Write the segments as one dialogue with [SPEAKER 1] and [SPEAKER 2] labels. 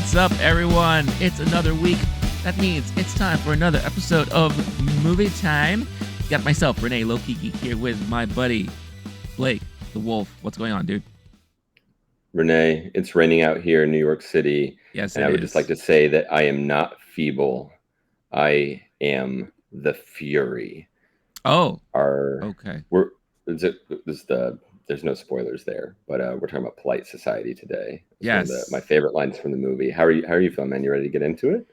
[SPEAKER 1] What's up, everyone? It's another week. That means it's time for another episode of Movie Time. Got myself, Rene, LOWKEY GEEK, here with my buddy, Blake, the Wolf. What's going on, dude?
[SPEAKER 2] Rene, it's raining out here in New York City.
[SPEAKER 1] Yes,
[SPEAKER 2] and
[SPEAKER 1] it
[SPEAKER 2] I would
[SPEAKER 1] is.
[SPEAKER 2] just like to say that I am not feeble. I am the Fury.
[SPEAKER 1] Oh,
[SPEAKER 2] Our
[SPEAKER 1] okay.
[SPEAKER 2] we're there's no spoilers there, but we're talking about polite society today. It's one of my
[SPEAKER 1] Yes.
[SPEAKER 2] favorite lines from the movie. How are you feeling, man? You ready to get into it?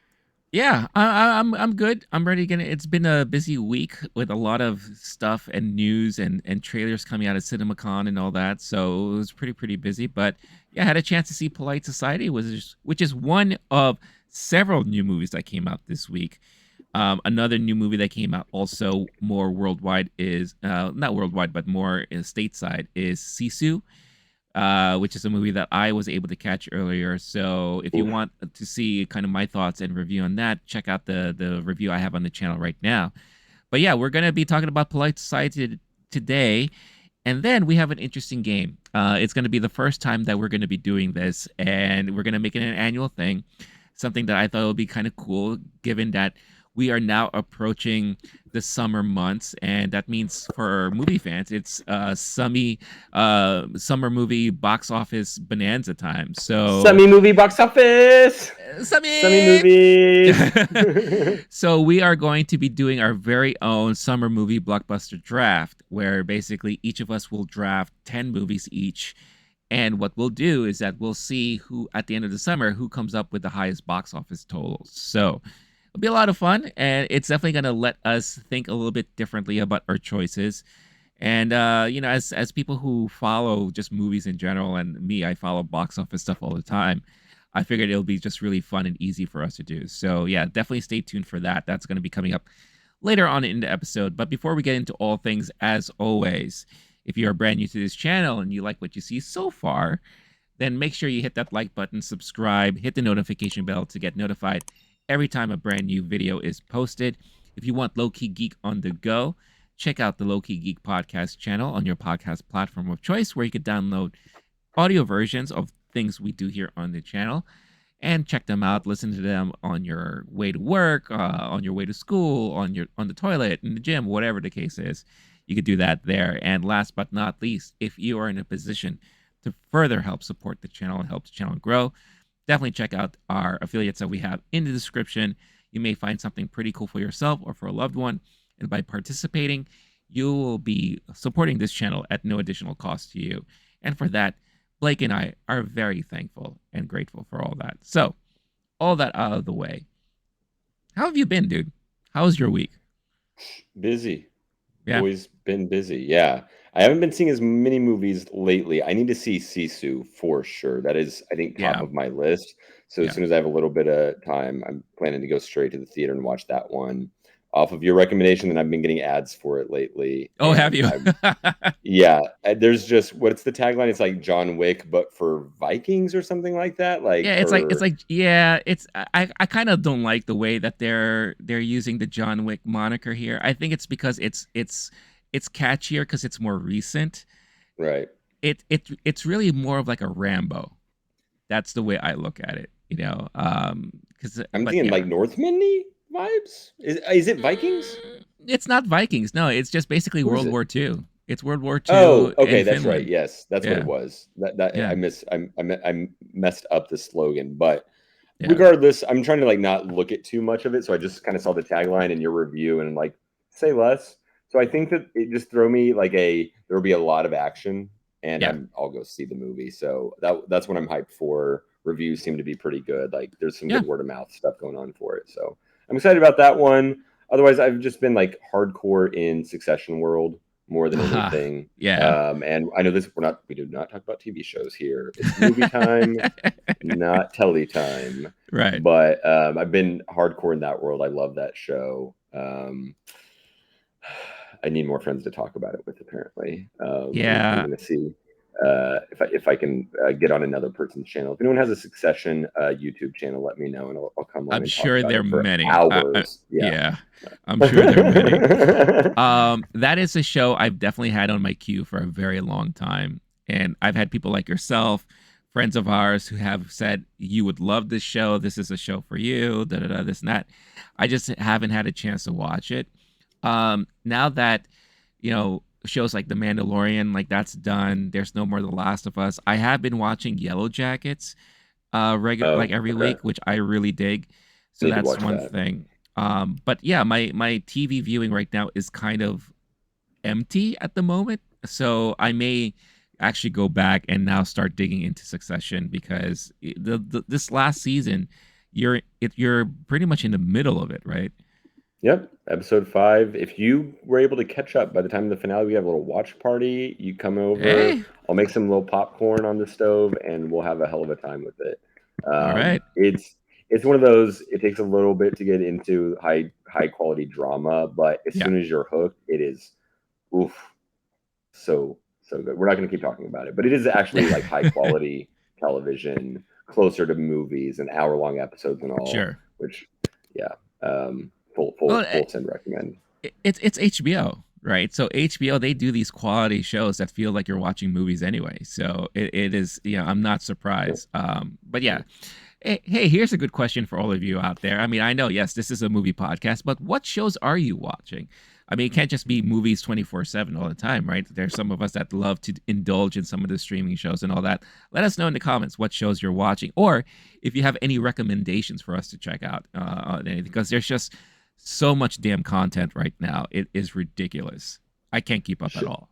[SPEAKER 1] Yeah, I'm good. I'm ready to get it. It's been a busy week with a lot of stuff and news and trailers coming out of CinemaCon and all that. So it was pretty busy. But yeah, I had a chance to see Polite Society, which is one of several new movies that came out this week. Another new movie that came out also more worldwide is not worldwide, but more stateside is Sisu, which is a movie that I was able to catch earlier. So if you
[SPEAKER 2] Oof.
[SPEAKER 1] want to see kind of my thoughts and review on that, check out the review I have on the channel right now. But yeah, we're gonna be talking about Polite Society today, and then we have an interesting game. It's gonna be the first time that we're gonna be doing this, and we're gonna make it an annual thing. Something that I thought would be kind of cool, given that we are now approaching the summer months, and that means for movie fans, it's summer movie box office bonanza time. So,
[SPEAKER 2] Summy movie box office. Summy
[SPEAKER 1] Summy.
[SPEAKER 2] movies.
[SPEAKER 1] So we are going to be doing our very own summer movie blockbuster draft, where basically each of us will draft 10 movies each. And what we'll do is that we'll see who, at the end of the summer, who comes up with the highest box office totals. So it'll be a lot of fun, and it's definitely going to let us think a little bit differently about our choices. And as people who follow just movies in general, and me, I follow box office stuff all the time. I figured it'll be just really fun and easy for us to do. So yeah, definitely stay tuned for that. That's going to be coming up later on in the episode. But before we get into all things, as always, if you are brand new to this channel and you like what you see so far, then make sure you hit that like button, subscribe, hit the notification bell to get notified every time a brand new video is posted. If you want LOWKEY GEEK on the go, check out the LOWKEY GEEK podcast channel on your podcast platform of choice, where you can download audio versions of things we do here on the channel and check them out. Listen to them on your way to work, on your way to school, on the toilet, in the gym, whatever the case is. You could do that there. And last but not least, if you are in a position to further help support the channel and help the channel grow, definitely check out our affiliates that we have in the description. You may find something pretty cool for yourself or for a loved one. And by participating, you will be supporting this channel at no additional cost to you. And for that, Blake and I are very thankful and grateful for all that. So, all that out of the way, how have you been, dude? How's your week?
[SPEAKER 2] Busy.
[SPEAKER 1] Yeah,
[SPEAKER 2] Always been busy. Yeah. I haven't been seeing as many movies lately. I need to see Sisu for sure. That is, I think, top
[SPEAKER 1] yeah,
[SPEAKER 2] of my list. So as
[SPEAKER 1] yeah.
[SPEAKER 2] soon as I have a little bit of time, I'm planning to go straight to the theater and watch that one. Off of your recommendation, and I've been getting ads for it lately.
[SPEAKER 1] Oh, have
[SPEAKER 2] And
[SPEAKER 1] you?
[SPEAKER 2] yeah, there's just, what's the tagline? It's like John Wick, but for Vikings or something like that.
[SPEAKER 1] Yeah,
[SPEAKER 2] Like, or
[SPEAKER 1] yeah, I kind of don't like the way that they're using the John Wick moniker here. I think it's because it's catchier because it's more recent.
[SPEAKER 2] right.
[SPEAKER 1] It's really more of like a Rambo. That's the way I look at it, because
[SPEAKER 2] I'm
[SPEAKER 1] but
[SPEAKER 2] thinking
[SPEAKER 1] yeah.
[SPEAKER 2] like Northman vibes. Is it Vikings?
[SPEAKER 1] It's not Vikings. No, it's just basically
[SPEAKER 2] What is
[SPEAKER 1] World
[SPEAKER 2] it?
[SPEAKER 1] War II. It's World War
[SPEAKER 2] Oh,
[SPEAKER 1] II
[SPEAKER 2] okay,
[SPEAKER 1] in
[SPEAKER 2] that's right.
[SPEAKER 1] Finland.
[SPEAKER 2] Yes, that's what it
[SPEAKER 1] Yeah,
[SPEAKER 2] was. That
[SPEAKER 1] yeah,
[SPEAKER 2] I messed up the slogan, but
[SPEAKER 1] yeah,
[SPEAKER 2] regardless, I'm trying to like not look at too much of it. So I just kind of saw the tagline in your review and like say less. So I think that it just throw me like there will be a lot of action, and
[SPEAKER 1] yeah,
[SPEAKER 2] I'll go see the movie. So that's what I'm hyped for. Reviews seem to be pretty good. Like there's some
[SPEAKER 1] yeah.
[SPEAKER 2] good word of mouth stuff going on for it. So I'm excited about that one. Otherwise, I've just been like hardcore in Succession world more than anything.
[SPEAKER 1] Yeah.
[SPEAKER 2] And I know we do not talk about TV shows here. It's movie time, not telly time.
[SPEAKER 1] Right.
[SPEAKER 2] But I've been hardcore in that world. I love that show. I need more friends to talk about it with. Apparently, I'm
[SPEAKER 1] Yeah.
[SPEAKER 2] going to see if I can get on another person's channel. If anyone has a Succession YouTube channel, let me know, and I'll come on
[SPEAKER 1] I'm
[SPEAKER 2] and talk
[SPEAKER 1] sure
[SPEAKER 2] about
[SPEAKER 1] there are
[SPEAKER 2] it for
[SPEAKER 1] many.
[SPEAKER 2] hours. Yeah.
[SPEAKER 1] Yeah, I'm sure there are many. That is a show I've definitely had on my queue for a very long time, and I've had people like yourself friends of ours who have said you would love this show. This is a show for you. Da da da. This and that. I just haven't had a chance to watch it. Now that shows like The Mandalorian, like that's done. There's no more The Last of Us. I have been watching Yellow Jackets, regular like
[SPEAKER 2] Oh,
[SPEAKER 1] every
[SPEAKER 2] okay.
[SPEAKER 1] week, which I really dig. So
[SPEAKER 2] Need to
[SPEAKER 1] that's
[SPEAKER 2] watch
[SPEAKER 1] one
[SPEAKER 2] that.
[SPEAKER 1] thing. But yeah, my TV viewing right now is kind of empty at the moment. So I may actually go back and now start digging into Succession because this last season, you're pretty much in the middle of it, right?
[SPEAKER 2] Yep, episode 5. If you were able to catch up by the time of the finale, we have a little watch party. You come over,
[SPEAKER 1] Hey,
[SPEAKER 2] I'll make some little popcorn on the stove, and we'll have a hell of a time with it.
[SPEAKER 1] all right,
[SPEAKER 2] It's one of those. It takes a little bit to get into high quality drama, but as
[SPEAKER 1] yeah,
[SPEAKER 2] soon as you're hooked, it is oof, so good. We're not going to keep talking about it, but it is actually like high quality television, closer to movies, and hour-long episodes and all.
[SPEAKER 1] sure.
[SPEAKER 2] Which, yeah,
[SPEAKER 1] Well,
[SPEAKER 2] full send recommend.
[SPEAKER 1] it's HBO, right? So HBO, they do these quality shows that feel like you're watching movies anyway. So it is, I'm not surprised. But yeah. Hey, here's a good question for all of you out there. I mean, I know, yes, this is a movie podcast, but what shows are you watching? I mean, it can't just be movies 24/7 all the time, right? There's some of us that love to indulge in some of the streaming shows and all that. Let us know in the comments what shows you're watching, or if you have any recommendations for us to check out on anything, because there's just so much damn content right now. It is ridiculous. I can't keep up at all.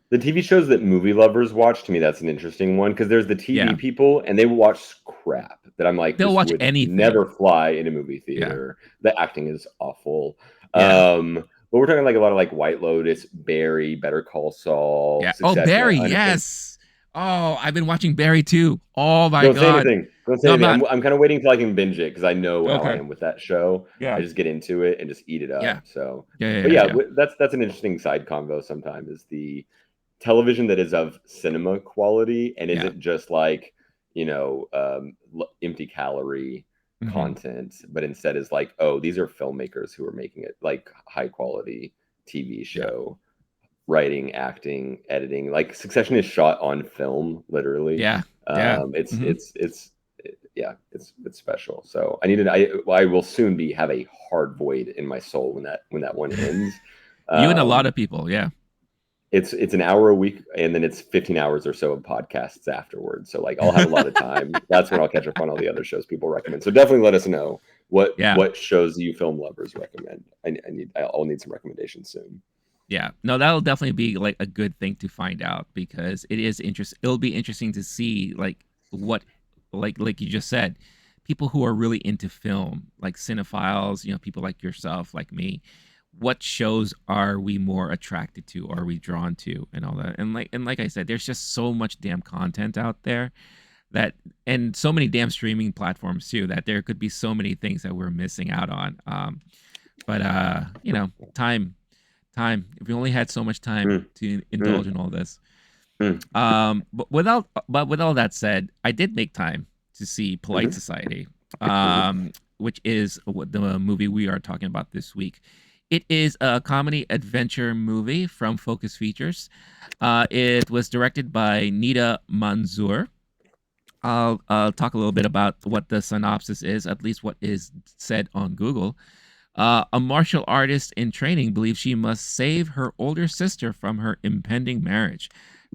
[SPEAKER 2] The TV shows that movie lovers watch, to me, that's an interesting one because there's the TV
[SPEAKER 1] Yeah,
[SPEAKER 2] people and they watch crap that I'm like,
[SPEAKER 1] they'll
[SPEAKER 2] this
[SPEAKER 1] watch
[SPEAKER 2] would
[SPEAKER 1] anything.
[SPEAKER 2] never fly in a movie
[SPEAKER 1] Yeah,
[SPEAKER 2] theater. The acting is awful.
[SPEAKER 1] yeah,
[SPEAKER 2] But we're talking like a lot of like White Lotus, Barry, Better Call Saul,
[SPEAKER 1] yeah. Oh,
[SPEAKER 2] Succession.
[SPEAKER 1] Barry,
[SPEAKER 2] I understand.
[SPEAKER 1] yes. Oh, I've been watching Barry too. Oh my
[SPEAKER 2] Don't say
[SPEAKER 1] god.
[SPEAKER 2] anything. Don't say
[SPEAKER 1] No, I'm
[SPEAKER 2] anything.
[SPEAKER 1] not.
[SPEAKER 2] I'm kind of waiting till I can binge it because I know how I
[SPEAKER 1] Okay.
[SPEAKER 2] am with that show. I
[SPEAKER 1] Yeah.
[SPEAKER 2] just get into it and just eat it
[SPEAKER 1] Yeah.
[SPEAKER 2] up. So,
[SPEAKER 1] Yeah. Yeah.
[SPEAKER 2] but
[SPEAKER 1] Yeah.
[SPEAKER 2] yeah,
[SPEAKER 1] Yeah.
[SPEAKER 2] that's an interesting side convo. Sometimes is the television that is of cinema quality and
[SPEAKER 1] Yeah.
[SPEAKER 2] isn't just like empty calorie
[SPEAKER 1] Hmm.
[SPEAKER 2] content, but instead is like, oh, these are filmmakers who are making it like high quality TV
[SPEAKER 1] Yeah.
[SPEAKER 2] show, writing, acting, editing. Like Succession is shot on film, literally.
[SPEAKER 1] Yeah. Yeah. Hmm.
[SPEAKER 2] Yeah, it's special. So I will soon have a hard void in my soul when that one ends.
[SPEAKER 1] You and a lot
[SPEAKER 2] Um,
[SPEAKER 1] of people. Yeah.
[SPEAKER 2] it's an hour a week and then it's 15 hours or so of podcasts afterwards, so like I'll have a lot of time. That's when I'll catch up on all the other shows people recommend. So definitely let us know
[SPEAKER 1] Yeah.
[SPEAKER 2] what shows you film lovers recommend. I'll need some recommendations soon.
[SPEAKER 1] Yeah. No, that'll definitely be like a good thing to find out because it is interesting. It'll be interesting to see like what, like you just said, people who are really into film, like cinephiles, people like yourself, like me. What shows are we more attracted to? Are we drawn to, and all that? And like I said, there's just so much damn content out there that, and so many damn streaming platforms too, that there could be so many things that we're missing out on. But time time. If we only had so much time
[SPEAKER 2] Mm,
[SPEAKER 1] to indulge
[SPEAKER 2] mm,
[SPEAKER 1] in all this.
[SPEAKER 2] mm.
[SPEAKER 1] But with all that said, I did make time to see Polite
[SPEAKER 2] Mhm,
[SPEAKER 1] Society,
[SPEAKER 2] mhm.
[SPEAKER 1] which is the movie we are talking about this week. It is a comedy adventure movie from Focus Features. It was directed by Nida Manzoor. I'll talk a little bit about what the synopsis is, at least what is said on Google. A martial artist in training believes she must save her older sister from her impending marriage.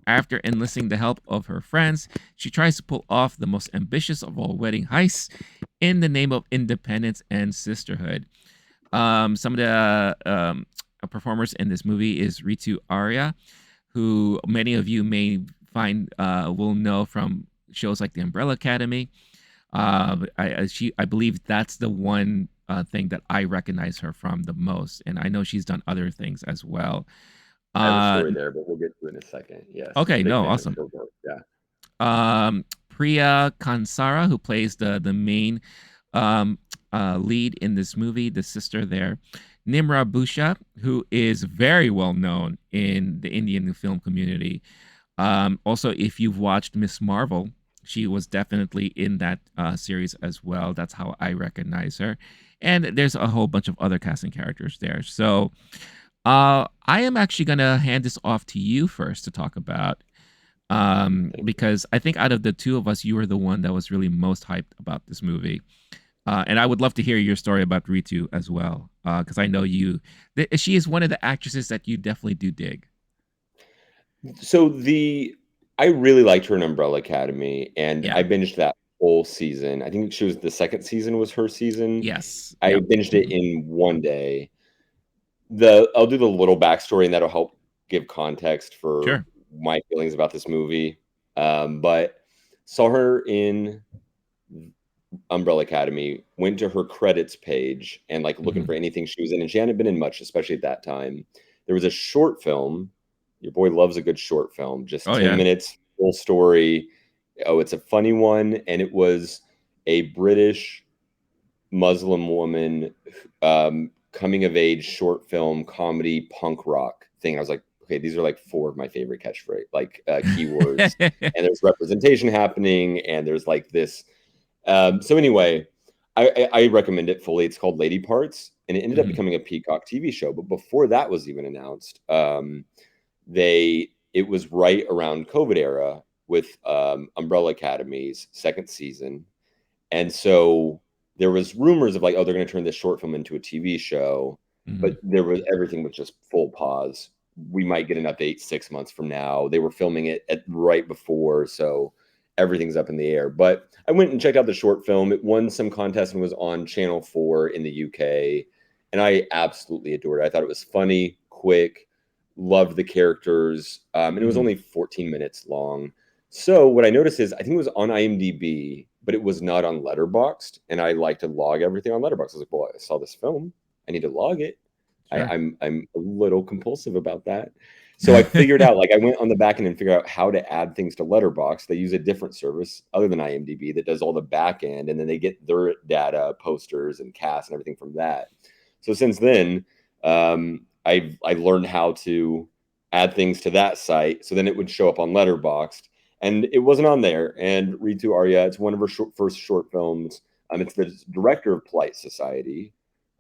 [SPEAKER 1] After enlisting the help of her friends, she tries to pull off the most ambitious of all wedding heists in the name of independence and sisterhood. Some of the performers in this movie is Ritu Arya, who many of you may find will know from shows like The Umbrella Academy. I believe that's the one thing that I recognize her from the most, and I know she's done other things as well.
[SPEAKER 2] I have a
[SPEAKER 1] Uh,
[SPEAKER 2] story there, but we'll get to it in a second. Yes,
[SPEAKER 1] okay,
[SPEAKER 2] big
[SPEAKER 1] no,
[SPEAKER 2] fan of
[SPEAKER 1] awesome.
[SPEAKER 2] her work. Yeah.
[SPEAKER 1] Priya Kansara, who plays the main um, lead in this movie, the sister there. Nimra Busha, who is very well known in the Indian film community. Also, if you've watched Miss Marvel, she was definitely in that series as well. That's how I recognize her. And there's a whole bunch of other casting characters there. So I am actually going to hand this off to you first to talk about.
[SPEAKER 2] Thank you.
[SPEAKER 1] Because I think out of the two of us, you were the one that was really most hyped about this movie. And I would love to hear your story about Ritu as well, because I know she is one of the actresses that you definitely do dig.
[SPEAKER 2] So I really liked her in Umbrella Academy, and
[SPEAKER 1] Yeah.
[SPEAKER 2] I binged that whole season. I think she was the second season was her season.
[SPEAKER 1] Yes.
[SPEAKER 2] I
[SPEAKER 1] Yep.
[SPEAKER 2] binged it
[SPEAKER 1] Mhm.
[SPEAKER 2] in one day. I'll do the little backstory, and that'll help give context for
[SPEAKER 1] Sure.
[SPEAKER 2] my feelings about this movie. But saw her in Umbrella Academy, went to her credits page and like looking
[SPEAKER 1] Hmm.
[SPEAKER 2] for anything she was in, and she hadn't been in much, especially at that time. There was a short film. Your boy loves a good short film, just
[SPEAKER 1] Oh
[SPEAKER 2] 10
[SPEAKER 1] yeah.
[SPEAKER 2] minutes, full story. Oh, it's a funny one, and it was a British Muslim woman coming of age short film comedy punk rock thing. I was like, okay, these are like four of my favorite catchphrase like keywords, and there's representation happening, and there's like this so anyway, I recommend it fully. It's called Lady Parts, and it ended up
[SPEAKER 1] Hmm.
[SPEAKER 2] becoming a Peacock TV show. But before that was even announced, it was right around COVID era with Umbrella Academy's second season, and so there was rumors of like, oh, they're going to turn this short film into a TV show,
[SPEAKER 1] Hmm.
[SPEAKER 2] but there was everything was just full pause. We might get an update 6 months from now. They were filming it at right before, so everything's up in the air. But I went and checked out the short film. It won some contest and was on Channel 4 in the UK, and I absolutely adored it. I thought it was funny, quick, loved the characters, and it was
[SPEAKER 1] Hmm.
[SPEAKER 2] only 14 minutes long. So what I noticed is I think it was on IMDb, but it was not on Letterboxd, and I like to log everything on Letterboxd. I was like, well, I saw this film, I need to log it.
[SPEAKER 1] Sure.
[SPEAKER 2] I'm a little compulsive about that. So I figured out, like, I went on the back end and figured out how to add things to Letterboxd. They use a different service other than IMDb that does all the back end, and then they get their data, posters, and cast and everything from that. So since then, I learned how to add things to that site. So then it would show up on Letterboxd, and it wasn't on there. And Ritu Arya, it's one of her first short films. It's the director of Polite Society,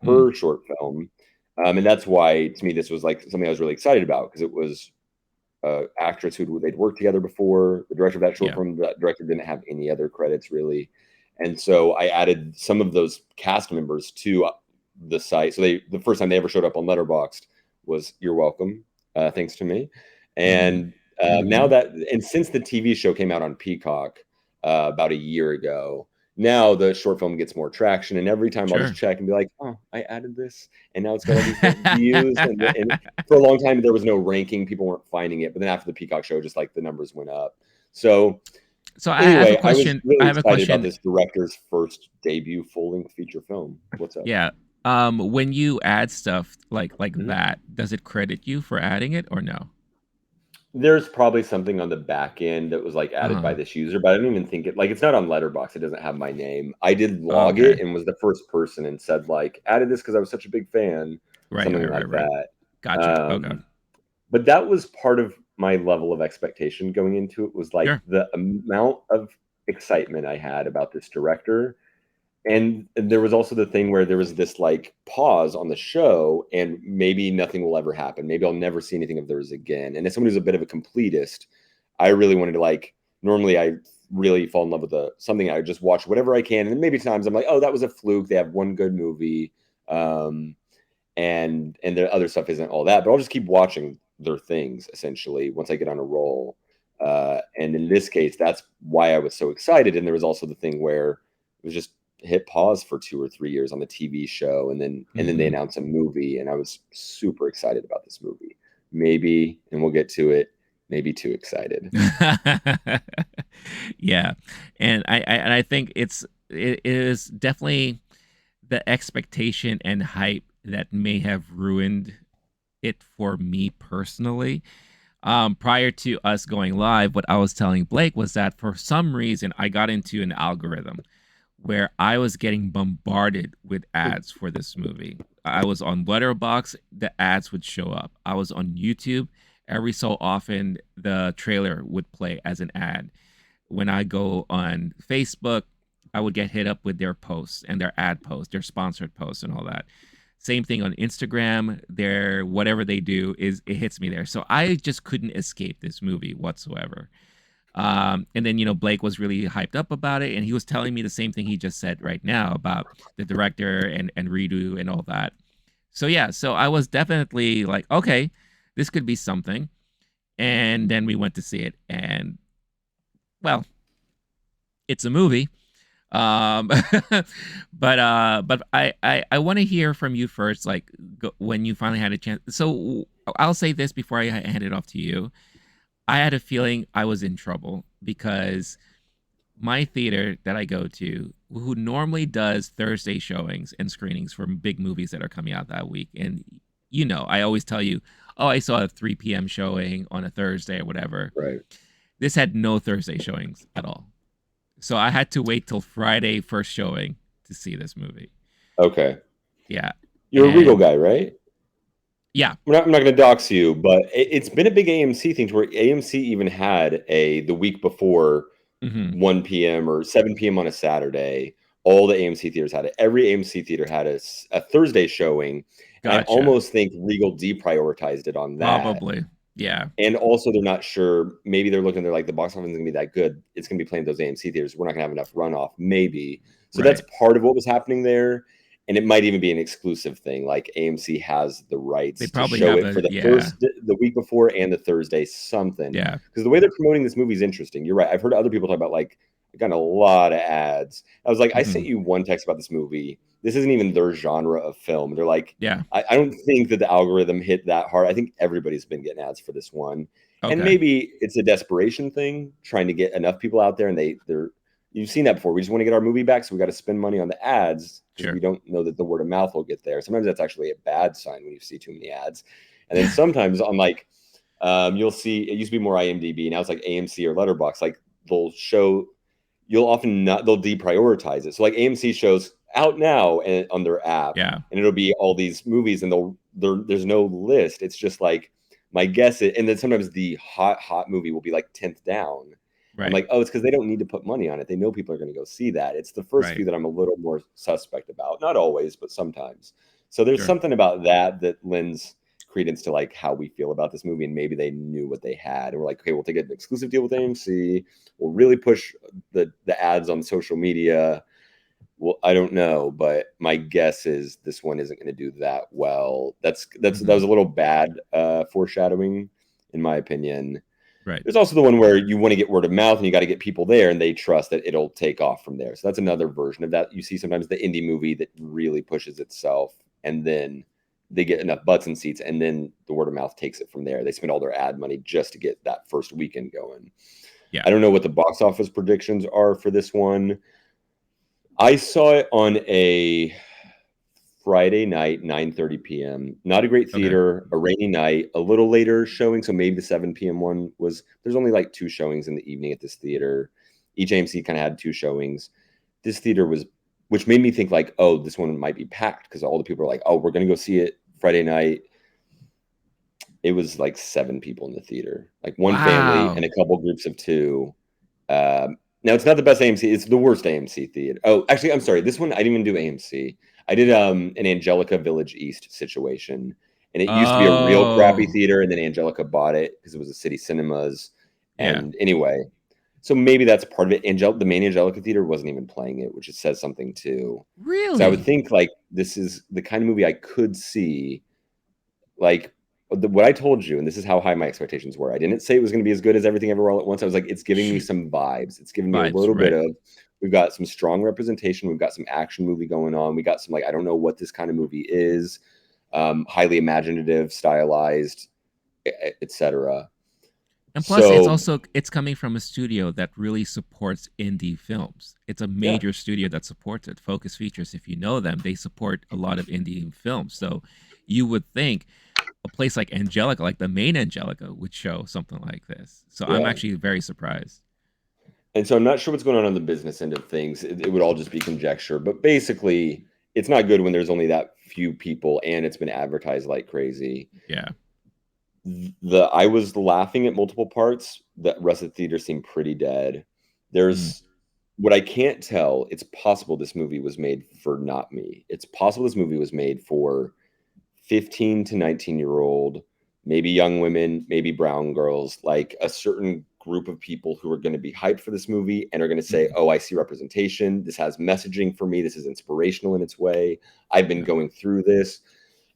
[SPEAKER 1] Mm.
[SPEAKER 2] her short film, and that's why to me this was like something I was really excited about because it was actress who they'd worked together before. The director of that short
[SPEAKER 1] Yeah.
[SPEAKER 2] film, the director didn't have any other credits really, and so I added some of those cast members to the site. So the first time they ever showed up on Letterboxd was "You're welcome," thanks to me,
[SPEAKER 1] Mm.
[SPEAKER 2] and now
[SPEAKER 1] Hmm.
[SPEAKER 2] that and since the TV show came out on Peacock about a year ago. Now the short film gets more traction, and every time I'll just
[SPEAKER 1] Sure.
[SPEAKER 2] check and be like, "Oh, I added this, and now it's got all these views." And for a long time there was no ranking, people weren't finding it, but then after the Peacock show just like the numbers went up. So
[SPEAKER 1] So I have a
[SPEAKER 2] anyway, I was
[SPEAKER 1] question. I
[SPEAKER 2] really
[SPEAKER 1] have a
[SPEAKER 2] excited about
[SPEAKER 1] question.
[SPEAKER 2] this director's first debut full-length feature film. What's up?
[SPEAKER 1] Yeah. When you add stuff like
[SPEAKER 2] Mhm.
[SPEAKER 1] that, does it credit you for adding it or no?
[SPEAKER 2] There's probably something on the back end that was like added by
[SPEAKER 1] Uh-huh.
[SPEAKER 2] this user, but I don't even think it's not on Letterbox. It doesn't have my name. I did log
[SPEAKER 1] Okay.
[SPEAKER 2] it and was the first person and said like added this because I was such a big fan,
[SPEAKER 1] Right,
[SPEAKER 2] something
[SPEAKER 1] right, right,
[SPEAKER 2] like
[SPEAKER 1] right.
[SPEAKER 2] that.
[SPEAKER 1] Gotcha. Okay.
[SPEAKER 2] Um, but that was part of my level of expectation going into it was like
[SPEAKER 1] Sure.
[SPEAKER 2] the amount of excitement I had about this director. And there was also the thing where there was this like pause on the show, and maybe nothing will ever happen. Maybe I'll never see anything of theirs again. And as someone who's a bit of a completist, I really wanted to like. Normally, I really fall in love with something. I just watch whatever I can, and maybe times I'm like, oh, that was a fluke. They have one good movie, um, and the other stuff isn't all that. But I'll just keep watching their things essentially once I get on a roll. And in this case, that's why I was so excited. And there was also the thing where it was just hit pause for 2 or 3 years on the TV show, and then they
[SPEAKER 1] Hmm.
[SPEAKER 2] announced a movie, and I was super excited about this movie. Maybe, and we'll get to it. Maybe too excited.
[SPEAKER 1] Yeah. And I think it is definitely the expectation and hype that may have ruined it for me personally. Prior to us going live, what I was telling Blake was that for some reason I got into an algorithm where I was getting bombarded with ads for this movie. I was on Letterboxd, the ads would show up. I was on YouTube, every so often the trailer would play as an ad. When I go on Facebook, I would get hit up with their posts and their ad posts, their sponsored posts and all that. Same thing on Instagram, their whatever they do is it hits me there. So I just couldn't escape this movie whatsoever. And then, Blake was really hyped up about it, and he was telling me the same thing he just said right now about the director and redo and all that. So yeah, so I was definitely like, okay, this could be something. And then we went to see it, and well, it's a movie. Um, but I want to hear from you first, like when you finally had a chance. So I'll say this before I hand it off to you. I had a feeling I was in trouble because my theater that I go to, who normally does Thursday showings and screenings for big movies that are coming out that week, and I always tell you, oh, I saw a 3 p.m. showing on a Thursday or whatever.
[SPEAKER 2] Right.
[SPEAKER 1] This had no Thursday showings at all. So I had to wait till Friday first showing to see this movie.
[SPEAKER 2] Okay.
[SPEAKER 1] Yeah.
[SPEAKER 2] You're a Regal
[SPEAKER 1] And
[SPEAKER 2] guy, right?
[SPEAKER 1] yeah.
[SPEAKER 2] I'm not going to dox you, but it's been a big AMC thing to where AMC even had the week before
[SPEAKER 1] Hmm.
[SPEAKER 2] 1 p.m. or 7 p.m. on a Saturday. All the AMC theaters had it. Every AMC theater had a Thursday showing. And I
[SPEAKER 1] Gotcha.
[SPEAKER 2] almost think Regal deprioritized it on that.
[SPEAKER 1] Probably. Yeah.
[SPEAKER 2] And also, they're not sure. Maybe they're looking. They're like, the box office isn't gonna be that good. It's gonna be playing those AMC theaters. We're not gonna have enough runoff. Maybe. So that's
[SPEAKER 1] Right.
[SPEAKER 2] part of what was happening there. And it might even be an exclusive thing. Like AMC has the
[SPEAKER 1] They
[SPEAKER 2] rights to
[SPEAKER 1] probably
[SPEAKER 2] show
[SPEAKER 1] have
[SPEAKER 2] it
[SPEAKER 1] a
[SPEAKER 2] for the
[SPEAKER 1] yeah.
[SPEAKER 2] first, the week before, and the Thursday. Something,
[SPEAKER 1] Yeah.
[SPEAKER 2] because the way they're promoting this movie is interesting. You're right. I've heard other people talk about like I got a lot of ads. I was like, I sent
[SPEAKER 1] Hmm.
[SPEAKER 2] you one text about this movie. This isn't even their genre of film. They're like,
[SPEAKER 1] Yeah.
[SPEAKER 2] I don't think that the algorithm hit that hard. I think everybody's been getting ads for this one, and
[SPEAKER 1] Okay.
[SPEAKER 2] maybe it's a desperation thing, trying to get enough people out there, and they're you've seen that before. We just want to get our movie back, so we got to spend money on the ads because
[SPEAKER 1] Sure.
[SPEAKER 2] we don't know that the word of mouth will get there. Sometimes that's actually a bad sign when you see too many ads. And then sometimes on like you'll see it used to be more IMDb, now it's like AMC or Letterboxd. Like they'll show you'll often not they'll deprioritize it. So like AMC shows out now and on their app,
[SPEAKER 1] Yeah.
[SPEAKER 2] and it'll be all these movies, and there's no list. It's just like my guess is, and then sometimes the hot movie will be like 10th down. I'm
[SPEAKER 1] Right.
[SPEAKER 2] like, oh, it's because they don't need to put money on it. They know people are going to go see that. It's the first
[SPEAKER 1] Right.
[SPEAKER 2] few that I'm a little more suspect about. Not always, but sometimes. So there's
[SPEAKER 1] Sure.
[SPEAKER 2] something about that lends credence to like how we feel about this movie, and maybe they knew what they had and we're like, okay, we'll take an exclusive deal with AMC. We'll really push the ads on social media. Well, I don't know, but my guess is this one isn't going to do that well. That was
[SPEAKER 1] Hmm.
[SPEAKER 2] a little bad foreshadowing, in my opinion.
[SPEAKER 1] Right.
[SPEAKER 2] There's also the one where you want to get word of mouth and you got to get people there and they trust that it'll take off from there. So that's another version of that. You see sometimes the indie movie that really pushes itself and then they get enough butts and seats and then the word of mouth takes it from there. They spend all their ad money just to get that first weekend going.
[SPEAKER 1] Yeah.
[SPEAKER 2] I don't know what the box office predictions are for this one. I saw it on a Friday night, 9:30 p.m. Not a great
[SPEAKER 1] Okay.
[SPEAKER 2] theater, a rainy night, a little later showing. So maybe the 7 p.m. one was, there's only like two showings in the evening at this theater. Each AMC kind of had two showings. This theater was, which made me think like, oh, this one might be packed because all the people are like, oh, we're going to go see it Friday night. It was like seven people in the theater, like one family and
[SPEAKER 1] Wow.
[SPEAKER 2] a couple groups of two. Now it's not the best AMC. It's the worst AMC theater. Oh, actually, I'm sorry. This one I didn't even do AMC. I did an Angelica Village East situation, and it used to be a real crappy
[SPEAKER 1] Oh.
[SPEAKER 2] theater, and then Angelica bought it because it was a City Cinemas.
[SPEAKER 1] Yeah.
[SPEAKER 2] And anyway, so maybe that's part of it. The main Angelica theater wasn't even playing it, which it says something too. Because I would
[SPEAKER 1] Really?
[SPEAKER 2] think like this is the kind of movie I could see like what I told you, and this is how high my expectations were. I didn't say it was going to be as good as Everything Everywhere All at Once. I was like, it's giving me
[SPEAKER 1] Sh-
[SPEAKER 2] some vibes. It's giving me a
[SPEAKER 1] Vibes.
[SPEAKER 2] little bit
[SPEAKER 1] Right.
[SPEAKER 2] of. We've got some strong representation. We've got some action movie going on. We got some like I don't know what this kind of movie is. Highly imaginative, stylized, etc.
[SPEAKER 1] And plus, it's
[SPEAKER 2] So
[SPEAKER 1] also it's coming from a studio that really supports indie films. It's a
[SPEAKER 2] yeah,
[SPEAKER 1] major studio that supports it. Focus Features, if you know them, they support a lot of indie films. So you would think a place like Angelica, like the main Angelica, would show something like this. So I'm
[SPEAKER 2] yeah.
[SPEAKER 1] actually very surprised.
[SPEAKER 2] And so I'm not sure what's going on the business end of things. It would all just be conjecture, but basically, it's not good when there's only that few people and it's been advertised like crazy.
[SPEAKER 1] Yeah.
[SPEAKER 2] I was laughing at multiple parts. The rest of the theater seemed pretty dead.
[SPEAKER 1] Mm.
[SPEAKER 2] There's what I can't tell. It's possible this movie was made for not me. It's possible this movie was made for 15 to 19-year-old, maybe young women, maybe brown girls, like a certain group of people who are going to be hyped for this movie and are going to say,
[SPEAKER 1] Mhm.
[SPEAKER 2] oh, I see representation. This has messaging for me. This is inspirational in its way. I've been
[SPEAKER 1] Yeah.
[SPEAKER 2] going through this.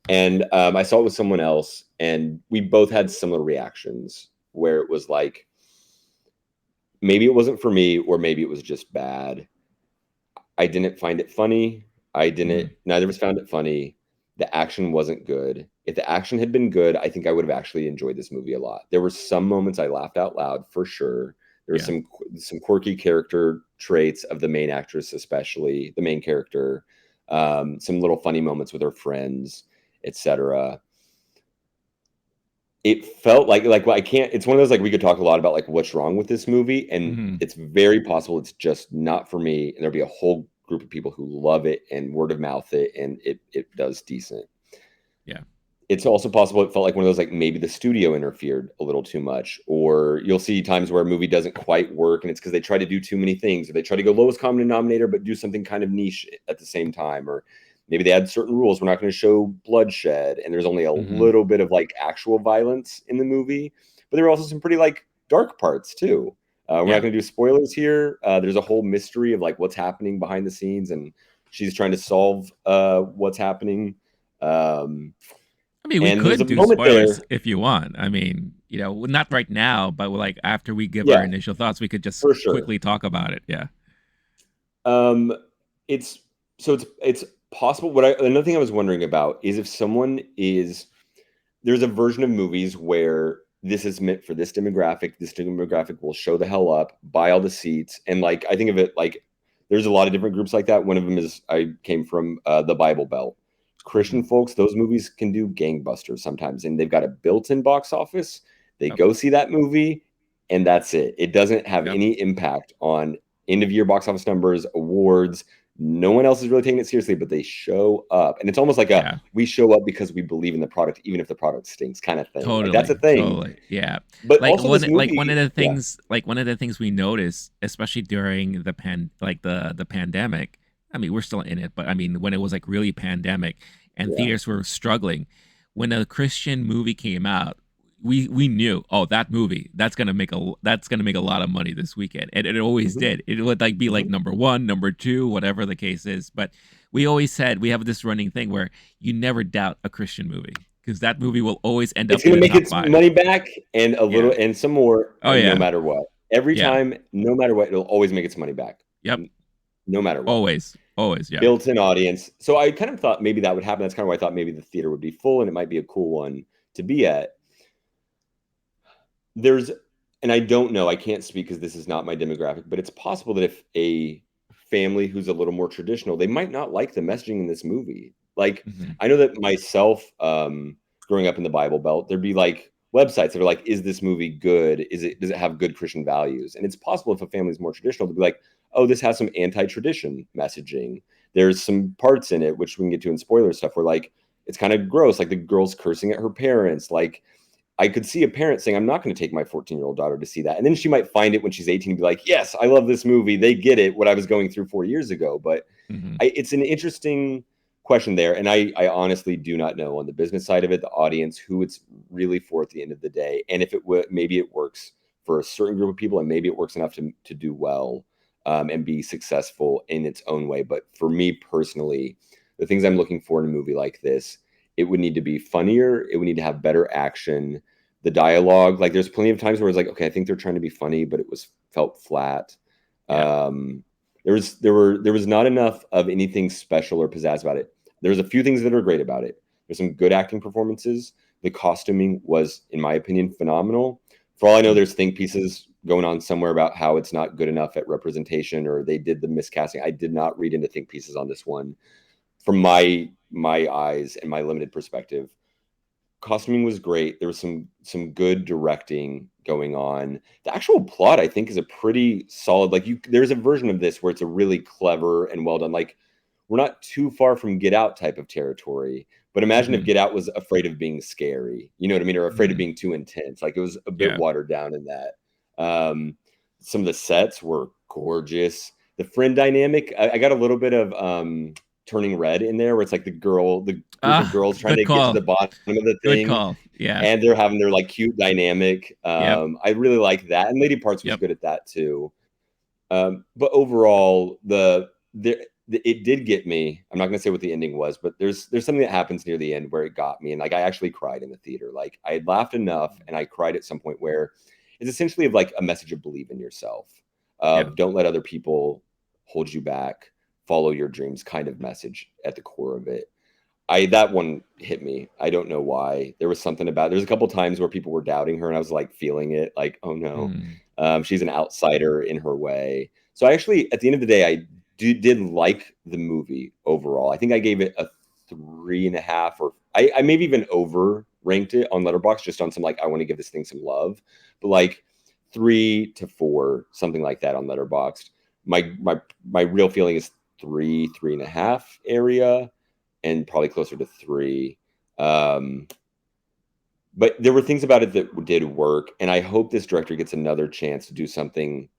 [SPEAKER 2] And I saw it with someone else, and we both had similar reactions where it was like, maybe it wasn't for me, or maybe it was just bad. I didn't find it funny.
[SPEAKER 1] Mhm.
[SPEAKER 2] Neither of us found it funny. The action wasn't good. If the action had been good, I think I would have actually enjoyed this movie a lot. There were some moments I laughed out loud for sure. There were
[SPEAKER 1] Yeah.
[SPEAKER 2] some quirky character traits of the main actress, especially the main character. Some little funny moments with her friends, etc. It felt like well, I can't. It's one of those like we could talk a lot about like what's wrong with this movie, and
[SPEAKER 1] Mhm.
[SPEAKER 2] it's very possible it's just not for me. And there'll be a whole group of people who love it and word of mouth it, and it does decent.
[SPEAKER 1] Yeah.
[SPEAKER 2] It's also possible it felt like one of those like maybe the studio interfered a little too much, or you'll see times where a movie doesn't quite work, and it's because they try to do too many things, or they try to go lowest common denominator but do something kind of niche at the same time, or maybe they had certain rules. We're not going to show bloodshed, and there's only a
[SPEAKER 1] Mhm.
[SPEAKER 2] little bit of like actual violence in the movie, but there are also some pretty like dark parts too. We're not
[SPEAKER 1] Yeah.
[SPEAKER 2] going to do spoilers here. There's a whole mystery of like what's happening behind the scenes, and she's trying to solve what's happening. Um,
[SPEAKER 1] I mean, we
[SPEAKER 2] and there's a
[SPEAKER 1] could do
[SPEAKER 2] moment
[SPEAKER 1] spoilers
[SPEAKER 2] there,
[SPEAKER 1] if you want. I mean, not right now, but like after we give our
[SPEAKER 2] yeah,
[SPEAKER 1] initial thoughts, we could just
[SPEAKER 2] for sure.
[SPEAKER 1] quickly talk about it. Yeah.
[SPEAKER 2] Um, it's it's possible. Another thing I was wondering about is if someone is there's a version of movies where this is meant for this demographic. This demographic will show the hell up, buy all the seats, and like I think of it like there's a lot of different groups like that. One of them is I came from the Bible Belt.
[SPEAKER 1] Mhm.
[SPEAKER 2] Christian folks, those movies can do gangbusters sometimes, and they've got a built-in box office. They
[SPEAKER 1] Yep.
[SPEAKER 2] go see that movie, and that's it. It doesn't have
[SPEAKER 1] Yep.
[SPEAKER 2] any impact on end of year box office numbers, awards. No one else is really taking it seriously, but they show up. And it's almost like a
[SPEAKER 1] Yeah.
[SPEAKER 2] we show up because we believe in the product, even if the product stinks kind of thing. Like that's a
[SPEAKER 1] Totally.
[SPEAKER 2] thing.
[SPEAKER 1] Totally. Yeah.
[SPEAKER 2] But
[SPEAKER 1] Like
[SPEAKER 2] also
[SPEAKER 1] one
[SPEAKER 2] this
[SPEAKER 1] like one of
[SPEAKER 2] movie,
[SPEAKER 1] the
[SPEAKER 2] yeah,
[SPEAKER 1] things like one of the things we noticed, especially during the pandemic. I mean, we're still in it, but I mean when it was like really pandemic and
[SPEAKER 2] yeah.
[SPEAKER 1] theaters were struggling, when a Christian movie came out, we knew, oh, that movie, that's gonna make a lot of money this weekend. And it always
[SPEAKER 2] Hmm.
[SPEAKER 1] did. It would like be like
[SPEAKER 2] Hmm.
[SPEAKER 1] number one, number two, whatever the case is. But we always said we have this running thing where you never doubt a Christian movie because that movie will always end
[SPEAKER 2] It's
[SPEAKER 1] up in
[SPEAKER 2] going to
[SPEAKER 1] the
[SPEAKER 2] make
[SPEAKER 1] top
[SPEAKER 2] its
[SPEAKER 1] five.
[SPEAKER 2] money back and a little
[SPEAKER 1] Yeah.
[SPEAKER 2] and some more,
[SPEAKER 1] Oh
[SPEAKER 2] no
[SPEAKER 1] yeah.
[SPEAKER 2] matter what. Every
[SPEAKER 1] Yeah.
[SPEAKER 2] time, no matter what, it'll always make its money back,
[SPEAKER 1] Yep.
[SPEAKER 2] no matter what.
[SPEAKER 1] Always. Always. Yeah.
[SPEAKER 2] Built-in audience. So I kind of thought maybe that would happen. That's kind of why I thought maybe the theater would be full and it might be a cool one to be at. There's and I don't know, I can't speak because this is not my demographic, but it's possible that if a family who's a little more traditional, they might not like the messaging in this movie. Like
[SPEAKER 1] Hmm.
[SPEAKER 2] I know that myself, growing up in the Bible Belt, there'd be like websites that are like, is this movie good? Does it have good Christian values? And it's possible if a family's more traditional to be like, oh, this has some anti-tradition messaging. There's some parts in it, which we can get to in spoiler stuff, where like it's kind of gross, like the girl's cursing at her parents, like I could see a parent saying, I'm not going to take my 14-year-old daughter to see that. And then she might find it when she's 18 and be like, yes, I love this movie. They get it, what I was going through 4 years ago. But
[SPEAKER 1] Hmm.
[SPEAKER 2] it's an interesting question there. And I honestly do not know on the business side of it, the audience, who it's really for at the end of the day. And if it would, maybe it works for a certain group of people and maybe it works enough to do well and be successful in its own way. But for me personally, the things I'm looking for in a movie like this, it would need to be funnier. It would need to have better action. The dialogue, like there's plenty of times where it's like, okay, I think they're trying to be funny, but it was felt flat.
[SPEAKER 1] Yeah.
[SPEAKER 2] There was not enough of anything special or pizzazz about it. There's a few things that are great about it. There's some good acting performances. The costuming was, in my opinion, phenomenal. For all I know,
[SPEAKER 1] Mhm.
[SPEAKER 2] there's think pieces going on somewhere about how it's not good enough at representation or they did the miscasting. I did not read into think pieces on this one from my eyes and my limited perspective. Costuming was great. There was some good directing going on. The actual plot, I think, is a pretty solid. Like there's a version of this where it's a really clever and well done. Like we're not too far from Get Out type of territory. But imagine if
[SPEAKER 1] Mhm.
[SPEAKER 2] Get Out was afraid of being scary, you know what I mean, or afraid of
[SPEAKER 1] Mhm.
[SPEAKER 2] being too intense. Like it was a bit
[SPEAKER 1] Yeah.
[SPEAKER 2] watered down in that. Um, some of the sets were gorgeous. The friend dynamic, I got a little bit of Turning Red in there, where it's like the group of
[SPEAKER 1] Ah,
[SPEAKER 2] girls trying
[SPEAKER 1] good
[SPEAKER 2] to get to the
[SPEAKER 1] call.
[SPEAKER 2] bottom of the
[SPEAKER 1] Good
[SPEAKER 2] thing,
[SPEAKER 1] call. Yeah.
[SPEAKER 2] and they're having their like cute dynamic.
[SPEAKER 1] Yep.
[SPEAKER 2] I really like that, and Lady Parts was
[SPEAKER 1] Yep.
[SPEAKER 2] good at that too. But overall, it did get me. I'm not going to say what the ending was, but there's something that happens near the end where it got me, and like I actually cried in the theater. Like I had laughed enough, and I cried at some point where it's essentially of like a message of believe in yourself,
[SPEAKER 1] Yeah.
[SPEAKER 2] of don't let other people hold you back, follow your dreams, kind of message at the core of it. I that one hit me. I don't know why. There was something about. There's a couple times where people were doubting her, and I was like feeling it. Like, oh no,
[SPEAKER 1] Mm.
[SPEAKER 2] she's an outsider in her way. So I actually, at the end of the day, did like the movie overall. I think I gave it a 3.5, or I maybe even over ranked it on Letterboxd just on some like I want to give this thing some love, but like 3 to 4, something like that on Letterboxd. My real feeling is 3.5 area, and probably closer to 3. Um, but there were things about it that did work, and I hope this director gets another chance to do something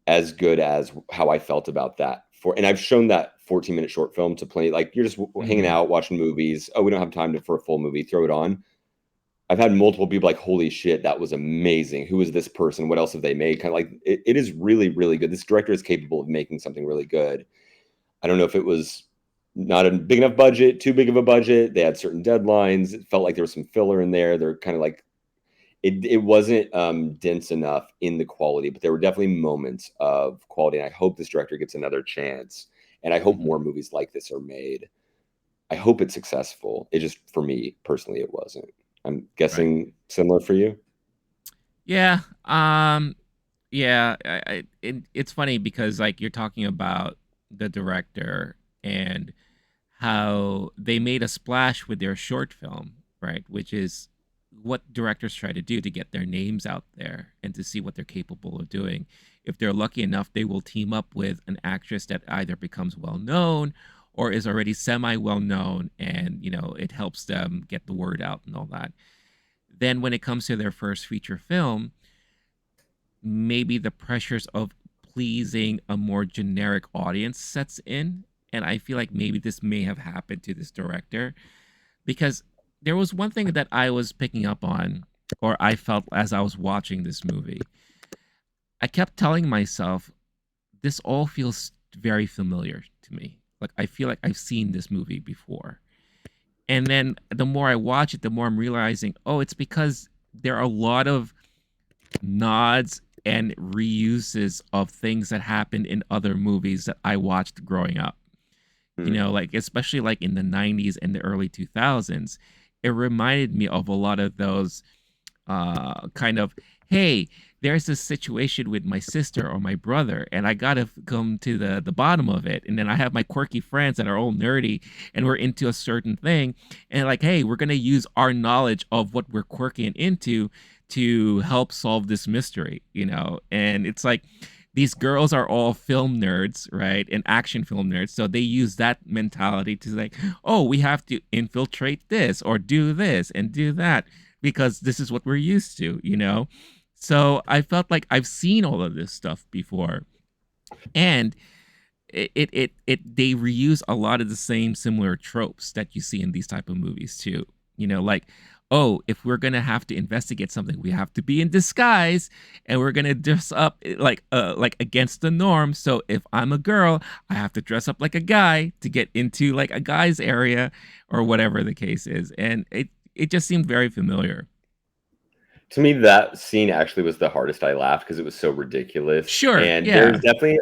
[SPEAKER 2] as good as how I felt about that. And I've shown that 14-minute short film to plenty. Like you're just hanging
[SPEAKER 1] Mm-hmm.
[SPEAKER 2] out watching movies. Oh, we don't have time for a full movie. Throw it on. I've had multiple people like, "Holy shit, that was amazing! Who is this person? What else have they made?" Kind of like it is really, really good. This director is capable of making something really good. I don't know if it was not a big enough budget, too big of a budget. They had certain deadlines. It felt like there was some filler in there. They're kind of like it wasn't dense enough in the quality, but there were definitely moments of quality. And I hope this director gets another chance. And I hope
[SPEAKER 1] Mm-hmm.
[SPEAKER 2] more movies like this are made. I hope it's successful. It just, for me personally, it wasn't. I'm
[SPEAKER 1] Right.
[SPEAKER 2] guessing similar for you.
[SPEAKER 1] Yeah. Yeah. It's funny because like you're talking about the director and how they made a splash with their short film, right? Which is what directors try to do to get their names out there and to see what they're capable of doing. If they're lucky enough, they will team up with an actress that either becomes well known or is already semi well known, and it helps them get the word out and all that. Then when it comes to their first feature film, maybe the pressures of pleasing a more generic audience sets in. And I feel like maybe this may have happened to this director because there was one thing that I was picking up on, or I felt as I was watching this movie. I kept telling myself, this all feels very familiar to me. Like, I feel like I've seen this movie before. And then the more I watch it, the more I'm realizing, oh, it's because there are a lot of nods and reuses of things that happened in other movies that I watched growing up.
[SPEAKER 2] Hmm.
[SPEAKER 1] Like especially like in the 90s and the early 2000s, it reminded me of a lot of those kind of, hey, there's this situation with my sister or my brother, and I gotta come to the bottom of it. And then I have my quirky friends that are all nerdy, and we're into a certain thing, and like, hey, we're gonna use our knowledge of what we're quirky and into to help solve this mystery. And it's like these girls are all film nerds, right? And action film nerds. So they use that mentality to like, oh, we have to infiltrate this or do this and do that because this is what we're used to. So I felt like I've seen all of this stuff before. And they reuse a lot of the same similar tropes that you see in these type of movies too. Like, oh, if we're gonna have to investigate something, we have to be in disguise, and we're gonna dress up like against the norm. So if I'm a girl, I have to dress up like a guy to get into like a guy's area or whatever the case is, and it just seemed very familiar.
[SPEAKER 2] To me, that scene actually was the hardest. I laughed because it was so ridiculous.
[SPEAKER 1] Sure,
[SPEAKER 2] And there's
[SPEAKER 1] yeah,
[SPEAKER 2] definitely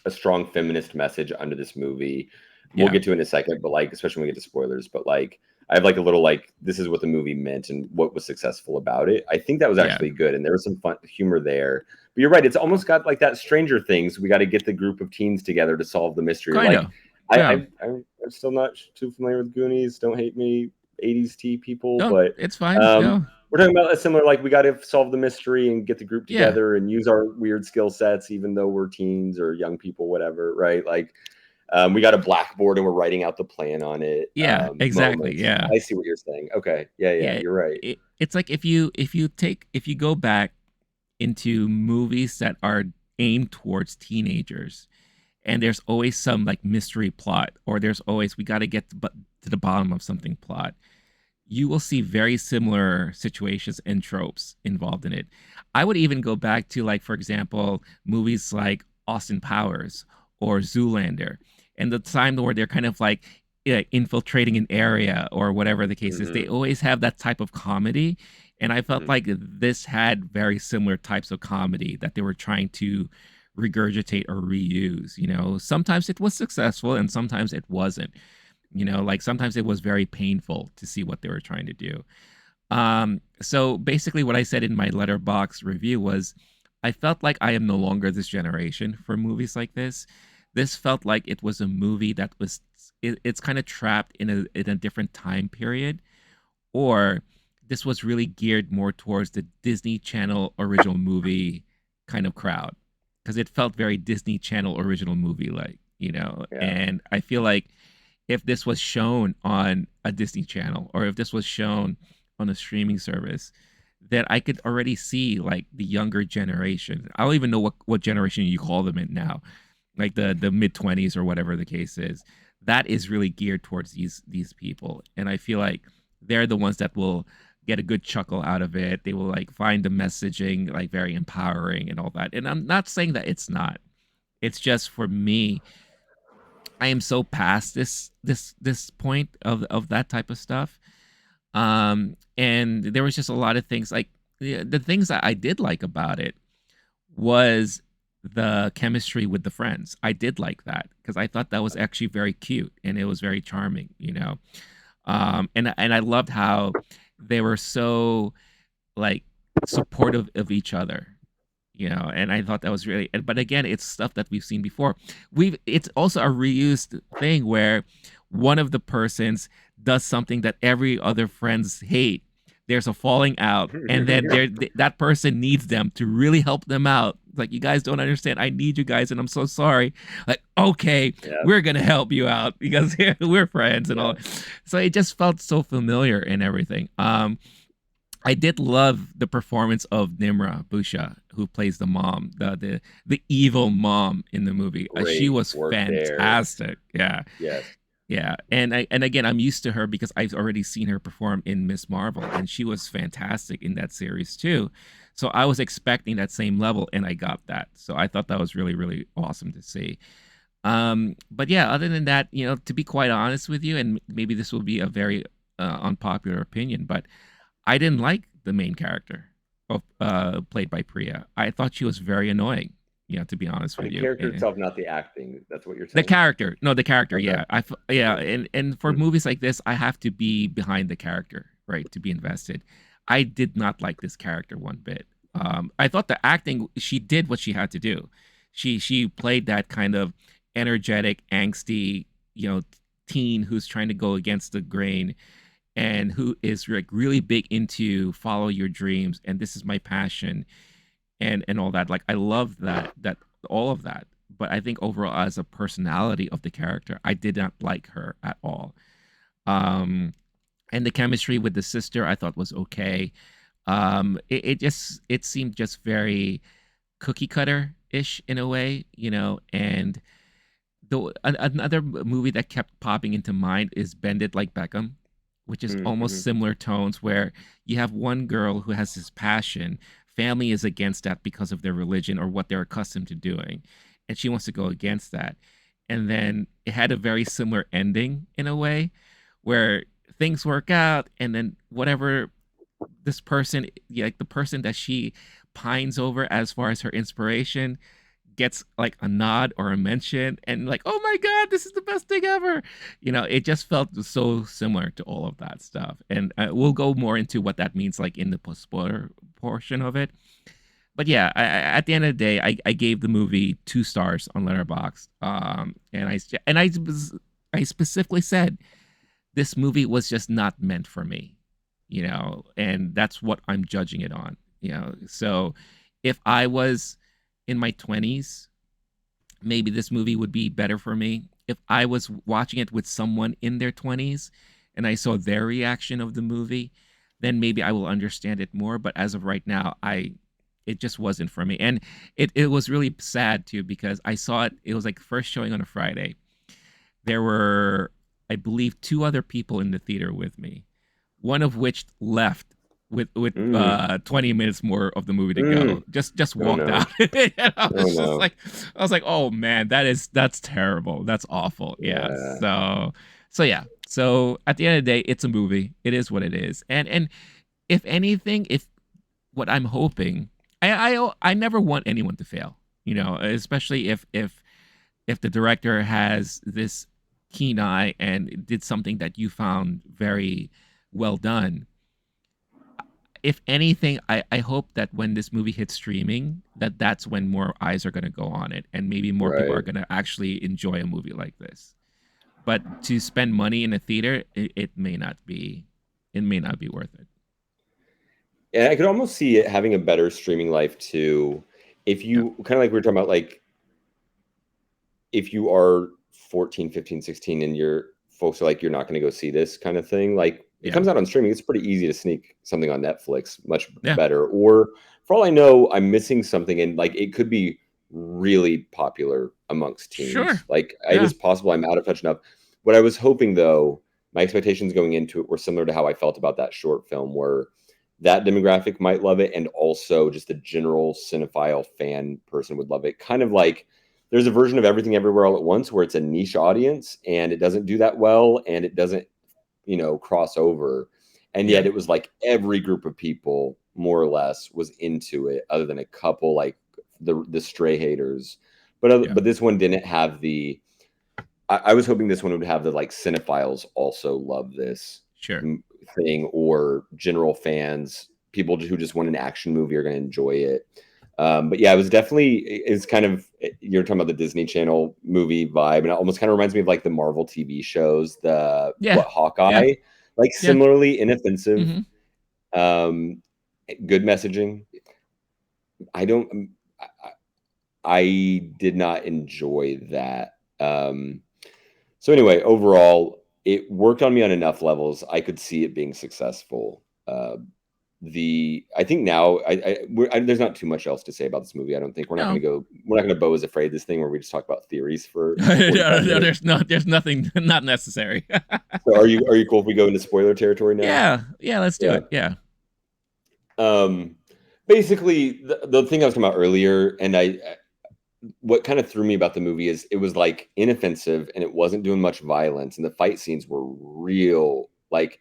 [SPEAKER 2] a strong feminist message under this movie. We'll
[SPEAKER 1] yeah,
[SPEAKER 2] get to it in a second, but like, especially when we get to spoilers, but like, I have like a little like, this is what the movie meant and what was successful about it. I think that was
[SPEAKER 1] yeah,
[SPEAKER 2] actually good. And there was some fun humor there. But you're right. It's almost got like that Stranger Things. We got to get the group of teens together to solve the mystery.
[SPEAKER 1] kind
[SPEAKER 2] Like,
[SPEAKER 1] of, yeah.
[SPEAKER 2] I'm still not too familiar with Goonies. Don't hate me, 80s T people,
[SPEAKER 1] Don't,
[SPEAKER 2] but
[SPEAKER 1] it's fine.
[SPEAKER 2] um,
[SPEAKER 1] No,
[SPEAKER 2] we're talking about a similar, like we got to solve the mystery and get the group
[SPEAKER 1] yeah,
[SPEAKER 2] together and use our weird skill sets, even though we're teens or young people, whatever, right? Like we got a blackboard and we're writing out the plan on it.
[SPEAKER 1] yeah, exactly,
[SPEAKER 2] Moments.
[SPEAKER 1] yeah.
[SPEAKER 2] I see what you're saying. Okay, yeah,
[SPEAKER 1] Yeah,
[SPEAKER 2] you're right.
[SPEAKER 1] it's like if you go back into movies that are aimed towards teenagers and there's always some like mystery plot, or there's always we got to get to the bottom of something plot. You will see very similar situations and tropes involved in it. I would even go back to, like, for example, movies like Austin Powers or Zoolander, and the time where they're kind of like, yeah, infiltrating an area or whatever the case is. They
[SPEAKER 2] Hmm.
[SPEAKER 1] always have that type of comedy, and I felt
[SPEAKER 2] Hmm.
[SPEAKER 1] like this had very similar types of comedy that they were trying to regurgitate or reuse. Sometimes it was successful and sometimes it wasn't. Like sometimes it was very painful to see what they were trying to do. So basically, what I said in my letterbox review was, I felt like I am no longer this generation for movies like this. This felt like it was a movie that it's kind of trapped in a different time period, or this was really geared more towards the Disney Channel original movie kind of crowd, because it felt very Disney Channel original movie like.
[SPEAKER 2] Yeah.
[SPEAKER 1] And I feel like if this was shown on a Disney Channel, or if this was shown on a streaming service, then I could already see like the younger generation. I don't even know what generation you call them in now, like the mid 20s or whatever the case is. That is really geared towards these people, and I feel like they're the ones that will get a good chuckle out of it. They will like find the messaging like very empowering and all that. And I'm not saying that it's not. It's just for me, I am so past this point of that type of stuff. And there was just a lot of things like the things that I did like about it was the chemistry with the friends. I did like that because I thought that was actually very cute and it was very charming. And I loved how they were so like supportive of each other. And I thought that was really, but again, it's stuff that we've seen before. It's also a reused thing where one of the persons does something that every other friends hate. There's a falling out, and then that person needs them to really help them out. Like, you guys don't understand. I need you guys, and I'm so sorry. Like, okay,
[SPEAKER 2] Yeah.
[SPEAKER 1] we're gonna help you out because we're friends and all.
[SPEAKER 2] Yeah.
[SPEAKER 1] So it just felt so familiar and everything. I did love the performance of Nimra Busha, who plays the mom, the evil mom in the movie. She
[SPEAKER 2] Great
[SPEAKER 1] was
[SPEAKER 2] work there.
[SPEAKER 1] fantastic. Yeah,
[SPEAKER 2] Yes.
[SPEAKER 1] yeah, and again, I'm used to her because I've already seen her perform in Miss Marvel, and she was fantastic in that series too. So I was expecting that same level, and I got that. So I thought that was really, really awesome to see. But yeah, other than that, to be quite honest with you, and maybe this will be a very unpopular opinion, but I didn't like the main character of played by Priya. I thought she was very annoying, to be honest
[SPEAKER 2] The
[SPEAKER 1] with you.
[SPEAKER 2] character itself, not the acting. That's what you're
[SPEAKER 1] The
[SPEAKER 2] saying?
[SPEAKER 1] character, no, the character,
[SPEAKER 2] Okay.
[SPEAKER 1] yeah. Yeah,
[SPEAKER 2] Okay.
[SPEAKER 1] and for
[SPEAKER 2] Hmm.
[SPEAKER 1] movies like this, I have to be behind the character, right, to be invested. I did not like this character one bit. I thought the acting, she did what she had to do. She played that kind of energetic, angsty, you know, teen who's trying to go against the grain and who is like really big into follow your dreams and this is my passion and all that. Like I love that all of that. But I think overall as a personality of the character, I did not like her at all. Um and the chemistry with the sister I thought was okay. It seemed just very cookie cutter ish in a way. And another movie that kept popping into mind is Bend It Like Beckham, which is almost
[SPEAKER 2] Mm-hmm.
[SPEAKER 1] similar tones where you have one girl who has this passion. Family is against that because of their religion or what they're accustomed to doing. And she wants to go against that. And then it had a very similar ending in a way where things work out and then whatever this person, like the person that she pines over as far as her inspiration, gets like a nod or a mention and like, oh my god, this is the best thing ever. It just felt so similar to all of that stuff, and we'll go more into what that means like in the spoiler portion of it. But yeah, at the end of the day, I gave the movie 2 stars on Letterboxd. And I specifically said this movie was just not meant for me. And that's what I'm judging it on. So if I was in my 20s, maybe this movie would be better for me. If I was watching it with someone in their 20s and I saw their reaction of the movie, then maybe I will understand it more. But as of right now, it just wasn't for me. And it was really sad too because I saw it. It was like first showing on a Friday. There were, I believe, two other people in the theater with me, one of which left with
[SPEAKER 2] Mm,
[SPEAKER 1] 20 minutes more of the movie to go.
[SPEAKER 2] mm.
[SPEAKER 1] Just
[SPEAKER 2] Oh
[SPEAKER 1] walked
[SPEAKER 2] no.
[SPEAKER 1] out. And I
[SPEAKER 2] Oh
[SPEAKER 1] was just
[SPEAKER 2] no.
[SPEAKER 1] like, oh man, that's terrible. That's awful. Yeah.
[SPEAKER 2] Yeah.
[SPEAKER 1] So yeah. So at the end of the day, it's a movie. It is what it is. And if anything, if what I'm hoping, I never want anyone to fail. You know, especially if the director has this keen eye and did something that you found very well done. If anything, I hope that when this movie hits streaming, that's when more eyes are going to go on it, and maybe more people are
[SPEAKER 2] Right.
[SPEAKER 1] going to actually enjoy a movie like this. But to spend money in a theater, it may not be, it may not be worth it.
[SPEAKER 2] And I could almost see it having a better streaming life too. If
[SPEAKER 1] Yeah,
[SPEAKER 2] you kind of like we were talking about, like if you are 14, 15, 16, and your folks are like, you're not going to go see this kind of thing, like it
[SPEAKER 1] yeah,
[SPEAKER 2] comes out on streaming, it's pretty easy to sneak something on Netflix much
[SPEAKER 1] yeah.
[SPEAKER 2] better. Or for all I know, I'm missing something, and like it could be really popular amongst
[SPEAKER 1] Sure.
[SPEAKER 2] teens. Like it
[SPEAKER 1] Yeah,
[SPEAKER 2] is possible I'm out of touch enough. What I was hoping though, my expectations going into it were similar to how I felt about that short film, where that demographic might love it, and also just the general cinephile fan person would love it. Kind of like there's a version of Everything Everywhere All at Once where it's a niche audience and it doesn't do that well and it doesn't, cross over. And
[SPEAKER 1] yeah,
[SPEAKER 2] yet it was like every group of people more or less was into it, other than a couple like the stray haters.
[SPEAKER 1] yeah.
[SPEAKER 2] But this one didn't have the. I was hoping this one would have the like cinephiles also love this
[SPEAKER 1] Sure.
[SPEAKER 2] thing, or general fans, people who just want an action movie are going to enjoy it. But yeah, it was definitely, it's kind of, you're talking about the Disney Channel movie vibe, and it almost kind of reminds me of like the Marvel TV shows,
[SPEAKER 1] Yeah, yeah,
[SPEAKER 2] Hawkeye, like
[SPEAKER 1] yeah.
[SPEAKER 2] similarly inoffensive,
[SPEAKER 1] Hmm.
[SPEAKER 2] um, good messaging. I don't, I did not enjoy that. So anyway, overall, it worked on me on enough levels. I could see it being successful. I think now there's not too much else to say about this movie. I don't think
[SPEAKER 1] No,
[SPEAKER 2] we're not going to Beau is Afraid this thing where we just talk about theories for
[SPEAKER 1] no,
[SPEAKER 2] 45
[SPEAKER 1] no,
[SPEAKER 2] minutes.
[SPEAKER 1] there's nothing not necessary.
[SPEAKER 2] So are you cool if we go into spoiler territory now?
[SPEAKER 1] Yeah, yeah, let's do
[SPEAKER 2] Yeah.
[SPEAKER 1] it. Yeah,
[SPEAKER 2] Um, Basically the thing I was talking about earlier, and what kind of threw me about the movie is it was like inoffensive and it wasn't doing much violence, and the fight scenes were real. Like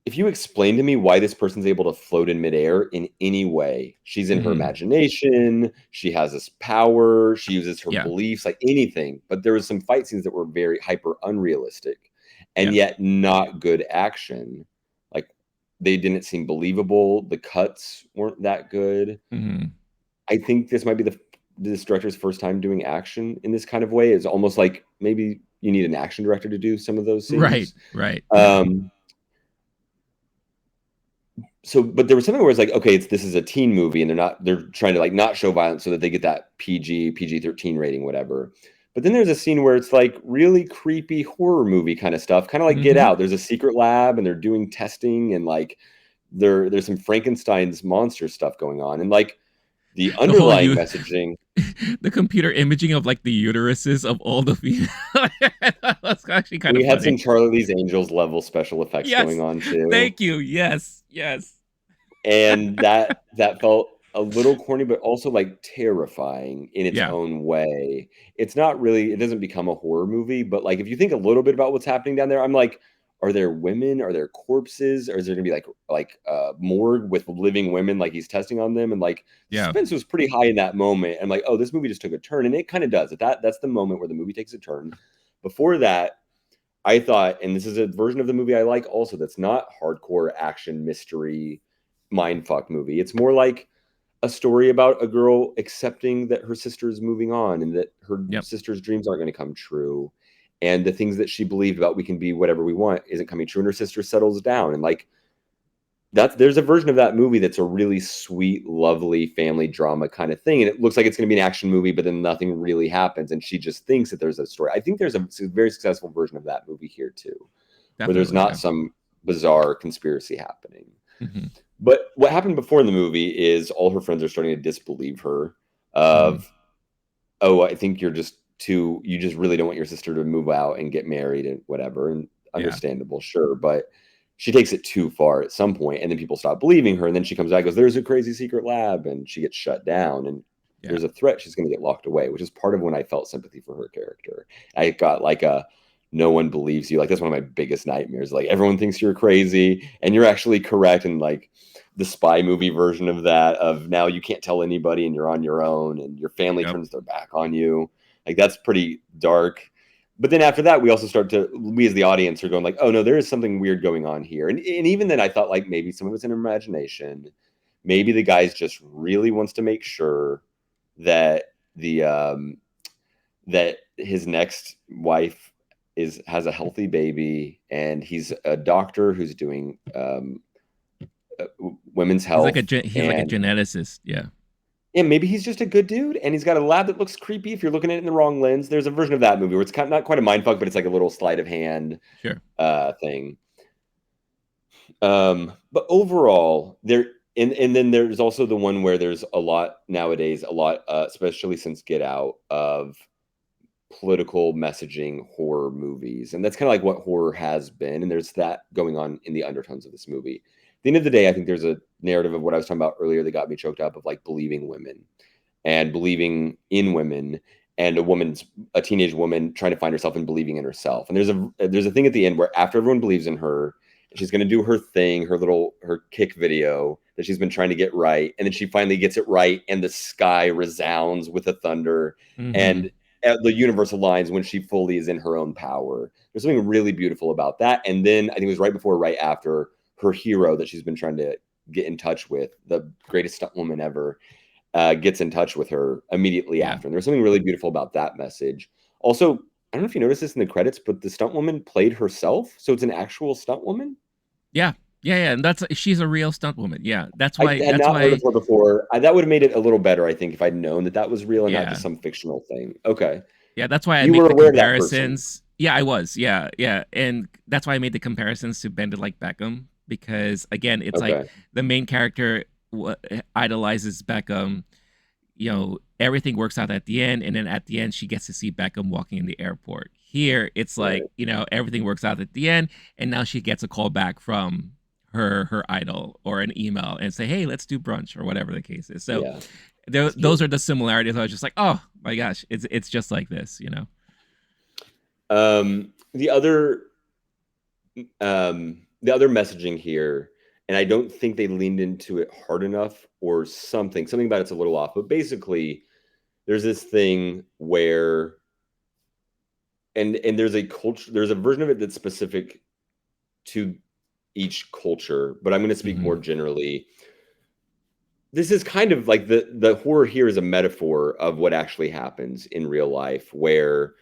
[SPEAKER 2] if you explain to me why this person's able to float in midair in any way, she's in her
[SPEAKER 1] hmm,
[SPEAKER 2] imagination, she has this power, she uses her
[SPEAKER 1] yeah,
[SPEAKER 2] beliefs, like anything. But there was some fight scenes that were very hyper unrealistic and
[SPEAKER 1] yeah,
[SPEAKER 2] yet not good action. Like they didn't seem believable. The cuts weren't that good.
[SPEAKER 1] hmm,
[SPEAKER 2] I think this might be this director's first time doing action in this kind of way. It's almost like maybe you need an action director to do some of those
[SPEAKER 1] right,
[SPEAKER 2] scenes.
[SPEAKER 1] right,
[SPEAKER 2] So but there was something where it's like, okay, this is a teen movie and they're trying to like not show violence so that they get that PG-13 rating, whatever. But then there's a scene where it's like really creepy horror movie kind of stuff, kind of like Get
[SPEAKER 1] hmm.
[SPEAKER 2] Out. There's a secret lab and they're doing testing, and like there's some Frankenstein's monster stuff going on, and like the
[SPEAKER 1] The whole
[SPEAKER 2] underlying messaging.
[SPEAKER 1] the computer imaging of like the uteruses of all the female. That's actually kind
[SPEAKER 2] We
[SPEAKER 1] of
[SPEAKER 2] had some
[SPEAKER 1] funny.
[SPEAKER 2] Charlie's Angels level special effects going
[SPEAKER 1] Yes,
[SPEAKER 2] on too.
[SPEAKER 1] thank you. Yes, yes.
[SPEAKER 2] And that felt a little corny, but also like terrifying in its
[SPEAKER 1] Yeah,
[SPEAKER 2] own way. It's not really, it doesn't become a horror movie, but like if you think a little bit about what's happening down there, I'm like, are there women, are there corpses, or is there gonna be morgue with living women, like he's testing on them? And like
[SPEAKER 1] yeah,
[SPEAKER 2] suspense was pretty high in that moment. I'm like, oh, this movie just took a turn, and it kind of does. That's the moment where the movie takes a turn. Before that, I thought, and this is a version of the movie I like also, that's not hardcore action mystery mindfuck movie. It's more like a story about a girl accepting that her sister is moving on and that her
[SPEAKER 1] yep.
[SPEAKER 2] sister's dreams aren't going to come true. And the things that she believed about we can be whatever we want isn't coming true. And her sister settles down. And like there's a version of that movie that's a really sweet, lovely family drama kind of thing. And it looks like it's going to be an action movie, but then nothing really happens. And she just thinks that there's a story. I think there's a very successful version of that movie here too, where there's
[SPEAKER 1] Definitely.
[SPEAKER 2] not
[SPEAKER 1] Yeah.
[SPEAKER 2] some bizarre conspiracy happening.
[SPEAKER 1] Mhm.
[SPEAKER 2] But what happened before in the movie is all her friends are starting to disbelieve her
[SPEAKER 1] Mhm.
[SPEAKER 2] of, oh, I think you just really don't want your sister to move out and get married and whatever. And
[SPEAKER 1] Yeah.
[SPEAKER 2] understandable, sure. But she takes it too far at some point, and then people stop believing her. And then she comes back and goes, there's a crazy secret lab. And she gets shut down. And
[SPEAKER 1] Yeah.
[SPEAKER 2] there's a threat she's going to get locked away, which is part of when I felt sympathy for her character. I got like a, no one believes you. Like, that's one of my biggest nightmares. Like, everyone thinks you're crazy and you're actually correct. And like, the spy movie version of that, of now you can't tell anybody and you're on your own and your family
[SPEAKER 1] Yep.
[SPEAKER 2] turns their back on you. Like, that's pretty dark. But then after that, we also we as the audience are going like, oh no, there is something weird going on here. And even then I thought like maybe some of it's an imagination. Maybe the guy's just really wants to make sure that that his next wife has a healthy baby, and he's a doctor who's doing uh, women's health.
[SPEAKER 1] He's like a
[SPEAKER 2] And
[SPEAKER 1] geneticist. Yeah.
[SPEAKER 2] yeah, maybe he's just a good dude, and he's got a lab that looks creepy if you're looking at it in the wrong lens. There's a version of that movie where it's kind of, not quite a mind fuck, but it's like a little sleight of hand
[SPEAKER 1] Sure.
[SPEAKER 2] thing. But overall, and then there's also the one where there's a lot nowadays, especially since Get Out, of political messaging horror movies, and that's kind of like what horror has been. And there's that going on in the undertones of this movie. At the end of the day, I think there's a narrative of what I was talking about earlier that got me choked up, of like believing women and believing in women, and a teenage woman trying to find herself and believing in herself. And there's a thing at the end where after everyone believes in her, she's going to do her thing, her kick video that she's been trying to get right, and then she finally gets it right, and the sky resounds with the thunder,
[SPEAKER 1] Mhm.
[SPEAKER 2] and the universe aligns when she fully is in her own power. There's something really beautiful about that. And then I think it was right before, right after, her hero that she's been trying to get in touch with, the greatest stunt woman ever, gets in touch with her immediately
[SPEAKER 1] Yeah.
[SPEAKER 2] after. And there's something really beautiful about that message. Also, I don't know if you noticed this in the credits, but the stunt woman played herself, so it's an actual stunt woman.
[SPEAKER 1] Yeah. Yeah, yeah, and she's a real stunt woman. Yeah. That's
[SPEAKER 2] I
[SPEAKER 1] why
[SPEAKER 2] had not heard of her before. That would have made it a little better, I think, if I'd known that was real and not
[SPEAKER 1] yeah.
[SPEAKER 2] just some fictional thing. Okay,
[SPEAKER 1] Yeah, that's why I
[SPEAKER 2] you
[SPEAKER 1] make
[SPEAKER 2] were
[SPEAKER 1] the
[SPEAKER 2] aware of that person.
[SPEAKER 1] comparisons. Yeah, I was. Yeah, yeah. And that's why I made the comparisons to Bend It Like Beckham because again, it's like
[SPEAKER 2] Okay,
[SPEAKER 1] the main character idolizes Beckham. You know, everything works out at the end and then at the end she gets to see Beckham walking in the airport. Here, it's like,
[SPEAKER 2] right,
[SPEAKER 1] you know, everything works out at the end and now she gets a call back from her idol or an email and say, "Hey, let's do brunch," or whatever the case is. So,
[SPEAKER 2] yeah, that's
[SPEAKER 1] those
[SPEAKER 2] true.
[SPEAKER 1] are the similarities. I was just like, "Oh, my gosh, it's just like this," you know.
[SPEAKER 2] The other messaging here, and I don't think they leaned into it hard enough, or something about it's a little off, but basically there's this thing where, and there's a culture, there's a version of it that's specific to each culture, but I'm going to speak more
[SPEAKER 1] Mhm.
[SPEAKER 2] generally. This is kind of like the horror here is a metaphor of what actually happens in real life, where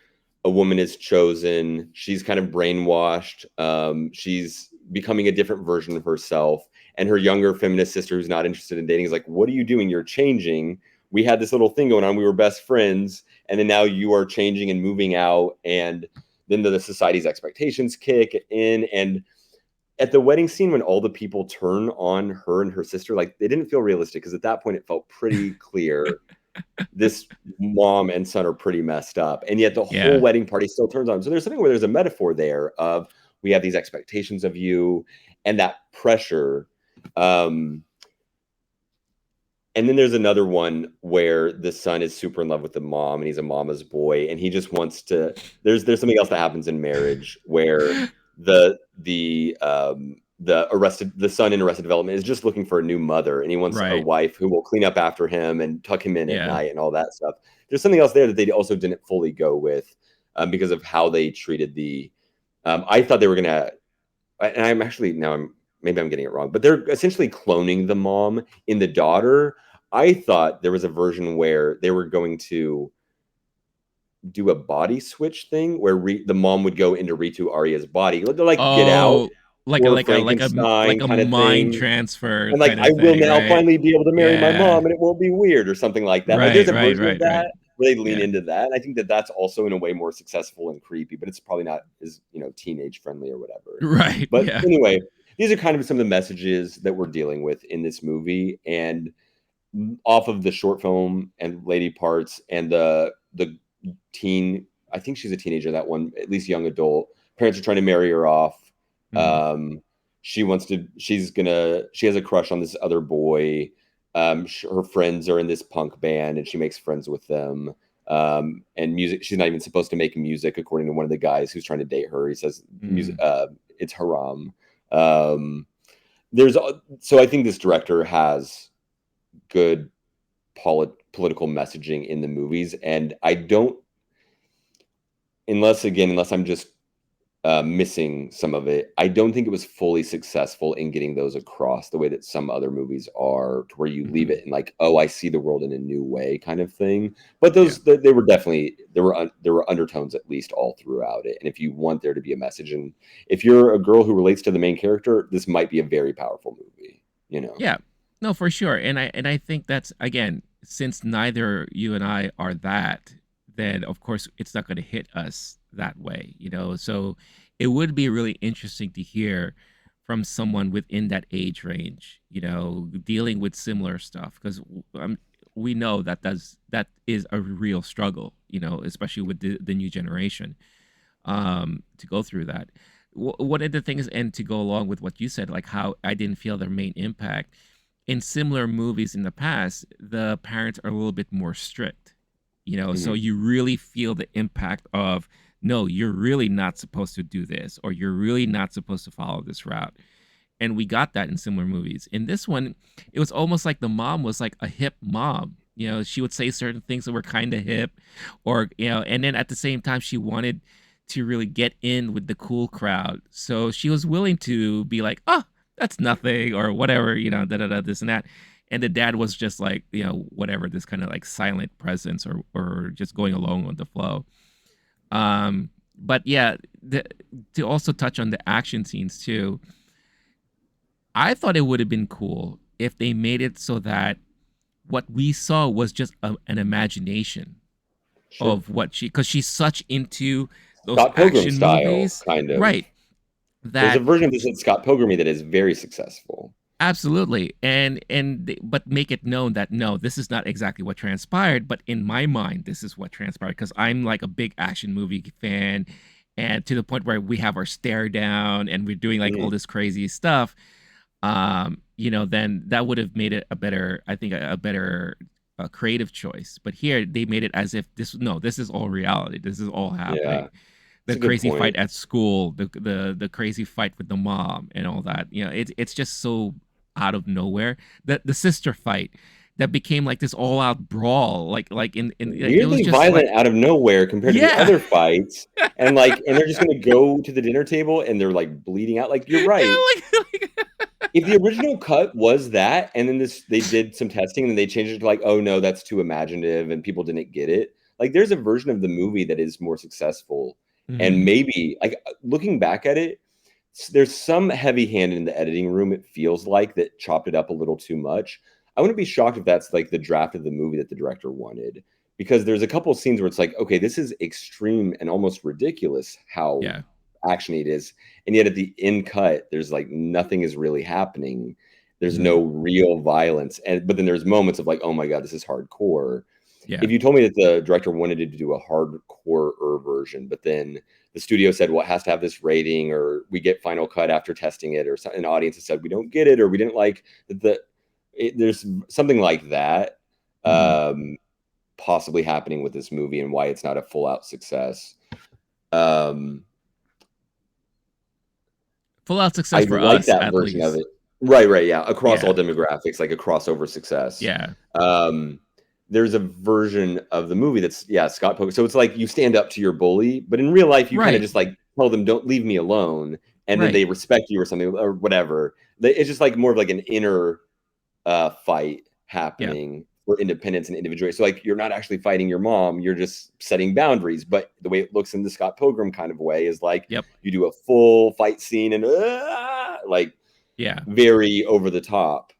[SPEAKER 2] a woman is chosen, she's kind of brainwashed, she's becoming a different version of herself, and her younger feminist sister who's not interested in dating is like, what are you doing? You're changing. We had this little thing going on, we were best friends, and then now you are changing and moving out. And then the society's expectations kick in. And at the wedding scene, when all the people turn on her and her sister, like, they didn't feel realistic, because at that point it felt pretty clear this mom and son are pretty messed up, and yet the whole
[SPEAKER 1] Yeah.
[SPEAKER 2] wedding party still turns on. So there's something where there's a metaphor there of, we have these expectations of you and that pressure. um and then there's another one where the son is super in love with the mom, and he's a mama's boy, and he just wants to, there's something else that happens in marriage where the son in Arrested Development is just looking for a new mother, and he wants a
[SPEAKER 1] Right.
[SPEAKER 2] wife who will clean up after him and tuck him in at
[SPEAKER 1] Yeah.
[SPEAKER 2] night and all that stuff. There's something else there that they also didn't fully go with, because of how they treated I thought they were gonna, and I'm actually, now I'm, maybe I'm getting it wrong, but they're essentially cloning the mom in the daughter. I thought there was a version where they were going to do a body switch thing where the mom would go into Ritu Arya's body, like Get Out
[SPEAKER 1] Oh, like a
[SPEAKER 2] or
[SPEAKER 1] like a like a
[SPEAKER 2] Frankenstein
[SPEAKER 1] like a
[SPEAKER 2] kind of
[SPEAKER 1] mind
[SPEAKER 2] thing.
[SPEAKER 1] transfer
[SPEAKER 2] And like,
[SPEAKER 1] kind
[SPEAKER 2] I
[SPEAKER 1] of
[SPEAKER 2] will
[SPEAKER 1] thing,
[SPEAKER 2] now
[SPEAKER 1] right?
[SPEAKER 2] finally be able to marry my
[SPEAKER 1] Yeah.
[SPEAKER 2] mom and it won't be weird, or something like that. Like, there's
[SPEAKER 1] Right,
[SPEAKER 2] a
[SPEAKER 1] right,
[SPEAKER 2] version of
[SPEAKER 1] right, right.
[SPEAKER 2] that where they lean
[SPEAKER 1] Yeah.
[SPEAKER 2] into that. And I think that that's also in a way more successful and creepy, but it's probably not as, teenage friendly or whatever.
[SPEAKER 1] Right.
[SPEAKER 2] But
[SPEAKER 1] Yeah.
[SPEAKER 2] anyway, these are kind of some of the messages that we're dealing with in this movie. And off of the short film and lady parts and the teen, I think she's a teenager, that one, at least young adult. Parents are trying to marry her off.
[SPEAKER 1] Mhm.
[SPEAKER 2] She has a crush on this other boy. Her friends are in this punk band and she makes friends with them. And music, she's not even supposed to make music, according to one of the guys who's trying to date her. He says music,
[SPEAKER 1] Mhm.
[SPEAKER 2] it's haram. Um, so I think this director has good political messaging in the movies, and I don't, unless I'm just missing some of it. I don't think it was fully successful in getting those across the way that some other movies are, to where you leave
[SPEAKER 1] Mhm.
[SPEAKER 2] it and like, oh, I see the world in a new way, kind of thing. But
[SPEAKER 1] Yeah.
[SPEAKER 2] they were definitely, there were undertones at least all throughout it. And if you want there to be a message, and if you're a girl who relates to the main character, this might be a very powerful movie. You know.
[SPEAKER 1] Yeah. No, for sure. And I think that's, again, since neither you and I are that, then of course it's not going to hit us that way, you know. So it would be really interesting to hear from someone within that age range, you know, dealing with similar stuff, because we know that that is a real struggle, you know, especially with the new generation, to go through that. One of the things, and to go along with what you said, like how I didn't feel their main impact in similar movies in the past, the parents are a little bit more strict, you know, so
[SPEAKER 2] Mhm.
[SPEAKER 1] you really feel the impact of, no, you're really not supposed to do this, or you're really not supposed to follow this route. And we got that in similar movies. In this one, it was almost like the mom was like a hip mom. You know, she would say certain things that were kind of hip, or, you know, and then at the same time, she wanted to really get in with the cool crowd. So she was willing to be like, oh, that's nothing, or whatever, you know, da da da, this and that. And the dad was just like, you know, whatever, this kind of like silent presence, or just going along with the flow. But yeah, to also touch on the action scenes too, I thought it would have been cool if they made it so that what we saw was just an imagination
[SPEAKER 2] Sure.
[SPEAKER 1] of what she, because she's such into those
[SPEAKER 2] Scott Pilgrim
[SPEAKER 1] action
[SPEAKER 2] style,
[SPEAKER 1] movies,
[SPEAKER 2] kind of.
[SPEAKER 1] right?
[SPEAKER 2] There's a
[SPEAKER 1] That
[SPEAKER 2] version of this in Scott Pilgrim that is very successful.
[SPEAKER 1] absolutely, but make it known that no, this is not exactly what transpired, but in my mind, this is what transpired, because I'm like a big action movie fan, and to the point where we have our stare down and we're doing like all
[SPEAKER 2] Mhm.
[SPEAKER 1] this crazy stuff. You know, then that would have made it a better, I think, a better creative choice. But here they made it as if this, no, this is all reality. This is all
[SPEAKER 2] Yeah,
[SPEAKER 1] happening.
[SPEAKER 2] it's
[SPEAKER 1] The
[SPEAKER 2] a good
[SPEAKER 1] crazy
[SPEAKER 2] point.
[SPEAKER 1] fight at school, the crazy fight with the mom, and all that. You know, it's just so out of nowhere. The sister fight that became like this all out brawl, like in it was
[SPEAKER 2] Weirdly
[SPEAKER 1] just
[SPEAKER 2] violent
[SPEAKER 1] like,
[SPEAKER 2] out of nowhere compared to the
[SPEAKER 1] yeah.
[SPEAKER 2] other fights, and like, and they're just gonna go to the dinner table and they're like bleeding out. Like, you're right.
[SPEAKER 1] Yeah,
[SPEAKER 2] If the original cut was that, and then this they did some testing and then they changed it to like, oh no, that's too imaginative and people didn't get it. Like, there's a version of the movie that is more successful, and
[SPEAKER 1] Mhm.
[SPEAKER 2] maybe like looking back at it, there's some heavy hand in the editing room. It feels like that chopped it up a little too much. I wouldn't be shocked if that's like the draft of the movie that the director wanted, because there's a couple of scenes where it's like, okay, this is extreme and almost ridiculous how
[SPEAKER 1] Yeah.
[SPEAKER 2] actiony it is, and yet at the end cut, there's like nothing is really happening. There's
[SPEAKER 1] Mhm.
[SPEAKER 2] no real violence, and but then there's moments of like, oh my god, this is hardcore.
[SPEAKER 1] Yeah.
[SPEAKER 2] If you told me that the director wanted to do a hardcore version, but then the studio said, well, it has to have this rating, or we get final cut after testing it, or an audience has said we don't get it, or we didn't like there's something like that,
[SPEAKER 1] Mhm.
[SPEAKER 2] um, possibly happening with this movie and why it's not a full out success. Um,
[SPEAKER 1] Full out
[SPEAKER 2] I
[SPEAKER 1] success for
[SPEAKER 2] like
[SPEAKER 1] us,
[SPEAKER 2] that
[SPEAKER 1] at
[SPEAKER 2] version of
[SPEAKER 1] least.
[SPEAKER 2] it. Right, yeah, across all
[SPEAKER 1] Yeah.
[SPEAKER 2] demographics, like a crossover success.
[SPEAKER 1] Yeah.
[SPEAKER 2] Um, there's a version of the movie that's, yeah, Scott Pilgrim. So it's like you stand up to your bully, but in real life, you kind of
[SPEAKER 1] Right.
[SPEAKER 2] just like tell them, "Don't leave me alone," and then
[SPEAKER 1] Right.
[SPEAKER 2] they respect you or something or whatever. It's just like more of like an inner fight
[SPEAKER 1] Yep.
[SPEAKER 2] happening for independence and individuality. So like you're not actually fighting your mom, you're just setting boundaries. But the way it looks in the Scott Pilgrim kind of way is like
[SPEAKER 1] Yep.
[SPEAKER 2] you do a full fight scene and like
[SPEAKER 1] Yeah.
[SPEAKER 2] very over the top.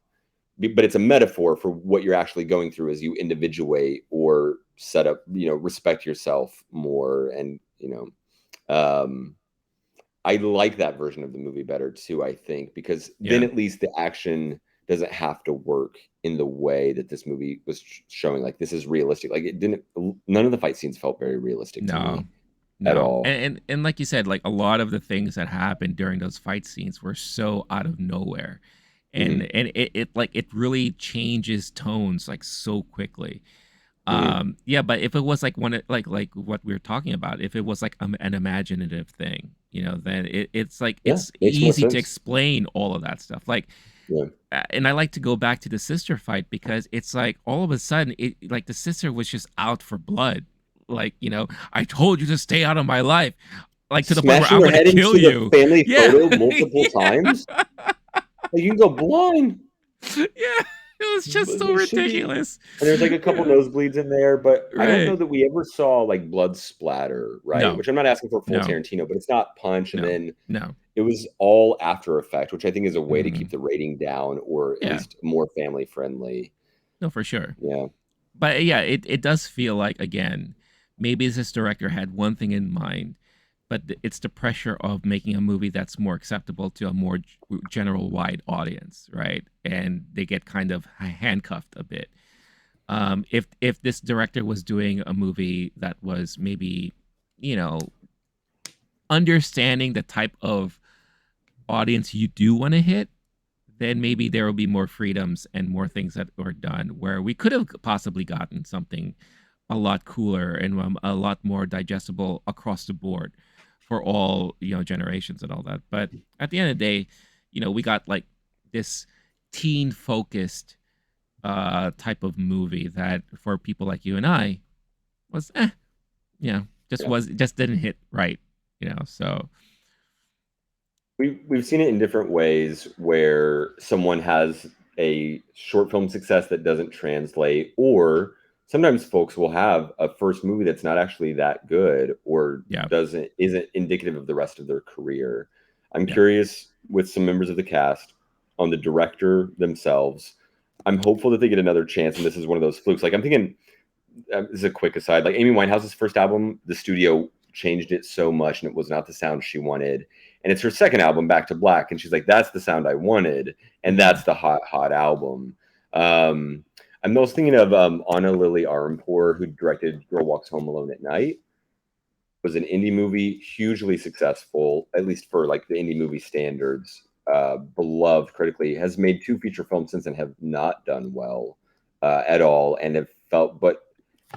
[SPEAKER 2] But it's a metaphor for what you're actually going through as you individuate or set up, respect yourself more, and um I like that version of the movie better too, I think, because then
[SPEAKER 1] Yeah.
[SPEAKER 2] at least the action doesn't have to work in the way that this movie was showing. Like this is realistic. Like it didn't. None of the fight scenes felt very realistic to
[SPEAKER 1] No.
[SPEAKER 2] me at
[SPEAKER 1] No.
[SPEAKER 2] all.
[SPEAKER 1] And like you said, like a lot of the things that happened during those fight scenes were so out of nowhere.
[SPEAKER 2] Hmm.
[SPEAKER 1] And it like it really changes tones like so quickly.
[SPEAKER 2] Hmm.
[SPEAKER 1] Yeah, but if it was like like what we were talking about, if it was like an imaginative thing, then it's like
[SPEAKER 2] Yeah,
[SPEAKER 1] it's
[SPEAKER 2] makes more
[SPEAKER 1] easy to
[SPEAKER 2] sense.
[SPEAKER 1] explain all of that stuff. Like
[SPEAKER 2] Yeah.
[SPEAKER 1] and I like to go back to the sister fight because it's like all of a sudden it like the sister was just out for blood. Like, I told you to stay out of my life. Like to the point where
[SPEAKER 2] Smashing
[SPEAKER 1] I'm
[SPEAKER 2] her
[SPEAKER 1] gonna
[SPEAKER 2] head
[SPEAKER 1] kill
[SPEAKER 2] into the
[SPEAKER 1] you.
[SPEAKER 2] family
[SPEAKER 1] Yeah.
[SPEAKER 2] photo multiple
[SPEAKER 1] Yeah.
[SPEAKER 2] times. Like, you can go blind.
[SPEAKER 1] Yeah. It was just
[SPEAKER 2] But
[SPEAKER 1] so
[SPEAKER 2] there should be,
[SPEAKER 1] ridiculous.
[SPEAKER 2] and there's like a couple
[SPEAKER 1] Yeah.
[SPEAKER 2] nosebleeds in there, but I don't know
[SPEAKER 1] Right.
[SPEAKER 2] that we ever saw like blood splatter, right?
[SPEAKER 1] No.
[SPEAKER 2] Which I'm not asking for full
[SPEAKER 1] No.
[SPEAKER 2] Tarantino, but it's not punch, and
[SPEAKER 1] No.
[SPEAKER 2] then
[SPEAKER 1] No.
[SPEAKER 2] it was all after effect, which I think is a way to keep
[SPEAKER 1] Mhm.
[SPEAKER 2] the rating down or at
[SPEAKER 1] Yeah.
[SPEAKER 2] least more family friendly.
[SPEAKER 1] No, for sure.
[SPEAKER 2] Yeah.
[SPEAKER 1] But yeah, it does feel like again, maybe this director had one thing in mind, but it's the pressure of making a movie that's more acceptable to a more general wide audience, right? And they get kind of handcuffed a bit. If this director was doing a movie that was maybe, you know, understanding the type of audience you do want to hit, then maybe there will be more freedoms and more things that are done where we could have possibly gotten something a lot cooler and a lot more digestible across the board for all generations and all that. But at the end of the day, we got like this teen focused type of movie that for people like you and I was
[SPEAKER 2] Yeah.
[SPEAKER 1] just didn't hit right, so
[SPEAKER 2] We've seen it in different ways where someone has a short film success that doesn't translate, or sometimes folks will have a first movie that's not actually that good or
[SPEAKER 1] yeah.
[SPEAKER 2] doesn't isn't indicative of the rest of their career. I'm
[SPEAKER 1] Yeah.
[SPEAKER 2] curious with some members of the cast on the director themselves. I'm hopeful that they get another chance, and this is one of those flukes. Like I'm thinking, this is a quick aside. Like Amy Winehouse's first album, the studio changed it so much, and it was not the sound she wanted. And it's her second album, Back to Black, and she's like, "That's the sound I wanted," and
[SPEAKER 1] Mhm.
[SPEAKER 2] that's the hot album. Um, I'm most thinking of Anna Lily Armpour, who directed Girl Walks Home Alone at Night. It was an indie movie, hugely successful, at least for like the indie movie standards. Beloved critically, has made two feature films since and have not done well at all, and have felt, but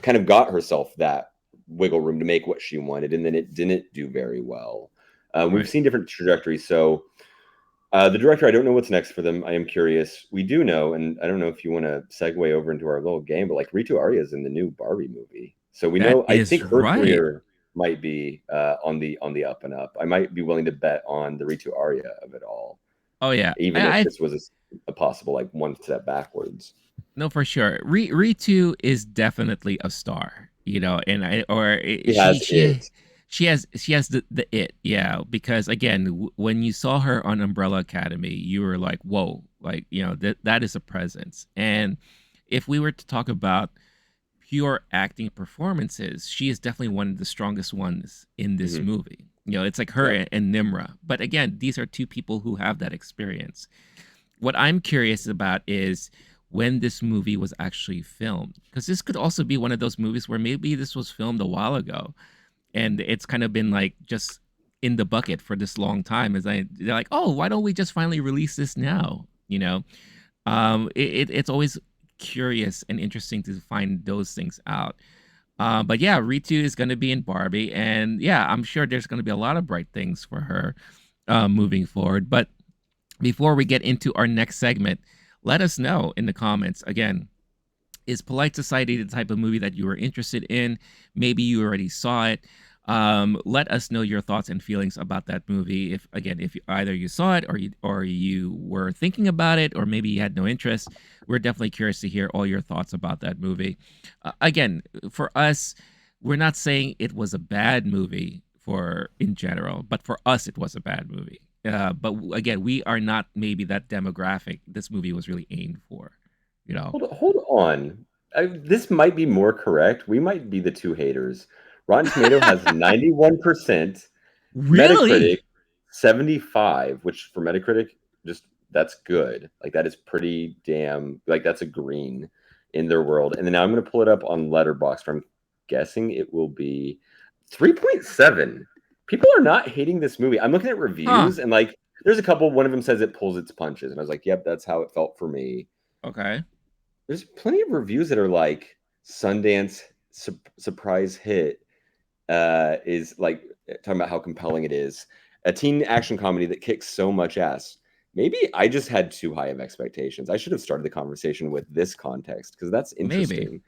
[SPEAKER 2] kind of got herself that wiggle room to make what she wanted, and then it didn't do very well. We've
[SPEAKER 1] Right.
[SPEAKER 2] seen different trajectories. So the director, I don't know what's next for them. I am curious. We do know, and I don't know if you want to segue over into our little game, but like Ritu Arya is in the new Barbie movie, so we
[SPEAKER 1] That
[SPEAKER 2] know. I
[SPEAKER 1] is
[SPEAKER 2] think her
[SPEAKER 1] right.
[SPEAKER 2] career might be on the up and up. I might be willing to bet on the Ritu Arya of it all,
[SPEAKER 1] Oh yeah.
[SPEAKER 2] even if this was a possible like one step backwards.
[SPEAKER 1] No, for sure. Ritu is definitely a star, and
[SPEAKER 2] He has it.
[SPEAKER 1] she has the it, yeah. Because again, when you saw her on Umbrella Academy, you were like, whoa, like that is a presence. And if we were to talk about pure acting performances, she is definitely one of the strongest ones in this
[SPEAKER 2] Hmm.
[SPEAKER 1] movie. It's like her
[SPEAKER 2] Yeah.
[SPEAKER 1] and Nimra. But again, these are two people who have that experience. What I'm curious about is when this movie was actually filmed, because this could also be one of those movies where maybe this was filmed a while ago and it's kind of been like just in the bucket for this long time. They're like, oh, why don't we just finally release this now? It's always curious and interesting to find those things out. But yeah, Ritu is going to be in Barbie, and yeah, I'm sure there's going to be a lot of bright things for her moving forward. But before we get into our next segment, let us know in the comments. Again, is Polite Society the type of movie that you were interested in? Maybe you already saw it. Let us know your thoughts and feelings about that movie. If either you saw it or you were thinking about it, or maybe you had no interest, we're definitely curious to hear all your thoughts about that movie. Again, for us, we're not saying it was a bad movie for in general, but for us, it was a bad movie. But again, we are not maybe that demographic this movie was really aimed for. You know,
[SPEAKER 2] Hold on. This might be more correct. We might be the two haters. Rotten Tomato has 91%.
[SPEAKER 1] really?
[SPEAKER 2] Metacritic 75, which for Metacritic, just that's good. Like that is pretty damn like that's a green in their world. And then now I'm going to pull it up on Letterboxd. I'm guessing it will be 3.7. People are not hating this movie. I'm looking at
[SPEAKER 1] Huh.
[SPEAKER 2] reviews and like there's a couple. One of them says it pulls its punches, and I was like, "Yep, that's how it felt for me."
[SPEAKER 1] Okay.
[SPEAKER 2] There's plenty of reviews that are like Sundance surprise hit is like talking about how compelling it is. A teen action comedy that kicks so much ass. Maybe I just had too high of expectations. I should have started the conversation with this context because that's
[SPEAKER 1] Maybe.
[SPEAKER 2] interesting.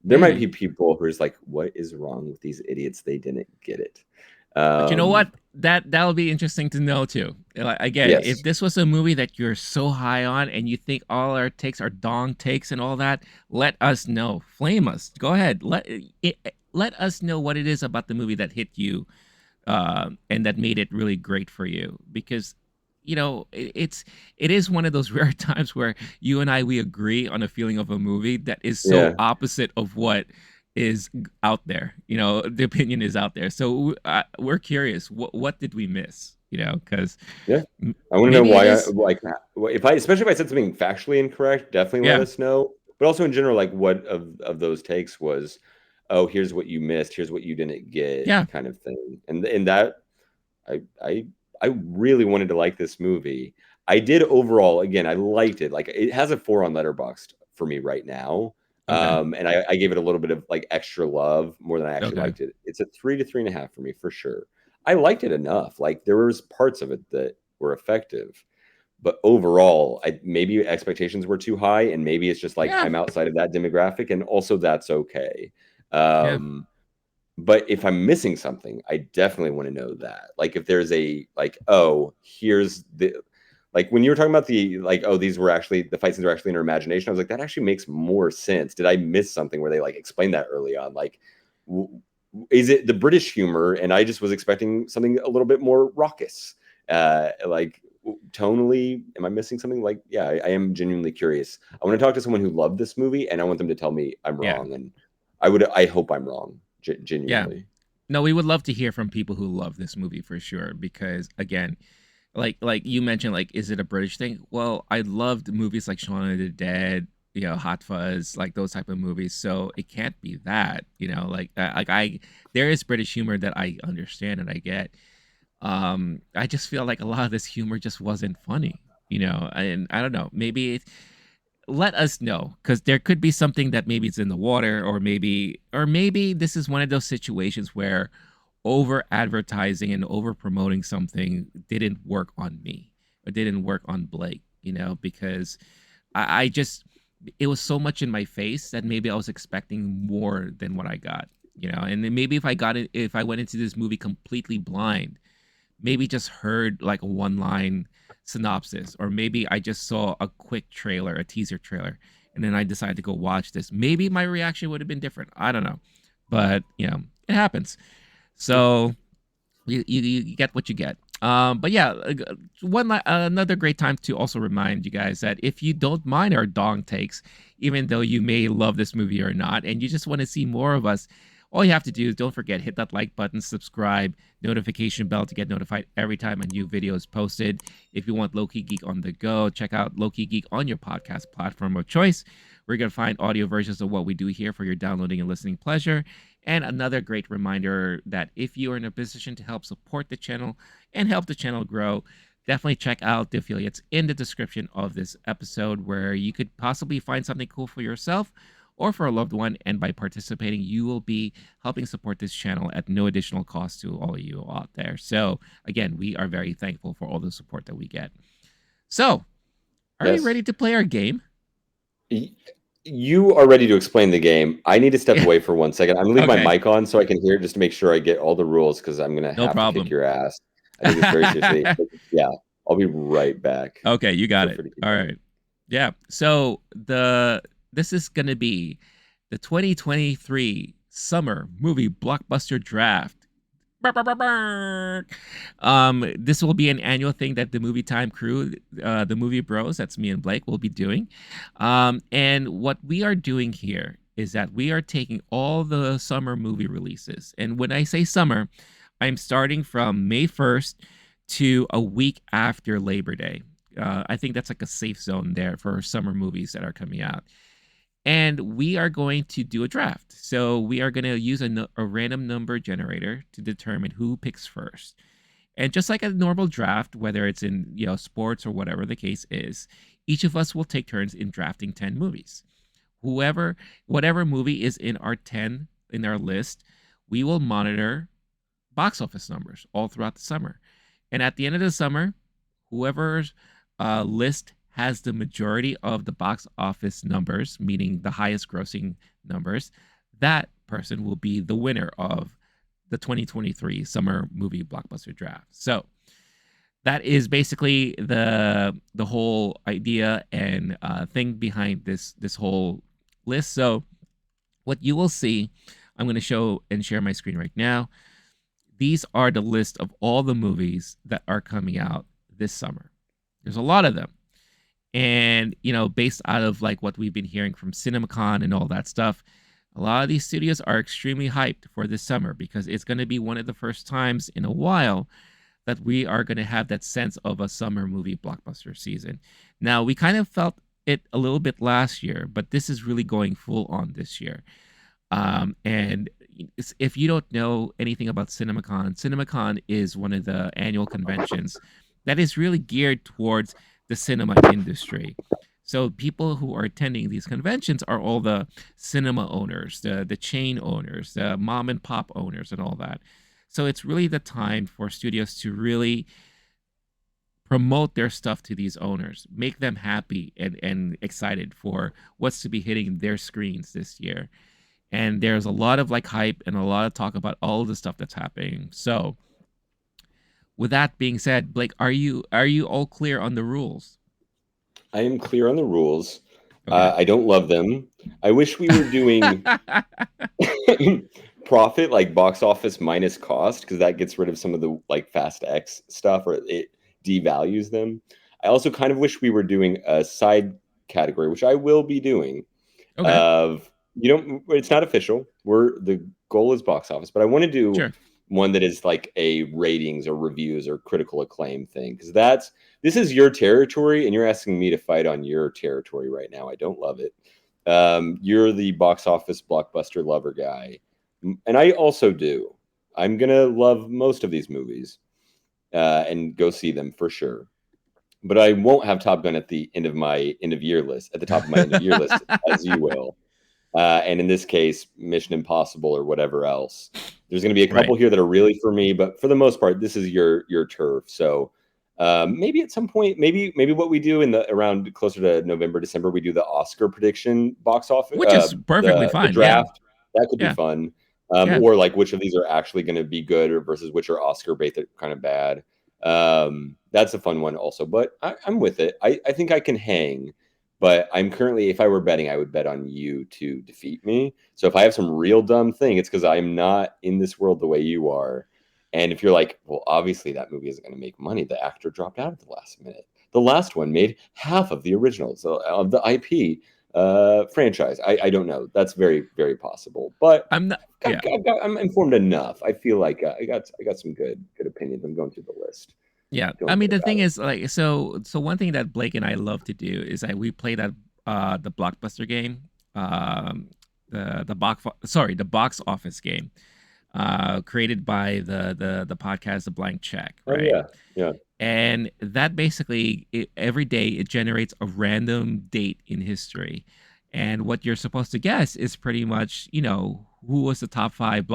[SPEAKER 2] There might
[SPEAKER 1] Maybe.
[SPEAKER 2] be people who are just like, "What is wrong with these idiots? They didn't get it."
[SPEAKER 1] But you know what?
[SPEAKER 2] Um,
[SPEAKER 1] That'll be interesting to know too. Like, again, if
[SPEAKER 2] yes,
[SPEAKER 1] this was a movie that you're so high on and you think all our takes are dong takes and all that, let us know. Flame us. Go ahead. Let us know what it is about the movie that hit you, and that made it really great for you. Because it is one of those rare times where you and we agree on a feeling of a movie that is so
[SPEAKER 2] yeah,
[SPEAKER 1] opposite of what is out there. The opinion is out there. So we're curious. What did we miss? Because
[SPEAKER 2] yeah. I want to know
[SPEAKER 1] maybe it
[SPEAKER 2] why I
[SPEAKER 1] is.
[SPEAKER 2] like if I especially if I said something factually incorrect, definitely let
[SPEAKER 1] Yeah,
[SPEAKER 2] us know. But also in general, like what of those takes was, oh, here's what you missed, here's what you didn't get,
[SPEAKER 1] yeah.
[SPEAKER 2] kind of thing. And that I I I really wanted to like this movie. I did overall. Again, I liked it. Like it has a 4 on Letterboxd for me right now.
[SPEAKER 1] Okay,
[SPEAKER 2] And I gave it a little bit of like extra love more than I actually
[SPEAKER 1] okay.
[SPEAKER 2] liked it. It's a 3 to 3.5 for me for sure. I liked it enough. Like there was parts of it that were effective, but overall, maybe expectations were too high, and maybe it's just like
[SPEAKER 1] Yeah,
[SPEAKER 2] I'm outside of that demographic, and also that's okay.
[SPEAKER 1] yeah,
[SPEAKER 2] But if I'm missing something, I definitely want to know that. Like if there's a like, oh, here's the like when you were talking about the like, oh, these were actually the fight scenes are actually in her imagination. I was like, that actually makes more sense. Did I miss something where they like explained that early on? Like, is it the British humor? And I just was expecting something a little bit more raucous. Like tonally, am I missing something? Like, yeah, I am genuinely curious. I want to talk to someone who loved this movie, and I want them to tell me I'm
[SPEAKER 1] yeah,
[SPEAKER 2] wrong. And I hope I'm wrong,
[SPEAKER 1] yeah.
[SPEAKER 2] genuinely.
[SPEAKER 1] No, we would love to hear from people who love this movie for sure. Because again, like you mentioned, like, is it a British thing? Well, I loved movies like Shaun of the Dead, Hot Fuzz, like those type of movies. So it can't be that, there is British humor that I understand and I get. I just feel like a lot of this humor just wasn't funny, and I don't know, let us know, because there could be something that maybe it's in the water, or maybe this is one of those situations where over advertising and over promoting something didn't work on me, or didn't work on Blake, because I just, it was so much in my face that maybe I was expecting more than what I got, and then maybe if I went into this movie completely blind, maybe just heard like a one line synopsis, or maybe I just saw a quick trailer, a teaser trailer, and then I decided to go watch this. Maybe my reaction would have been different. I don't know. But, it happens. So you get what you get. But yeah, another great time to also remind you guys that if you don't mind our dong takes, even though you may love this movie or not, and you just want to see more of us, all you have to do is, don't forget, hit that like button, subscribe, notification bell to get notified every time a new video is posted. If you want Lowkey Geek on the go, check out Lowkey Geek on your podcast platform of choice. We're going to find audio versions of what we do here for your downloading and listening pleasure. And another great reminder that if you are in a position to help support the channel and help the channel grow, definitely check out the affiliates in the description of this episode, where you could possibly find something cool for yourself or for a loved one. And by participating, you will be helping support this channel at no additional cost to all of you out there. So, again, we are very thankful for all the support that we get. So, are you
[SPEAKER 2] Yes.
[SPEAKER 1] ready to play our game?
[SPEAKER 2] You are ready to explain the game. I need to step
[SPEAKER 1] Yeah.
[SPEAKER 2] away for 1 second. I'm gonna leave my
[SPEAKER 1] Okay.
[SPEAKER 2] mic on so I can hear it just to make sure I get all the rules because I'm gonna
[SPEAKER 1] No
[SPEAKER 2] have to kick
[SPEAKER 1] problem.
[SPEAKER 2] your ass. I take this very seriously. Yeah, I'll be right back.
[SPEAKER 1] Okay, you got
[SPEAKER 2] Feel
[SPEAKER 1] it.
[SPEAKER 2] free to keep
[SPEAKER 1] All
[SPEAKER 2] going.
[SPEAKER 1] right. Yeah. So this is gonna be the 2023 summer movie blockbuster draft. This will be an annual thing that the Movie Time crew, the Movie Bros, that's me and Blake, will be doing. And what we are doing here is that we are taking all the summer movie releases. And when I say summer, I'm starting from May 1st to a week after Labor Day. I think that's like a safe zone there for summer movies that are coming out. And we are going to do a draft. So we are going to use a random number generator to determine who picks first. And just like a normal draft, whether it's in sports or whatever the case is, each of us will take turns in drafting 10 movies. Whatever movie is in our list, we will monitor box office numbers all throughout the summer. And at the end of the summer, whoever's list has the majority of the box office numbers, meaning the highest grossing numbers, that person will be the winner of the 2023 summer movie blockbuster draft. So that is basically the whole idea and thing behind this whole list. So what you will see, I'm going to show and share my screen right now. These are the list of all the movies that are coming out this summer. There's a lot of them. And, based out of like what we've been hearing from CinemaCon and all that stuff, a lot of these studios are extremely hyped for this summer because it's going to be one of the first times in a while that we are going to have that sense of a summer movie blockbuster season. Now, we kind of felt it a little bit last year, but this is really going full on this year. And if you don't know anything about CinemaCon is one of the annual conventions that is really geared towards the cinema industry. So people who are attending these conventions are all the cinema owners, the chain owners, the mom and pop owners, and all that. So it's really the time for studios to really promote their stuff to these owners, make them happy and excited for what's to be hitting their screens this year. And there's a lot of like hype and a lot of talk about all of the stuff that's happening. So with that being said, Blake, are you all clear on the rules?
[SPEAKER 2] I am clear on the rules.
[SPEAKER 1] Okay.
[SPEAKER 2] I don't love them. I wish we were doing profit, like box office minus cost, because that gets rid of some of the like Fast X stuff, or it devalues them. I also kind of wish we were doing a side category, which I will be doing.
[SPEAKER 1] Okay.
[SPEAKER 2] Of it's not official. The goal is box office, but I want to do
[SPEAKER 1] Sure.
[SPEAKER 2] one that is like a ratings or reviews or critical acclaim thing, because this is your territory and you're asking me to fight on your territory right now. I don't love it. You're the box office blockbuster lover guy, and I also do. I'm gonna love most of these movies and go see them for sure, but I won't have Top Gun at the end of my end of year list, at the top of my end of year list, as you will. And in this case, Mission Impossible or whatever else. There's going to be a couple
[SPEAKER 1] Right.
[SPEAKER 2] here that are really for me, but for the most part, this is your turf. So maybe at some point, maybe what we do in the around closer to November, December, we do the Oscar prediction box office,
[SPEAKER 1] Which is perfectly
[SPEAKER 2] the
[SPEAKER 1] fine. Yeah.
[SPEAKER 2] draft. That could be
[SPEAKER 1] Yeah.
[SPEAKER 2] fun.
[SPEAKER 1] Yeah.
[SPEAKER 2] Or like which of these are actually going to be good, or versus which are Oscar bait that are kind of bad. That's a fun one also. But I'm with it. I think I can hang. But I'm currently, if I were betting, I would bet on you to defeat me. So if I have some real dumb thing, it's because I'm not in this world the way you are. And if you're like, well, obviously that movie isn't going to make money. The actor dropped out at the last minute. The last one made half of the originals of the IP franchise. I don't know. That's very, very possible. But
[SPEAKER 1] I'm not. Yeah.
[SPEAKER 2] I'm informed enough. I feel like I got some good opinions. I'm going through the list.
[SPEAKER 1] Yeah. I
[SPEAKER 2] Feeling
[SPEAKER 1] mean,
[SPEAKER 2] good
[SPEAKER 1] the
[SPEAKER 2] about
[SPEAKER 1] thing
[SPEAKER 2] it.
[SPEAKER 1] is, like, so one thing that Blake and I love to do is that we play that the blockbuster game, the box office game, created by the podcast The Blank Check,
[SPEAKER 2] Oh
[SPEAKER 1] right?
[SPEAKER 2] yeah, yeah.
[SPEAKER 1] And that basically every day it generates a random date in history, and what you're supposed to guess is pretty much who was the top five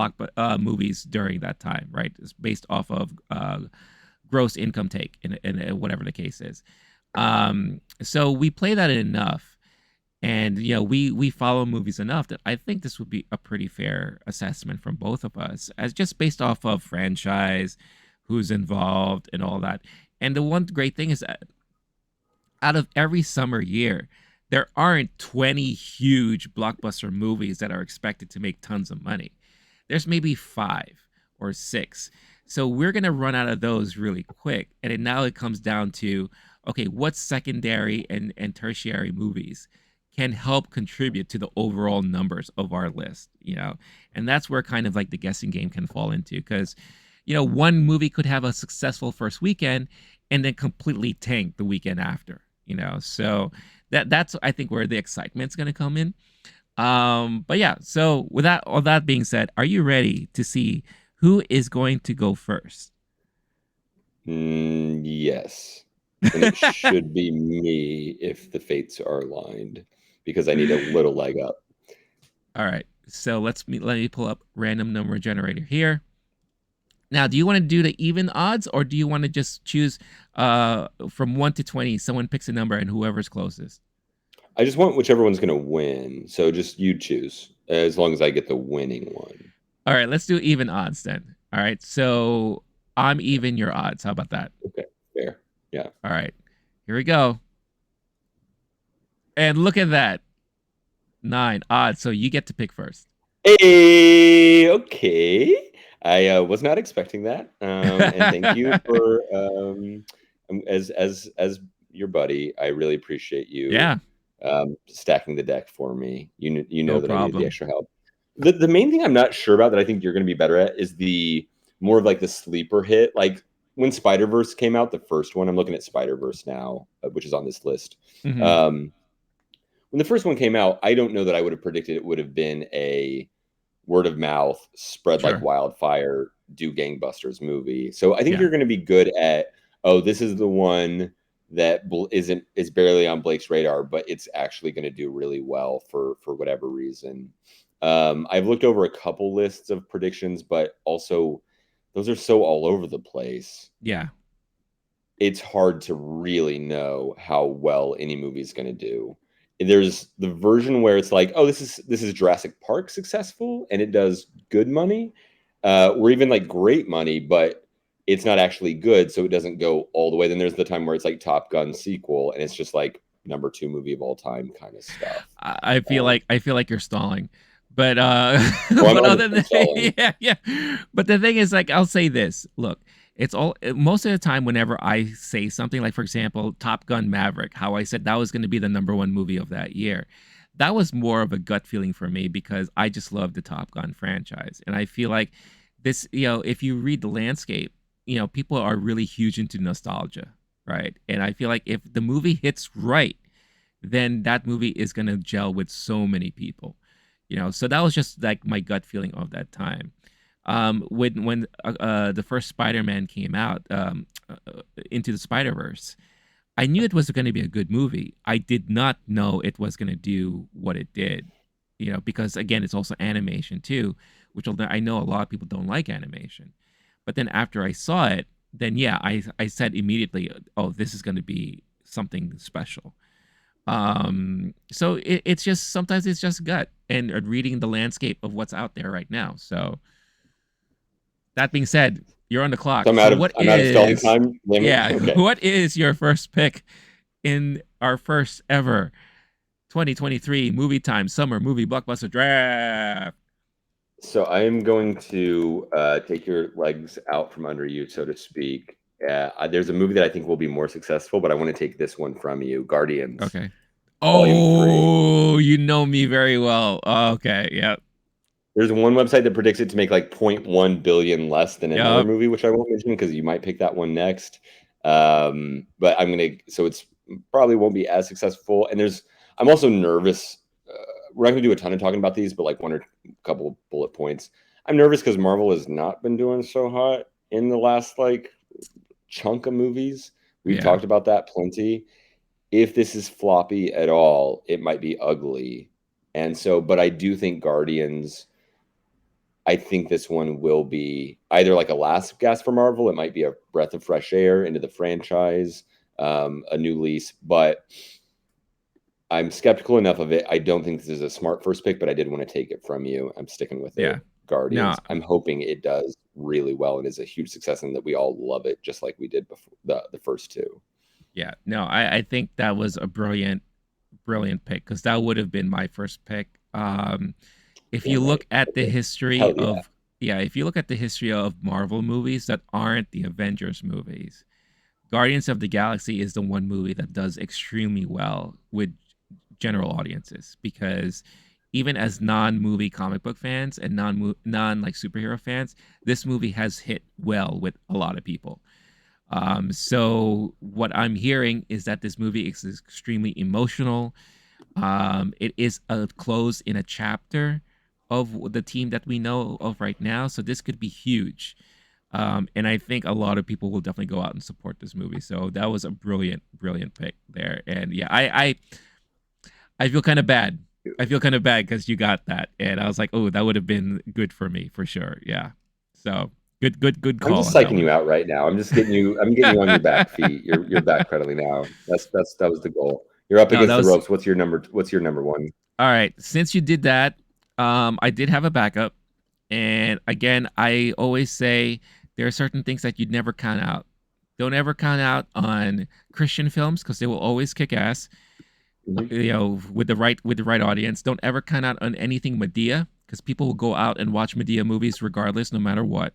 [SPEAKER 1] movies during that time, right? It's based off of gross income take in whatever the case is. So we play that enough, and we follow movies enough that I think this would be a pretty fair assessment from both of us, as just based off of franchise, who's involved, and all that. And the one great thing is that out of every summer year, there aren't 20 huge blockbuster movies that are expected to make tons of money. There's maybe five or six. So we're going to run out of those really quick. And now it comes down to, okay, what secondary and tertiary movies can help contribute to the overall numbers of our list? And that's where kind of like the guessing game can fall into, because one movie could have a successful first weekend and then completely tank the weekend after. So that's I think where the excitement's going to come in. But yeah, so with that all that being said, are you ready to see who is going to go first?
[SPEAKER 2] Yes. And it should be me if the fates are aligned because I need a little leg up.
[SPEAKER 1] All right. So let me pull up random number generator here. Now, do you want to do the even odds or do you want to just choose from 1 to 20, someone picks a number and whoever's closest?
[SPEAKER 2] I just want whichever one's going to win. So just you choose as long as I get the winning one.
[SPEAKER 1] All right, let's do even odds then. All right. So, I'm even your odds. How about that?
[SPEAKER 2] Okay. Fair. Yeah.
[SPEAKER 1] All right. Here we go. And look at that. 9 odds. So you get to pick first.
[SPEAKER 2] Hey, okay. I was not expecting that. And thank you for as your buddy. I really appreciate you
[SPEAKER 1] Yeah,
[SPEAKER 2] stacking the deck for me. You know
[SPEAKER 1] no
[SPEAKER 2] that I needed the
[SPEAKER 1] problem.
[SPEAKER 2] extra help. The main thing I'm not sure about that I think you're going to be better at is the more of like the sleeper hit. Like when Spider-Verse came out, the first one. I'm looking at Spider-Verse now, which is on this list.
[SPEAKER 1] Hmm.
[SPEAKER 2] Um, when the first one came out, I don't know that I would have predicted it would have been a word of mouth, spread like
[SPEAKER 1] Sure.
[SPEAKER 2] wildfire, do gangbusters movie. So I think
[SPEAKER 1] Yeah.
[SPEAKER 2] you're going to be good at, oh, this is the one that is barely on Blake's radar, but it's actually going to do really well for whatever reason. I've looked over a couple lists of predictions, but also those are so all over the place.
[SPEAKER 1] Yeah.
[SPEAKER 2] It's hard to really know how well any movie is going to do. There's the version where it's like, oh, this is Jurassic Park successful and it does good money, or even like great money, but it's not actually good, so it doesn't go all the way. Then there's the time where it's like Top Gun sequel, and it's just like number two movie of all time kind of stuff.
[SPEAKER 1] I feel like you're stalling. But
[SPEAKER 2] Oh,
[SPEAKER 1] but other
[SPEAKER 2] I'm
[SPEAKER 1] than
[SPEAKER 2] stalling.
[SPEAKER 1] yeah, yeah. But the thing is, like, I'll say this. Look, it's all most of the time whenever I say something, like for example, Top Gun Maverick, how I said that was going to be the number one movie of that year. That was more of a gut feeling for me because I just love the Top Gun franchise. And I feel like this, if you read the landscape, people are really huge into nostalgia, right? And I feel like if the movie hits right, then that movie is going to gel with so many people. So that was just like my gut feeling of that time. When the first Spider-Man came out, Into the Spider-Verse, I knew it was going to be a good movie. I did not know it was going to do what it did. Because again, it's also animation too, which I know a lot of people don't like animation. But then after I saw it, then yeah, I said immediately, oh, this is going to be something special. So it's just sometimes it's just gut and reading the landscape of what's out there right now. So that being said, you're on the
[SPEAKER 2] So
[SPEAKER 1] clock. So what
[SPEAKER 2] I'm out of stalling
[SPEAKER 1] is
[SPEAKER 2] time. Damn it.
[SPEAKER 1] yeah,
[SPEAKER 2] Okay.
[SPEAKER 1] what is your first pick in our first ever 2023 movie time summer movie blockbuster draft?
[SPEAKER 2] So I am going to take your legs out from under you, so to speak. There's a movie that I think will be more successful, but I want to take this one from you, Guardians,
[SPEAKER 1] Okay.
[SPEAKER 2] Volume 3.
[SPEAKER 1] Oh, you know me very well. Okay, yep.
[SPEAKER 2] There's one website that predicts it to make like 0.1 billion less than another
[SPEAKER 1] Yep.
[SPEAKER 2] movie, which I won't mention because you might pick that one next. But so it's probably won't be as successful. And I'm also nervous. We're not going to do a ton of talking about these, but like one or couple bullet points. I'm nervous because Marvel has not been doing so hot in the last like chunk of movies. We've
[SPEAKER 1] Yeah.
[SPEAKER 2] talked about that plenty. If this is floppy at all, it might be ugly. And so, but I do think Guardians, I think this one will be either like a last gasp for Marvel. It might be a breath of fresh air into the franchise, a new lease. But I'm skeptical enough of it. I don't think this is a smart first pick, but I did want to take it from you. I'm sticking with
[SPEAKER 1] Yeah.
[SPEAKER 2] it.
[SPEAKER 1] No,
[SPEAKER 2] Guardians. I'm hoping it does really well and is a huge success and that we all love it just like we did before the first two.
[SPEAKER 1] yeah. No, I think that was a brilliant pick because that would have been my first pick. If you
[SPEAKER 2] Damn
[SPEAKER 1] look
[SPEAKER 2] right.
[SPEAKER 1] at the
[SPEAKER 2] Okay.
[SPEAKER 1] history
[SPEAKER 2] Hell yeah.
[SPEAKER 1] of yeah, if you look at the history of Marvel movies that aren't the Avengers movies, Guardians of the Galaxy is the one movie that does extremely well with general audiences because even as non-movie comic book fans and non like superhero fans, this movie has hit well with a lot of people. So what I'm hearing is that this movie is extremely emotional. It is a close in a chapter of the team that we know of right now. So this could be huge. And I think a lot of people will definitely go out and support this movie. So that was a brilliant, brilliant pick there. And yeah, I feel kind of bad. I feel kind of bad because you got that, and I was like, oh, that would have been good for me for sure. Yeah. So good
[SPEAKER 2] I'm
[SPEAKER 1] call
[SPEAKER 2] just
[SPEAKER 1] on that
[SPEAKER 2] psyching you
[SPEAKER 1] one.
[SPEAKER 2] out right now. I'm just getting you. I'm getting you on your back feet. You're backpedaling now. That was the goal. You're up
[SPEAKER 1] No, that
[SPEAKER 2] against the
[SPEAKER 1] was
[SPEAKER 2] ropes. What's your number? What's your number one?
[SPEAKER 1] all right. Since you did that, I did have a backup, and again, I always say there are certain things that you'd never count out. Don't ever count out on Christian films because they will always kick ass.
[SPEAKER 2] Mhm.
[SPEAKER 1] With the right audience. Don't ever count out on anything Medea because people will go out and watch Medea movies regardless, no matter what.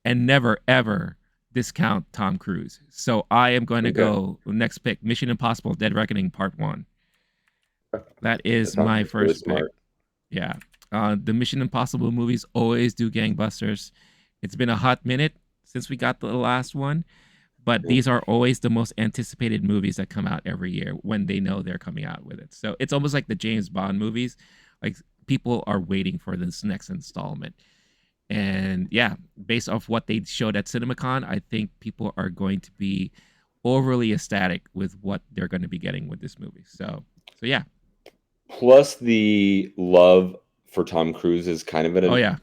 [SPEAKER 1] And never ever discount Tom Cruise. So I am going to
[SPEAKER 2] Okay,
[SPEAKER 1] go next pick, Mission Impossible: Dead Reckoning Part One. That is my
[SPEAKER 2] that's really
[SPEAKER 1] first pick.
[SPEAKER 2] smart.
[SPEAKER 1] Yeah, the Mission Impossible movies always do gangbusters. It's been a hot minute since we got the last one, but
[SPEAKER 2] Yeah.
[SPEAKER 1] these are always the most anticipated movies that come out every year when they know they're coming out with it. So it's almost like the James Bond movies. Like people are waiting for this next installment. And yeah, based off what they showed at CinemaCon, I think people are going to be overly ecstatic with what they're going to be getting with this movie. So yeah.
[SPEAKER 2] Plus, the love for Tom Cruise is kind of at
[SPEAKER 1] Oh
[SPEAKER 2] an
[SPEAKER 1] yeah.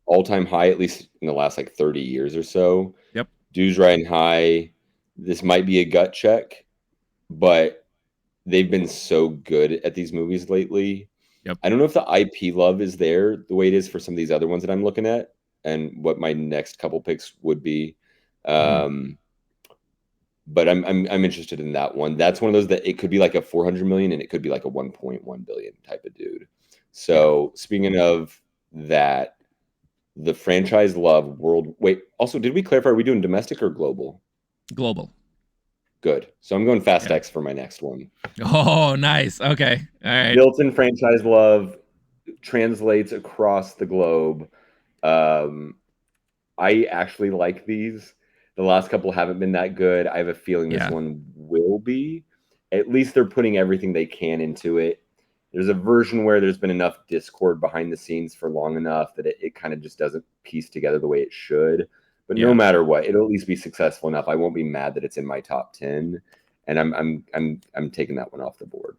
[SPEAKER 2] all-time high, at least in the last like 30 years or so.
[SPEAKER 1] Yep.
[SPEAKER 2] Dude's riding high. This might be a gut check, but they've been so good at these movies lately.
[SPEAKER 1] Yep.
[SPEAKER 2] I don't know if the IP love is there the way it is for some of these other ones that I'm looking at, and what my next couple picks would be.
[SPEAKER 1] Hmm.
[SPEAKER 2] Um, but I'm interested in that one. That's one of those that it could be like a 400 million and it could be like a 1.1 billion type of dude.
[SPEAKER 1] Yeah.
[SPEAKER 2] So speaking of that, the franchise love world. Wait, also, did we clarify? Are we doing domestic or global?
[SPEAKER 1] Global.
[SPEAKER 2] Good. So I'm going Fast
[SPEAKER 1] Yeah.
[SPEAKER 2] X for my next one.
[SPEAKER 1] Oh, nice. Okay. All right.
[SPEAKER 2] Built-in franchise love translates across the globe. Um, I actually like these. The last couple haven't been that good. I have a feeling this
[SPEAKER 1] Yeah.
[SPEAKER 2] one will be. At least they're putting everything they can into it. There's a version where there's been enough discord behind the scenes for long enough that it kind of just doesn't piece together the way it should. But no
[SPEAKER 1] Yeah.
[SPEAKER 2] matter what, it'll at least be successful enough. I won't be mad that it's in my top 10. And I'm taking that one off the board.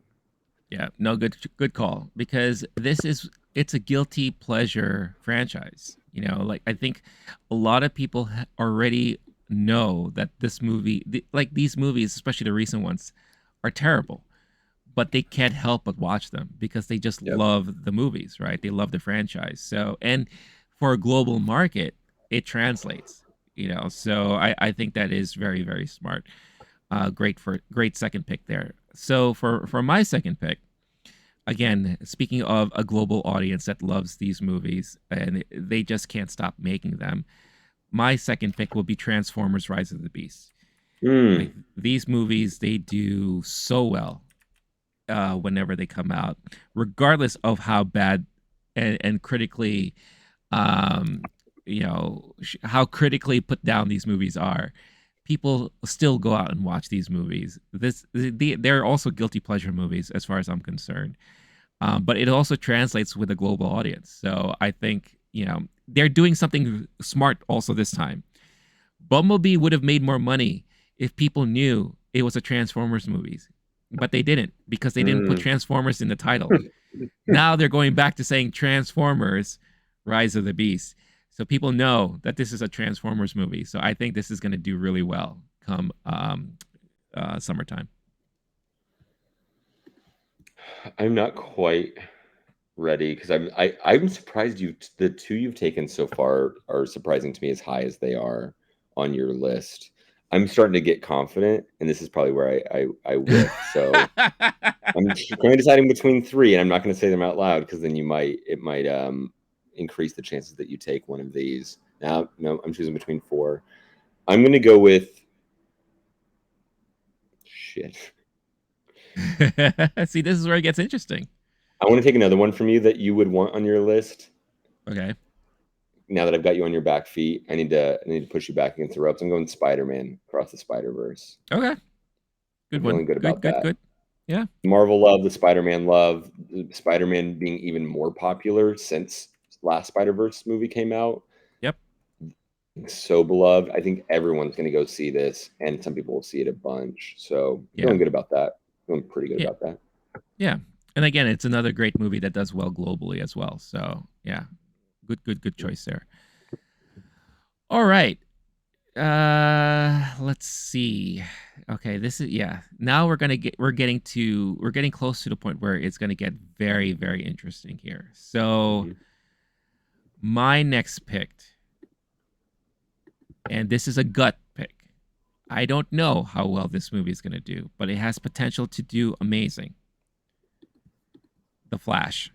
[SPEAKER 1] Yeah, no, good call because it's a guilty pleasure franchise. Like I think a lot of people already know that this movie, like these movies, especially the recent ones, are terrible, but they can't help but watch them because they just
[SPEAKER 2] Yep.
[SPEAKER 1] love the movies, right? They love the franchise. So, and for a global market, it translates. So I think that is very very smart. Great second pick there. So for my second pick, again, speaking of a global audience that loves these movies and they just can't stop making them, my second pick will be Transformers: Rise of the Beast. Like
[SPEAKER 2] Mm.
[SPEAKER 1] these movies, they do so well whenever they come out, regardless of how bad and critically, um, how critically put down these movies are. People still go out and watch these movies. They're also guilty pleasure movies, as far as I'm concerned. But it also translates with a global audience. So I think they're doing something smart also this time. Bumblebee would have made more money if people knew it was a Transformers movie, but they didn't because they didn't put
[SPEAKER 2] Mm.
[SPEAKER 1] Transformers in the title. Now they're going back to saying Transformers: Rise of the Beast, so people know that this is a Transformers movie. So I think this is going to do really well come summertime.
[SPEAKER 2] I'm not quite ready because I'm surprised the two you've taken so far are surprising to me as high as they are on your list. I'm starting to get confident, and this is probably where I whiff. So I'm kind of deciding between three, and I'm not going to say them out loud because then it might increase the chances that you take one of these. Now, no, I'm choosing between four. I'm going to go with shit.
[SPEAKER 1] See, this is where it gets interesting.
[SPEAKER 2] I want to take another one from you that you would want on your list.
[SPEAKER 1] Okay.
[SPEAKER 2] Now that I've got you on your back feet, I need to push you back against the ropes. I'm going Spider-Man Across the Spider-Verse.
[SPEAKER 1] Okay.
[SPEAKER 2] I'm
[SPEAKER 1] Good one.
[SPEAKER 2] feeling good
[SPEAKER 1] Good,
[SPEAKER 2] about
[SPEAKER 1] good,
[SPEAKER 2] that.
[SPEAKER 1] good. Yeah.
[SPEAKER 2] Marvel love, the Spider-Man love, Spider-Man being even more popular since last Spider-Verse movie came out.
[SPEAKER 1] Yep.
[SPEAKER 2] So beloved. I think everyone's going to go see this, and some people will see it a bunch. So
[SPEAKER 1] Yeah.
[SPEAKER 2] feeling good about that. Feeling pretty good
[SPEAKER 1] Yeah.
[SPEAKER 2] about that.
[SPEAKER 1] Yeah. And again, it's another great movie that does well globally as well. So yeah. Good, good, good choice there. All right. Let's see. Okay, this is yeah. Now we're getting close to the point where it's gonna get very, very interesting here. So
[SPEAKER 2] Mm-hmm.
[SPEAKER 1] my next pick, and this is a gut pick. I don't know how well this movie is gonna do, but it has potential to do amazing. The Flash.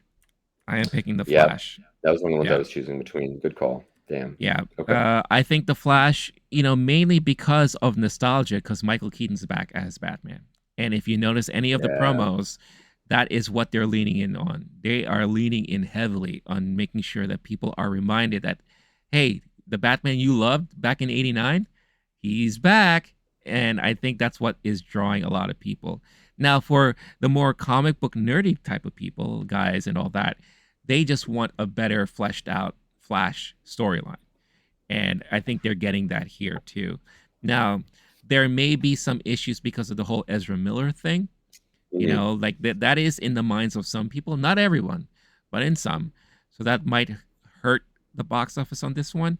[SPEAKER 1] I am picking The
[SPEAKER 2] Yep,
[SPEAKER 1] Flash.
[SPEAKER 2] that was one of the ones I
[SPEAKER 1] Yeah.
[SPEAKER 2] was choosing between. Good call. Damn.
[SPEAKER 1] Yeah,
[SPEAKER 2] Okay.
[SPEAKER 1] I think The Flash, mainly because of nostalgia, because Michael Keaton's back as Batman. And if you notice any of the
[SPEAKER 2] Yeah.
[SPEAKER 1] promos, that is what they're leaning in on. They are leaning in heavily on making sure that people are reminded that, hey, the Batman you loved back in '89, he's back. And I think that's what is drawing a lot of people. Now, for the more comic book nerdy type of people, guys, and all that, they just want a better fleshed out Flash storyline. And I think they're getting that here too. Now, there may be some issues because of the whole Ezra Miller thing.
[SPEAKER 2] Hmm.
[SPEAKER 1] Like that is in the minds of some people, not everyone, but in some. So that might hurt the box office on this one.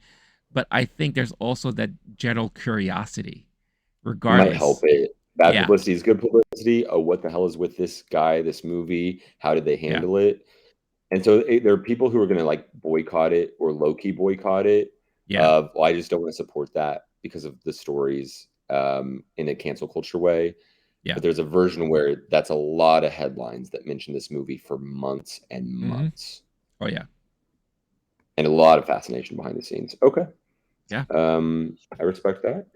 [SPEAKER 1] But I think there's also that general curiosity,
[SPEAKER 2] Might help
[SPEAKER 1] regardless.
[SPEAKER 2] it. Bad
[SPEAKER 1] Yeah,
[SPEAKER 2] publicity is good publicity. Oh, what the hell is with this guy, this movie? How did they
[SPEAKER 1] yeah,
[SPEAKER 2] handle it? And so there are people who are going to like boycott it or low key boycott it.
[SPEAKER 1] yeah.
[SPEAKER 2] Well, I just don't want to support that because of the stories in a cancel culture way.
[SPEAKER 1] Yeah.
[SPEAKER 2] But there's a version where that's a lot of headlines that mention this movie for months and
[SPEAKER 1] Mm-hmm.
[SPEAKER 2] months,
[SPEAKER 1] Oh yeah.
[SPEAKER 2] and a lot of fascination behind the scenes. Okay,
[SPEAKER 1] Yeah.
[SPEAKER 2] I respect that.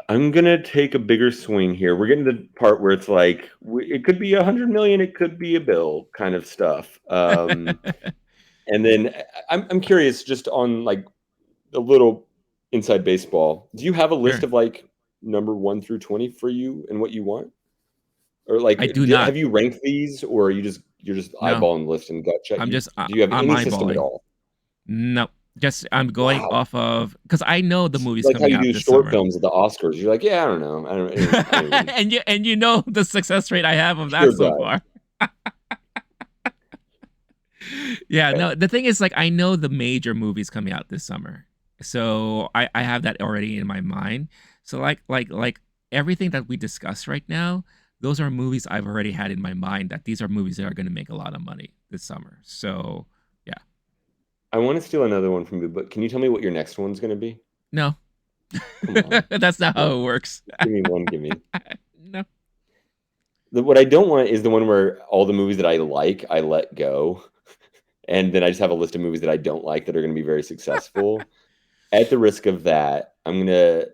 [SPEAKER 2] I'm gonna take a bigger swing here. We're getting to the part where it's like it could be 100 million, it could be a bill, kind of stuff. And then I'm curious, just on like a little inside baseball. Do you have a list
[SPEAKER 1] Sure.
[SPEAKER 2] of like number 1 through 20 for you and what you want, or like
[SPEAKER 1] I do not.
[SPEAKER 2] have you ranked these, or are you're just
[SPEAKER 1] No.
[SPEAKER 2] eyeballing the list and gut check?
[SPEAKER 1] I'm just
[SPEAKER 2] Do you have
[SPEAKER 1] I'm
[SPEAKER 2] any system at
[SPEAKER 1] eyeballing.
[SPEAKER 2] all?
[SPEAKER 1] No, just I'm going
[SPEAKER 2] Wow.
[SPEAKER 1] off of because I know the movie's
[SPEAKER 2] Like how
[SPEAKER 1] coming
[SPEAKER 2] you
[SPEAKER 1] out
[SPEAKER 2] do
[SPEAKER 1] this
[SPEAKER 2] short
[SPEAKER 1] summer,
[SPEAKER 2] films at the Oscars. You're like, yeah, I don't know. I don't even.
[SPEAKER 1] and you know the success rate I have of that
[SPEAKER 2] Sure,
[SPEAKER 1] so
[SPEAKER 2] guy.
[SPEAKER 1] far. Yeah,
[SPEAKER 2] Okay.
[SPEAKER 1] no, the thing is like I know the major movies coming out this summer, so I have that already in my mind. So like everything that we discuss right now, those are movies I've already had in my mind that these are movies that are going to make a lot of money this summer. So yeah,
[SPEAKER 2] I want to steal another one from you, but can you tell me what your next one's going to be?
[SPEAKER 1] no,
[SPEAKER 2] Come on.
[SPEAKER 1] that's not how
[SPEAKER 2] What?
[SPEAKER 1] it works.
[SPEAKER 2] Give me one. Give me.
[SPEAKER 1] No.
[SPEAKER 2] What I don't want is the one where all the movies that I like, I let go. And then I just have a list of movies that I don't like that are going to be very successful. At the risk of that, I'm going to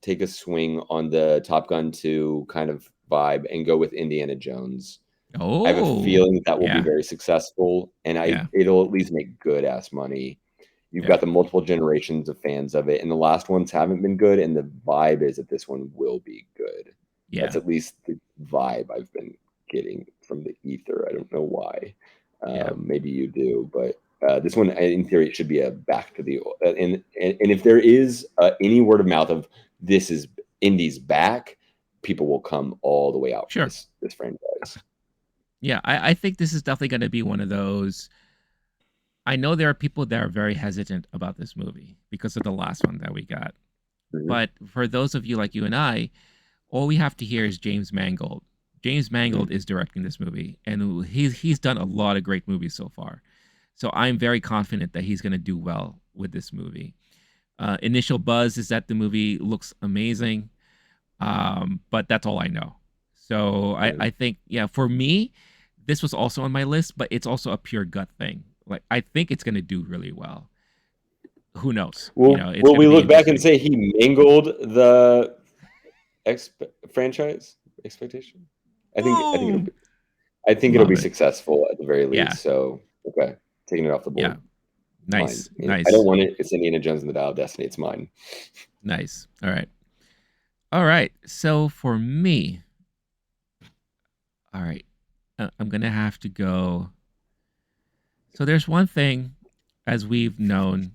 [SPEAKER 2] take a swing on the Top Gun 2 kind of vibe and go with Indiana Jones. I have a
[SPEAKER 1] Oh,
[SPEAKER 2] feeling that that will be
[SPEAKER 1] yeah,
[SPEAKER 2] very successful, and
[SPEAKER 1] yeah,
[SPEAKER 2] it'll at least make good ass money. You've
[SPEAKER 1] yeah,
[SPEAKER 2] got the multiple generations of fans of it, and the last ones haven't been good, and the vibe is that this one will be good. That's
[SPEAKER 1] yeah,
[SPEAKER 2] at least the vibe I've been getting from the ether. I don't know why.
[SPEAKER 1] yeah.
[SPEAKER 2] Maybe you do, but this one, in theory, it should be a back to the and if there is any word of mouth of this is Indy's back, people will come all the way out for
[SPEAKER 1] Sure.
[SPEAKER 2] this franchise.
[SPEAKER 1] Yeah, I think this is definitely going to be one of those. I know there are people that are very hesitant about this movie because of the last one that we got.
[SPEAKER 2] Mhm,
[SPEAKER 1] But for those of you like you and I, all we have to hear is James Mangold. James Mangold
[SPEAKER 2] mhm.
[SPEAKER 1] is directing this movie, and he's done a lot of great movies so far. So I'm very confident that he's going to do well with this movie. Initial buzz is that the movie looks amazing, but that's all I know. So I think, yeah, for me, this was also on my list, but it's also a pure gut thing. Like I think it's going to do really well. Who knows? It's
[SPEAKER 2] Will
[SPEAKER 1] going to
[SPEAKER 2] we
[SPEAKER 1] be
[SPEAKER 2] look back and
[SPEAKER 1] interesting.
[SPEAKER 2] say he mangled the franchise expectation? I think it'll
[SPEAKER 1] Boom!
[SPEAKER 2] be. I think it'll be
[SPEAKER 1] Love it.
[SPEAKER 2] successful at the very
[SPEAKER 1] Yeah.
[SPEAKER 2] least. So okay, taking it off the
[SPEAKER 1] Yeah.
[SPEAKER 2] board. Mine.
[SPEAKER 1] Nice.
[SPEAKER 2] I don't
[SPEAKER 1] Nice.
[SPEAKER 2] want it. It's Indiana Jones and the Dial of Destiny. It's mine.
[SPEAKER 1] Nice. All right. All right. So for me, all right, I'm going to have to go. So there's one thing, as we've known,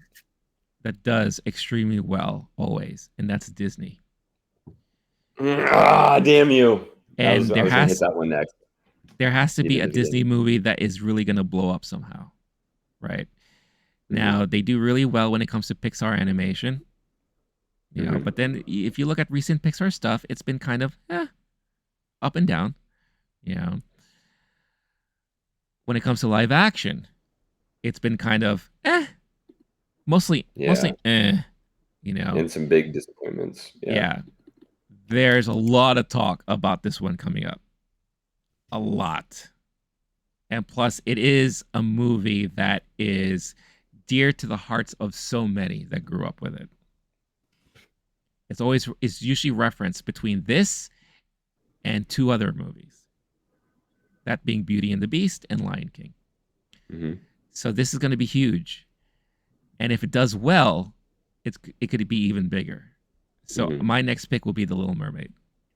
[SPEAKER 1] that does extremely well always, and that's Disney.
[SPEAKER 2] Ah, damn you!
[SPEAKER 1] And
[SPEAKER 2] I was gonna hit that one next.
[SPEAKER 1] there has to
[SPEAKER 2] You
[SPEAKER 1] be
[SPEAKER 2] did
[SPEAKER 1] a
[SPEAKER 2] it again.
[SPEAKER 1] Disney movie that is really going to blow up somehow, right?
[SPEAKER 2] Mm-hmm.
[SPEAKER 1] Now, they do really well when it comes to Pixar animation,
[SPEAKER 2] Mm-hmm.
[SPEAKER 1] but then if you look at recent Pixar stuff, it's been kind of up and down, you know. When it comes to live action, it's been kind of
[SPEAKER 2] Yeah,
[SPEAKER 1] mostly you know.
[SPEAKER 2] and some big disappointments. Yeah.
[SPEAKER 1] Yeah, there's a lot of talk about this one coming up. A lot. And plus, it is a movie that is dear to the hearts of so many that grew up with it. It's usually referenced between this and two other movies, that being Beauty and the Beast and Lion King.
[SPEAKER 2] Mm-hmm.
[SPEAKER 1] So this is going to be huge, and if it does well, it could be even bigger. So
[SPEAKER 2] Mm-hmm.
[SPEAKER 1] my next pick will be The Little Mermaid.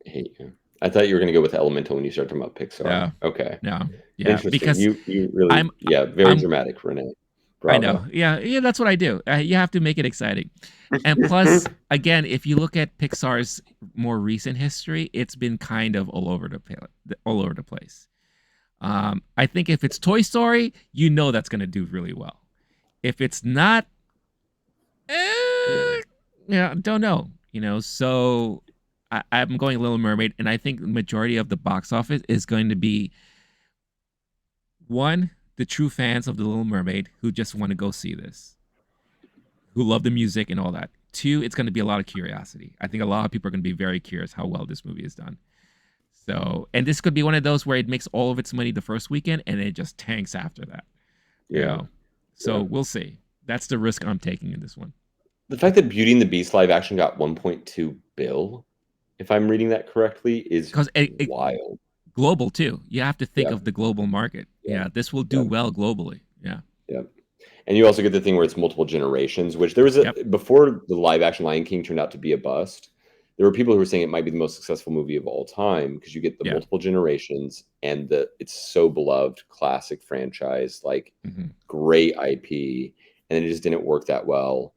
[SPEAKER 2] I hate you. I thought you were gonna go with Elemental when you started talking about Pixar.
[SPEAKER 1] No,
[SPEAKER 2] Okay,
[SPEAKER 1] no, yeah,
[SPEAKER 2] interesting.
[SPEAKER 1] because
[SPEAKER 2] You really
[SPEAKER 1] I'm
[SPEAKER 2] very
[SPEAKER 1] I'm
[SPEAKER 2] dramatic, Rene.
[SPEAKER 1] I know.
[SPEAKER 2] Bravo.
[SPEAKER 1] Yeah, yeah, that's what I do. You have to make it exciting. And plus, again, if you look at Pixar's more recent history, it's been kind of all over the place. I think if it's Toy Story, you know that's going to do really well. If it's not,
[SPEAKER 2] Yeah.
[SPEAKER 1] yeah, don't know. So I'm going Little Mermaid, and I think the majority of the box office is going to be one, the true fans of the Little Mermaid who just want to go see this, who love the music and all that. Two, it's going to be a lot of curiosity. I think a lot of people are going to be very curious how well this movie is done. So, and this could be one of those where it makes all of its money the first weekend and it just tanks after that. You
[SPEAKER 2] Yeah.
[SPEAKER 1] know, so we'll see. That's the risk I'm taking in this one.
[SPEAKER 2] The fact that Beauty and the Beast live action got 1.2 bill, if I'm reading that correctly, is
[SPEAKER 1] Because
[SPEAKER 2] wild.
[SPEAKER 1] global too. You have to think
[SPEAKER 2] Yeah.
[SPEAKER 1] of the global market.
[SPEAKER 2] Yeah.
[SPEAKER 1] Yeah, this will do
[SPEAKER 2] Yeah.
[SPEAKER 1] well globally. Yeah.
[SPEAKER 2] Yeah. And you also get the thing where it's multiple generations, which there was
[SPEAKER 1] Yep.
[SPEAKER 2] before the live action Lion King turned out to be a bust. There were people who were saying it might be the most successful movie of all time because you get the
[SPEAKER 1] Yeah.
[SPEAKER 2] multiple generations and it's so beloved, classic franchise, like great IP, and it just didn't work that well.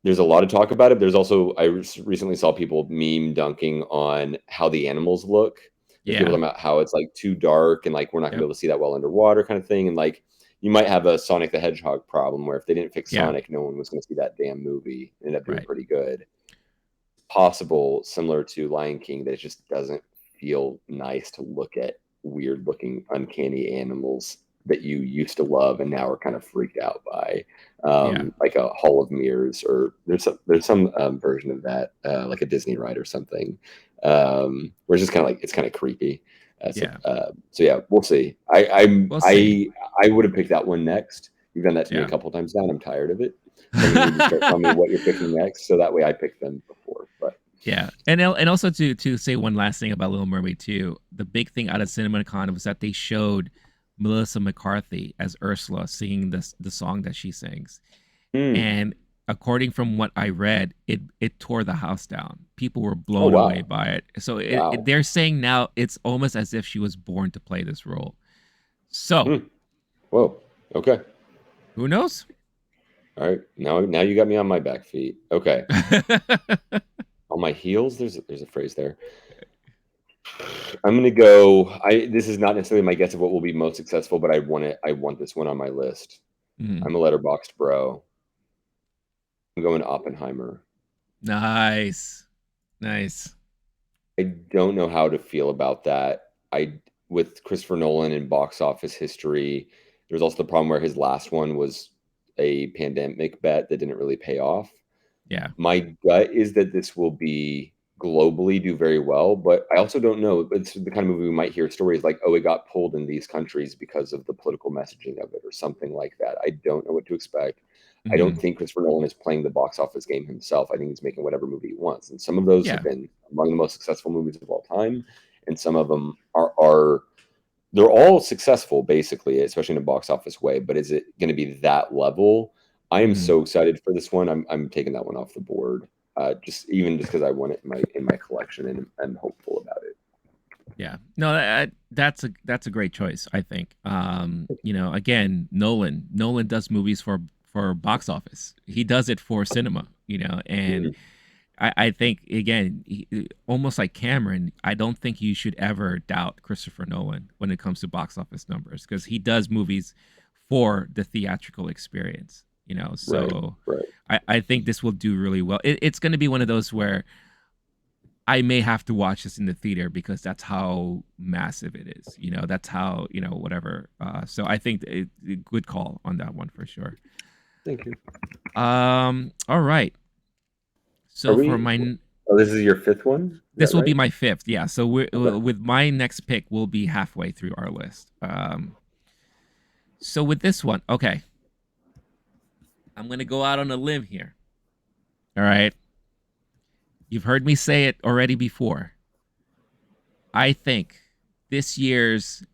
[SPEAKER 2] There's a lot of talk about it. There's also I recently saw people meme dunking on how the animals look. There's people
[SPEAKER 1] Yeah.
[SPEAKER 2] talking about how it's like too dark and like we're not gonna be
[SPEAKER 1] Yep.
[SPEAKER 2] able to see that well underwater kind of thing. And like you might have a Sonic the Hedgehog problem where if they didn't fix
[SPEAKER 1] Yeah.
[SPEAKER 2] Sonic, no one was gonna see that damn movie. It ended up doing
[SPEAKER 1] Right.
[SPEAKER 2] pretty good. Possible, similar to Lion King, that it just doesn't feel nice to look at weird looking, uncanny animals that you used to love and now are kind of freaked out by,
[SPEAKER 1] Yeah.
[SPEAKER 2] like a Hall of Mirrors, or there's some version of that, like a Disney ride or something, where it's just kind of like it's kind of creepy.
[SPEAKER 1] Yeah.
[SPEAKER 2] So yeah, we'll see.
[SPEAKER 1] We'll see.
[SPEAKER 2] I would have picked that one next. You've done that to me a
[SPEAKER 1] Yeah.
[SPEAKER 2] couple times now, and I'm tired of it. So I'm gonna need you to start telling me what you're picking next, so that way I pick them before. But
[SPEAKER 1] Yeah, and also to say one last thing about Little Mermaid too. The big thing out of CinemaCon was that they showed Melissa McCarthy as Ursula singing the song that she sings, and according from what I read, it tore the house down. People were
[SPEAKER 2] oh
[SPEAKER 1] blown away
[SPEAKER 2] wow,
[SPEAKER 1] by it. So
[SPEAKER 2] wow,
[SPEAKER 1] they're saying now it's almost as if she was born to play this role. So
[SPEAKER 2] whoa, okay,
[SPEAKER 1] who knows?
[SPEAKER 2] all right. Now you got me on my back feet. Okay, on my heels. There's a phrase there. I'm gonna go. This is not necessarily my guess of what will be most successful, but I want it. I want this one on my list.
[SPEAKER 1] Mhm.
[SPEAKER 2] I'm a Letterboxd bro. I'm going Oppenheimer.
[SPEAKER 1] Nice, nice.
[SPEAKER 2] I don't know how to feel about that. With Christopher Nolan and box office history, there was also the problem where his last one was a pandemic bet that didn't really pay off.
[SPEAKER 1] Yeah,
[SPEAKER 2] My gut is that this will be globally do very well, but I also don't know. It's the kind of movie we might hear stories like, oh, it got pulled in these countries because of the political messaging of it or something like that. I don't know what to expect. I don't think Christopher Nolan is playing the box office game himself. I think he's making whatever movie he wants. And some of those
[SPEAKER 1] yeah,
[SPEAKER 2] have been among the most successful movies of all time. And some of them are they're all successful, basically, especially in a box office way. But is it going to be that level? I am
[SPEAKER 1] Mhm.
[SPEAKER 2] so excited for this one. I'm taking that one off the board. Just because I want it in my collection, and I'm hopeful about it.
[SPEAKER 1] Yeah. No, that's a great choice, I think. Again, Nolan does movies for box office. He does it for cinema, and
[SPEAKER 2] Mhm.
[SPEAKER 1] I think again, almost like Cameron, I don't think you should ever doubt Christopher Nolan when it comes to box office numbers because he does movies for the theatrical experience,
[SPEAKER 2] Right,
[SPEAKER 1] So
[SPEAKER 2] right.
[SPEAKER 1] I think this will do really well. It's going to be one of those where I may have to watch this in the theater because that's how massive it is. That's how, whatever. So I think good call on that one for sure.
[SPEAKER 2] Thank you.
[SPEAKER 1] All right.
[SPEAKER 2] Are
[SPEAKER 1] So for
[SPEAKER 2] we?
[SPEAKER 1] my
[SPEAKER 2] Oh, this is your fifth one. Is
[SPEAKER 1] this
[SPEAKER 2] that
[SPEAKER 1] will be
[SPEAKER 2] right?
[SPEAKER 1] my fifth. Yeah. So
[SPEAKER 2] Okay.
[SPEAKER 1] with my next pick, we'll be halfway through our list. So with this one, okay, I'm gonna go out on a limb here. All right. You've heard me say it already before. I think this year's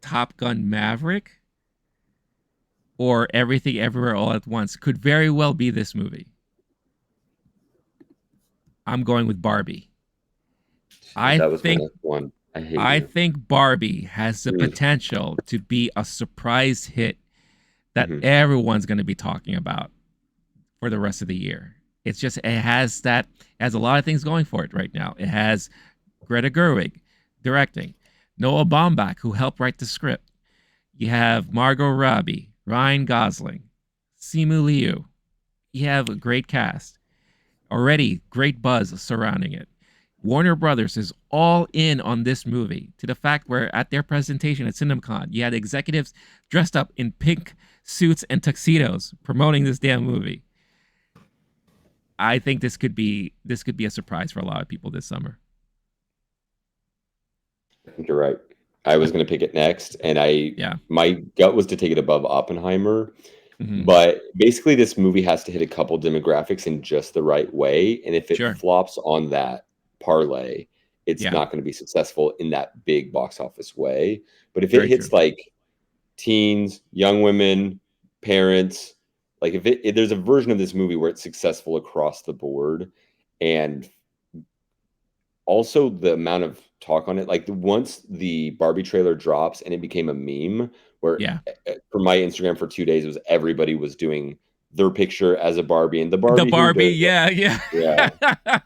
[SPEAKER 1] Top Gun Maverick or Everything Everywhere All at Once could very well be this movie. I'm going with Barbie.
[SPEAKER 2] Jeez,
[SPEAKER 1] I
[SPEAKER 2] that was my
[SPEAKER 1] think
[SPEAKER 2] next one. I hate
[SPEAKER 1] I
[SPEAKER 2] you.
[SPEAKER 1] think Barbie has the
[SPEAKER 2] Mm.
[SPEAKER 1] potential to be a surprise hit that
[SPEAKER 2] Mhm.
[SPEAKER 1] everyone's going to be talking about for the rest of the year. It has a lot of things going for it right now. It has Greta Gerwig directing, Noah Baumbach who helped write the script. You have Margot Robbie, Ryan Gosling, Simu Liu. You have a great cast. Already great buzz surrounding it. Warner Brothers is all in on this movie to the fact where at their presentation at CinemaCon, you had executives dressed up in pink suits and tuxedos promoting this damn movie. I think this could be a surprise for a lot of people this summer.
[SPEAKER 2] I think you're right. I was going to pick it next, and I
[SPEAKER 1] Yeah.
[SPEAKER 2] my gut was to take it above Oppenheimer,
[SPEAKER 1] Hmm.
[SPEAKER 2] but basically, this movie has to hit a couple demographics in just the right way, and if it
[SPEAKER 1] Sure.
[SPEAKER 2] flops on that parlay, it's
[SPEAKER 1] Yeah.
[SPEAKER 2] not going to be successful in that big box office way. But if it
[SPEAKER 1] Very true.
[SPEAKER 2] hits like teens, young women, parents, like if there's a version of this movie where it's successful across the board, and also the amount of talk on it, like once the Barbie trailer drops and it became a meme where
[SPEAKER 1] Yeah.
[SPEAKER 2] for my Instagram for 2 days was everybody was doing their picture as a Barbie and the
[SPEAKER 1] The
[SPEAKER 2] Barbie who
[SPEAKER 1] Barbie,
[SPEAKER 2] does it.
[SPEAKER 1] yeah,
[SPEAKER 2] Yeah,
[SPEAKER 1] yeah.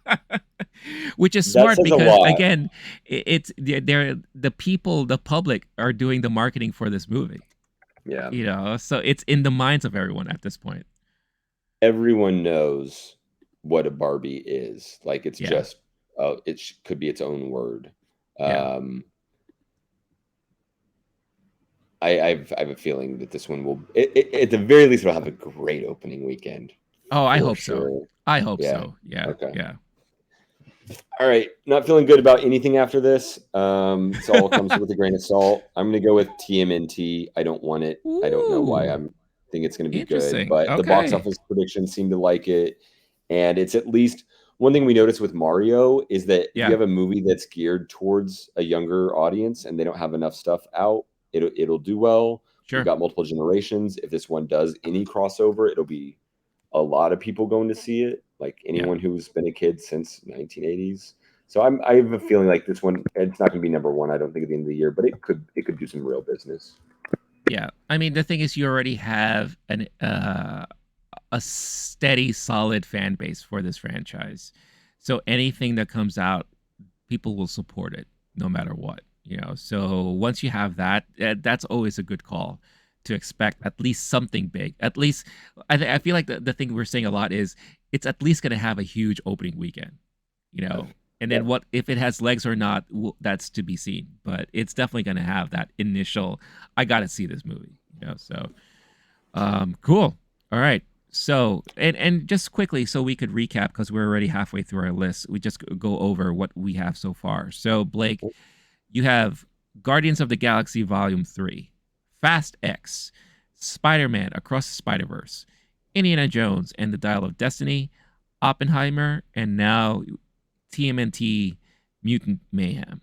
[SPEAKER 1] Which is
[SPEAKER 2] that
[SPEAKER 1] smart
[SPEAKER 2] says a
[SPEAKER 1] because
[SPEAKER 2] lot.
[SPEAKER 1] again, it's they're the people, the public are doing the marketing for this movie.
[SPEAKER 2] Yeah,
[SPEAKER 1] So it's in the minds of everyone at this point.
[SPEAKER 2] everyone knows what a Barbie is. Like it's
[SPEAKER 1] Yeah,
[SPEAKER 2] just could be its own word.
[SPEAKER 1] yeah.
[SPEAKER 2] Um, I have a feeling that this one will, at the very least, it'll have a great opening weekend
[SPEAKER 1] Oh, I
[SPEAKER 2] for
[SPEAKER 1] hope so.
[SPEAKER 2] sure.
[SPEAKER 1] I hope
[SPEAKER 2] Yeah.
[SPEAKER 1] so. Yeah,
[SPEAKER 2] Okay.
[SPEAKER 1] yeah.
[SPEAKER 2] All right. Not feeling good about anything after this. So all comes with a grain of salt. I'm going to go with TMNT. I don't want it. I don't know why.
[SPEAKER 1] Ooh,
[SPEAKER 2] Think it's going to be good,
[SPEAKER 1] interesting.
[SPEAKER 2] but the box
[SPEAKER 1] Okay.
[SPEAKER 2] office predictions seem to like it. And it's at least one thing we noticed with Mario is that if you
[SPEAKER 1] Yeah,
[SPEAKER 2] have a movie that's geared towards a younger audience and they don't have enough stuff out, it'll do well. We've
[SPEAKER 1] sure.
[SPEAKER 2] got multiple generations. If this one does any crossover, it'll be a lot of people going to see it, like
[SPEAKER 1] Yeah,
[SPEAKER 2] anyone who's been a kid since 1980s. So I have a feeling like this one, it's not going to be number one. I don't think at the end of the year, but it could do some real business.
[SPEAKER 1] yeah. I mean, the thing is, you already have a steady, solid fan base for this franchise. So anything that comes out, people will support it no matter what. So once you have that, that's always a good call to expect at least something big. At least, I feel like the thing we're saying a lot is it's at least going to have a huge opening weekend. You
[SPEAKER 2] Yeah.
[SPEAKER 1] know, and then
[SPEAKER 2] Yeah.
[SPEAKER 1] what if it has legs or not? That's to be seen. But it's definitely going to have that initial. I got to see this movie. So cool. All right. So, and just quickly, so we could recap because we're already halfway through our list. We just go over what we have so far. So, Blake, you have Guardians of the Galaxy Volume 3, Fast X, Spider Man Across the Spider Verse, Indiana Jones and the Dial of Destiny, Oppenheimer, and now TMNT Mutant Mayhem.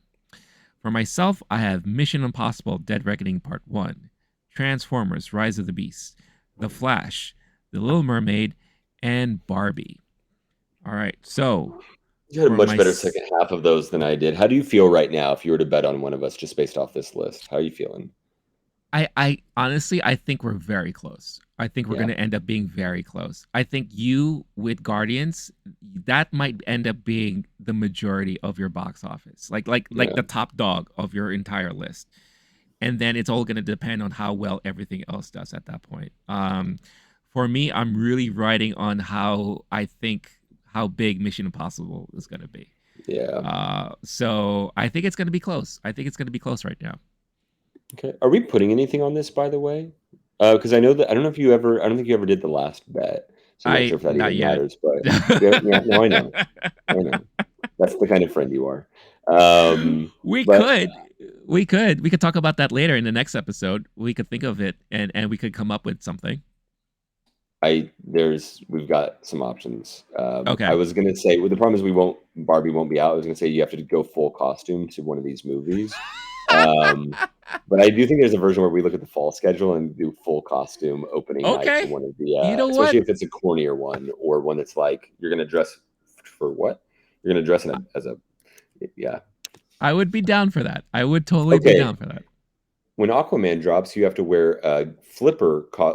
[SPEAKER 1] For myself, I have Mission Impossible Dead Reckoning Part 1, Transformers Rise of the Beasts, The Flash, The Little Mermaid, and Barbie. All right. So,
[SPEAKER 2] You had a
[SPEAKER 1] for
[SPEAKER 2] much
[SPEAKER 1] my
[SPEAKER 2] better second half of those than I did. How do you feel right now if you were to bet on one of us just based off this list? How are you feeling?
[SPEAKER 1] I honestly I think we're very close. I think we're
[SPEAKER 2] Yeah.
[SPEAKER 1] going to end up being very close. I think you with Guardians, that might end up being the majority of your box office. Like
[SPEAKER 2] Yeah.
[SPEAKER 1] the top dog of your entire list. And then it's all going to depend on how well everything else does at that point. For me, I'm really riding on how I think how big Mission Impossible is going to be.
[SPEAKER 2] Yeah.
[SPEAKER 1] So I think it's going to be close. I think it's going to be close right now.
[SPEAKER 2] Okay. Are we putting anything on this, by the way? Because I know that I don't know if you ever. I don't think you ever did the last bet, so I'm not
[SPEAKER 1] I
[SPEAKER 2] sure if that
[SPEAKER 1] not
[SPEAKER 2] even
[SPEAKER 1] yet.
[SPEAKER 2] matters. But yeah, yeah. No, I know. I know. That's the kind of friend you are. Um,
[SPEAKER 1] we
[SPEAKER 2] but
[SPEAKER 1] could we could talk about that later in the next episode. We could think of it and we could come up with something.
[SPEAKER 2] we've got some options. I
[SPEAKER 1] Okay.
[SPEAKER 2] was gonna say, well, the problem is Barbie won't be out. I was gonna say you have to go full costume to one of these movies. Um, but I do think there's a version where we look at the fall schedule and do full costume opening night to
[SPEAKER 1] Okay.
[SPEAKER 2] one of the,
[SPEAKER 1] You know
[SPEAKER 2] especially
[SPEAKER 1] what?
[SPEAKER 2] if it's a cornier one or one that's like you're gonna dress for what? You're gonna dress in as a, yeah.
[SPEAKER 1] I would be down for that. I would totally be
[SPEAKER 2] Okay,
[SPEAKER 1] down for that.
[SPEAKER 2] when Aquaman drops, you have to wear a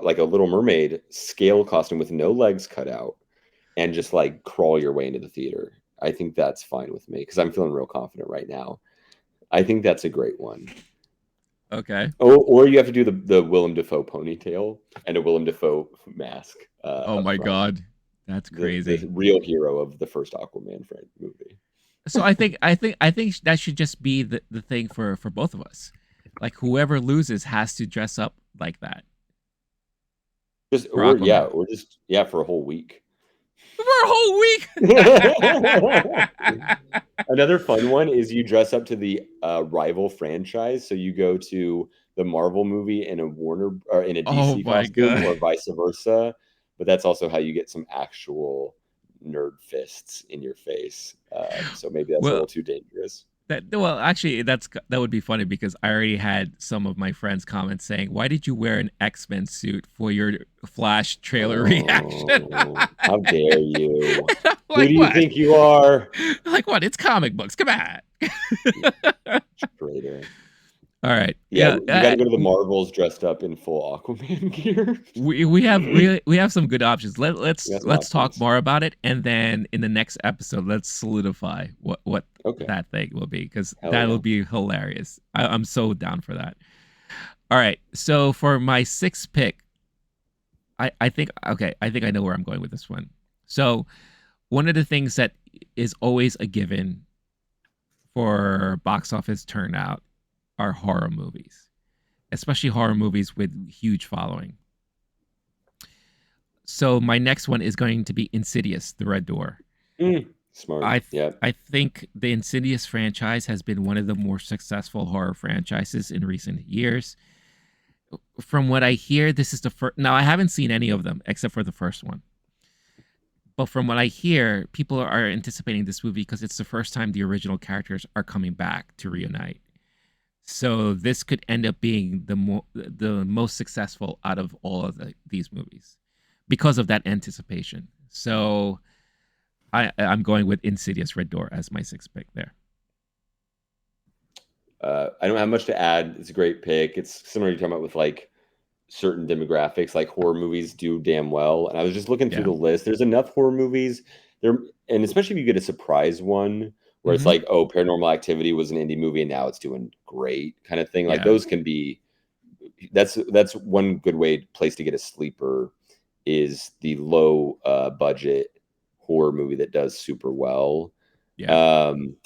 [SPEAKER 2] like a Little Mermaid scale costume with no legs cut out, and just like crawl your way into the theater. I think that's fine with me because I'm feeling real confident right now. I think that's a great one.
[SPEAKER 1] Okay.
[SPEAKER 2] Or you have to do the Willem Dafoe ponytail and a Willem Dafoe mask
[SPEAKER 1] Oh
[SPEAKER 2] up
[SPEAKER 1] my
[SPEAKER 2] front.
[SPEAKER 1] god. That's
[SPEAKER 2] The
[SPEAKER 1] crazy.
[SPEAKER 2] real hero of the first Aquaman movie.
[SPEAKER 1] So I think that should just be the thing for both of us. Like whoever loses has to dress up like that
[SPEAKER 2] Just
[SPEAKER 1] for
[SPEAKER 2] or yeah,
[SPEAKER 1] Aquaman.
[SPEAKER 2] or just yeah for a whole week.
[SPEAKER 1] For a whole week.
[SPEAKER 2] Another fun one is you dress up to the rival franchise. So you go to the Marvel movie in a Warner or in a
[SPEAKER 1] Oh
[SPEAKER 2] DC
[SPEAKER 1] my
[SPEAKER 2] costume,
[SPEAKER 1] god.
[SPEAKER 2] or vice versa. But that's also how you get some actual nerd fists in your face. So maybe that's a
[SPEAKER 1] Well,
[SPEAKER 2] little too dangerous.
[SPEAKER 1] actually that would be funny because I already had some of my friends comment saying, "Why did you wear an X-Men suit for your Flash trailer reaction?"
[SPEAKER 2] How dare you? Who
[SPEAKER 1] Like
[SPEAKER 2] do you
[SPEAKER 1] what?
[SPEAKER 2] think you are?
[SPEAKER 1] Like what? It's comic books. Come on.
[SPEAKER 2] Traitor.
[SPEAKER 1] All right.
[SPEAKER 2] Yeah,
[SPEAKER 1] Yeah.
[SPEAKER 2] you got to go to the Marvels dressed up in full Aquaman gear.
[SPEAKER 1] We have some good options.
[SPEAKER 2] We got some
[SPEAKER 1] Let's talk
[SPEAKER 2] options.
[SPEAKER 1] more about it, and then in the next episode, let's solidify what
[SPEAKER 2] Okay.
[SPEAKER 1] that thing will be because
[SPEAKER 2] Hell
[SPEAKER 1] that'll
[SPEAKER 2] yeah.
[SPEAKER 1] be hilarious. I'm so down for that. All right. So for my sixth pick, I think okay. I think I know where I'm going with this one. So one of the things that is always a given for box office turnout are horror movies, especially horror movies with huge following. So my next one is going to be Insidious: The Red Door.
[SPEAKER 2] Smart.
[SPEAKER 1] I th-
[SPEAKER 2] Yeah.
[SPEAKER 1] I think the Insidious franchise has been one of the more successful horror franchises in recent years. From what I hear, this is the first. Now I haven't seen any of them except for the first one. But from what I hear, people are anticipating this movie because it's the first time the original characters are coming back to reunite. So this could end up being the most successful out of all of these movies because of that anticipation. So I'm going with Insidious Red Door as my sixth pick there.
[SPEAKER 2] I don't have much to add. It's a great pick. It's similar to you talking about with like certain demographics, like horror movies do damn well. And I was just looking through
[SPEAKER 1] Yeah.
[SPEAKER 2] the list. There's enough horror movies there, and especially if you get a surprise one where it's
[SPEAKER 1] Mm-hmm.
[SPEAKER 2] like, oh, Paranormal Activity was an indie movie and now it's doing great, kind of thing. Like
[SPEAKER 1] Yeah.
[SPEAKER 2] those can be. That's one good place to get a sleeper is the low budget horror movie that does super well.
[SPEAKER 1] Yeah.
[SPEAKER 2] Um,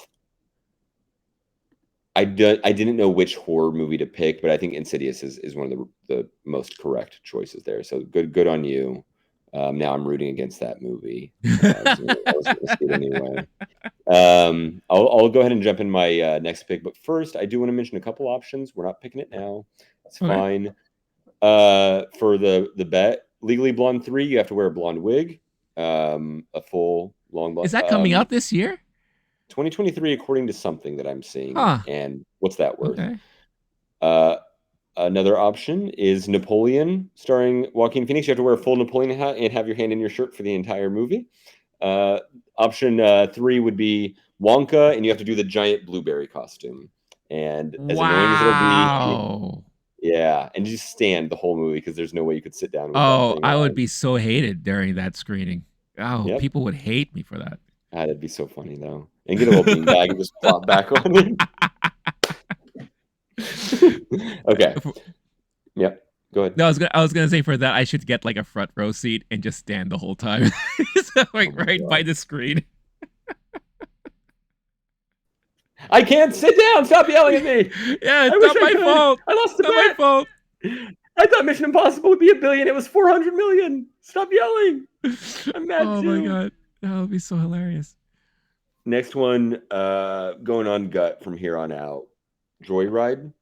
[SPEAKER 2] I didn't know which horror movie to pick, but I think Insidious is one of the most correct choices there. So good on you. Now I'm rooting against that movie. I was going to see it anyway. I'll go ahead and jump in my next pick, but first I do want to mention a couple options. We're not picking it now. It's
[SPEAKER 1] Okay.
[SPEAKER 2] fine. For the bet, Legally Blonde 3, you have to wear a blonde wig, a full long
[SPEAKER 1] Is
[SPEAKER 2] blonde.
[SPEAKER 1] that coming out this year?
[SPEAKER 2] 2023 according to something that I'm seeing.
[SPEAKER 1] Huh.
[SPEAKER 2] And what's that worth?
[SPEAKER 1] Okay.
[SPEAKER 2] Uh, Another option is Napoleon, starring Joaquin Phoenix. You have to wear a full Napoleon hat and have your hand in your shirt for the entire movie. Option three would be Wonka, and you have to do the giant blueberry costume. And as annoying as it'll be,
[SPEAKER 1] Wow.
[SPEAKER 2] yeah, and just stand the whole movie because there's no way you could sit down with that
[SPEAKER 1] Oh,
[SPEAKER 2] thing
[SPEAKER 1] I would
[SPEAKER 2] on.
[SPEAKER 1] be so hated during that screening. Oh,
[SPEAKER 2] Yep.
[SPEAKER 1] people would hate me for that.
[SPEAKER 2] That'd be so funny though. And get a little beanbag and just plop back on it. Okay. Yep. Go ahead.
[SPEAKER 1] No, I was gonna say for that I should get like a front row seat and just stand the whole time, so,
[SPEAKER 2] Oh
[SPEAKER 1] like
[SPEAKER 2] my
[SPEAKER 1] right by
[SPEAKER 2] god.
[SPEAKER 1] the screen.
[SPEAKER 2] I can't sit down. Stop yelling at me.
[SPEAKER 1] Yeah,
[SPEAKER 2] I
[SPEAKER 1] it's
[SPEAKER 2] wish
[SPEAKER 1] not
[SPEAKER 2] I
[SPEAKER 1] my
[SPEAKER 2] could.
[SPEAKER 1] fault.
[SPEAKER 2] I lost
[SPEAKER 1] It's
[SPEAKER 2] the
[SPEAKER 1] not my fault.
[SPEAKER 2] bet. I thought Mission Impossible would be $1 billion. It was 400 million. Stop yelling. I'm mad
[SPEAKER 1] Oh my
[SPEAKER 2] too.
[SPEAKER 1] god, that would be so hilarious.
[SPEAKER 2] Next one, going on gut from here on out. Joyride.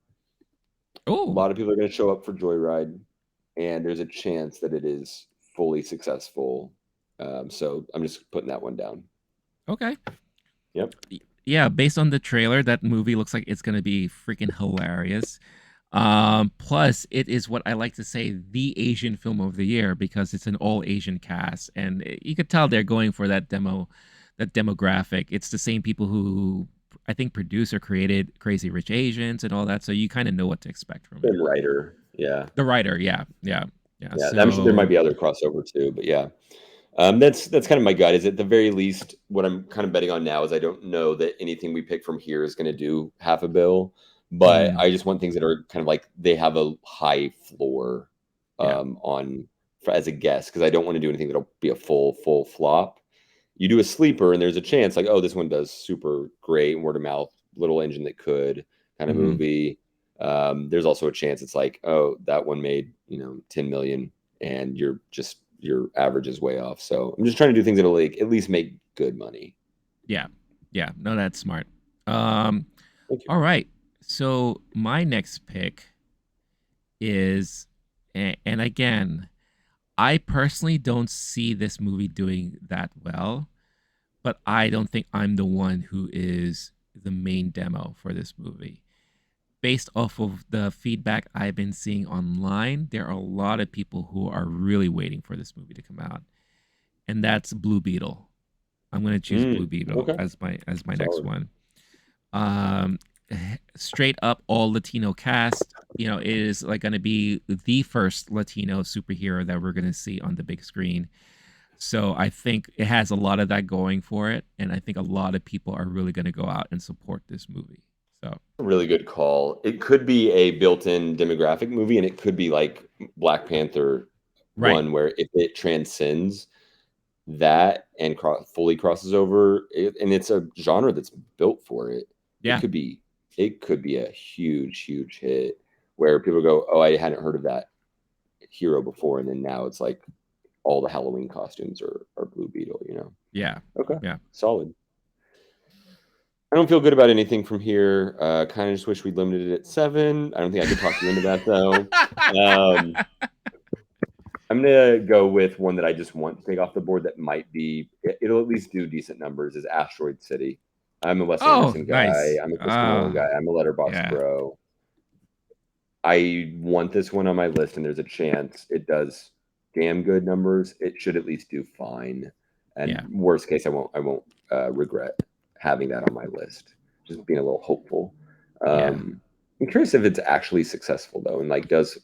[SPEAKER 2] A
[SPEAKER 1] Oh,
[SPEAKER 2] lot of people are going to show up for Joyride, and there's a chance that it is fully successful. So I'm just putting that one down.
[SPEAKER 1] okay.
[SPEAKER 2] Yep.
[SPEAKER 1] Yeah, based on the trailer, that movie looks like it's gonna be freaking hilarious. Plus, it is what I like to say the Asian film of the year because it's an all Asian cast, and you could tell they're going for that demographic. It's the same people who I think produced or created Crazy Rich Asians and all that, so you kind of know what to expect from it.
[SPEAKER 2] Same writer. Yeah.
[SPEAKER 1] The writer, yeah, yeah, yeah.
[SPEAKER 2] Yeah. I'm sure there might
[SPEAKER 1] So,
[SPEAKER 2] be other crossover too, but yeah. That's kind of my gut. Is at the very least, what I'm kind of betting on now is I don't know that anything we pick from here is going to do half a bill, but
[SPEAKER 1] mm,
[SPEAKER 2] I just want things that are kind of like they have a high floor
[SPEAKER 1] yeah,
[SPEAKER 2] on as a guess because I don't want to do anything that'll be a full flop. You do a sleeper and there's a chance like, oh, this one does super great, word of mouth, little engine that could kind of
[SPEAKER 1] hmm,
[SPEAKER 2] movie. There's also a chance it's like, oh, that one made 10 million and your average is way off. So I'm just trying to do things that'll like at least make good money.
[SPEAKER 1] yeah, yeah. No, that's smart. Um,
[SPEAKER 2] Thank you.
[SPEAKER 1] all right. So my next pick is, and again, I personally don't see this movie doing that well, but I don't think I'm the one who is the main demo for this movie. Based off of the feedback I've been seeing online, there are a lot of people who are really waiting for this movie to come out, and that's Blue Beetle. I'm going to choose Blue Beetle
[SPEAKER 2] Okay.
[SPEAKER 1] as my next
[SPEAKER 2] Solid.
[SPEAKER 1] one. Um, straight up all Latino cast. You know, it is like going to be the first Latino superhero that we're going to see on the big screen. So I think it has a lot of that going for it, and I think a lot of people are really going to go out and support this movie. So
[SPEAKER 2] Really good call. It could be a built-in demographic movie, and it could be like Black Panther
[SPEAKER 1] right,
[SPEAKER 2] one, where if it transcends that and fully crosses over, and it's a genre that's built for it, it
[SPEAKER 1] yeah,
[SPEAKER 2] could be it could be a huge hit where people go, oh, I hadn't heard of that hero before, and then now it's like all the Halloween costumes are Blue Beetle.
[SPEAKER 1] yeah,
[SPEAKER 2] Okay,
[SPEAKER 1] yeah.
[SPEAKER 2] solid. I don't feel good about anything from here. Kind of just wish we limited it at 7. I don't think I could talk you into that though. Um, I'm gonna go with one that I just want to take off the board that might be it'll at least do decent numbers is Asteroid City. I'm a Wes
[SPEAKER 1] Oh,
[SPEAKER 2] Anderson guy.
[SPEAKER 1] nice.
[SPEAKER 2] I'm a Christopher Nolan guy. I'm a Letterboxd
[SPEAKER 1] Yeah,
[SPEAKER 2] bro. I want this one on my list, and there's a chance it does damn good numbers. It should at least do fine. And
[SPEAKER 1] yeah,
[SPEAKER 2] worst case, I won't regret having that on my list. Just being a little hopeful.
[SPEAKER 1] yeah.
[SPEAKER 2] I'm curious if it's actually successful though, and like does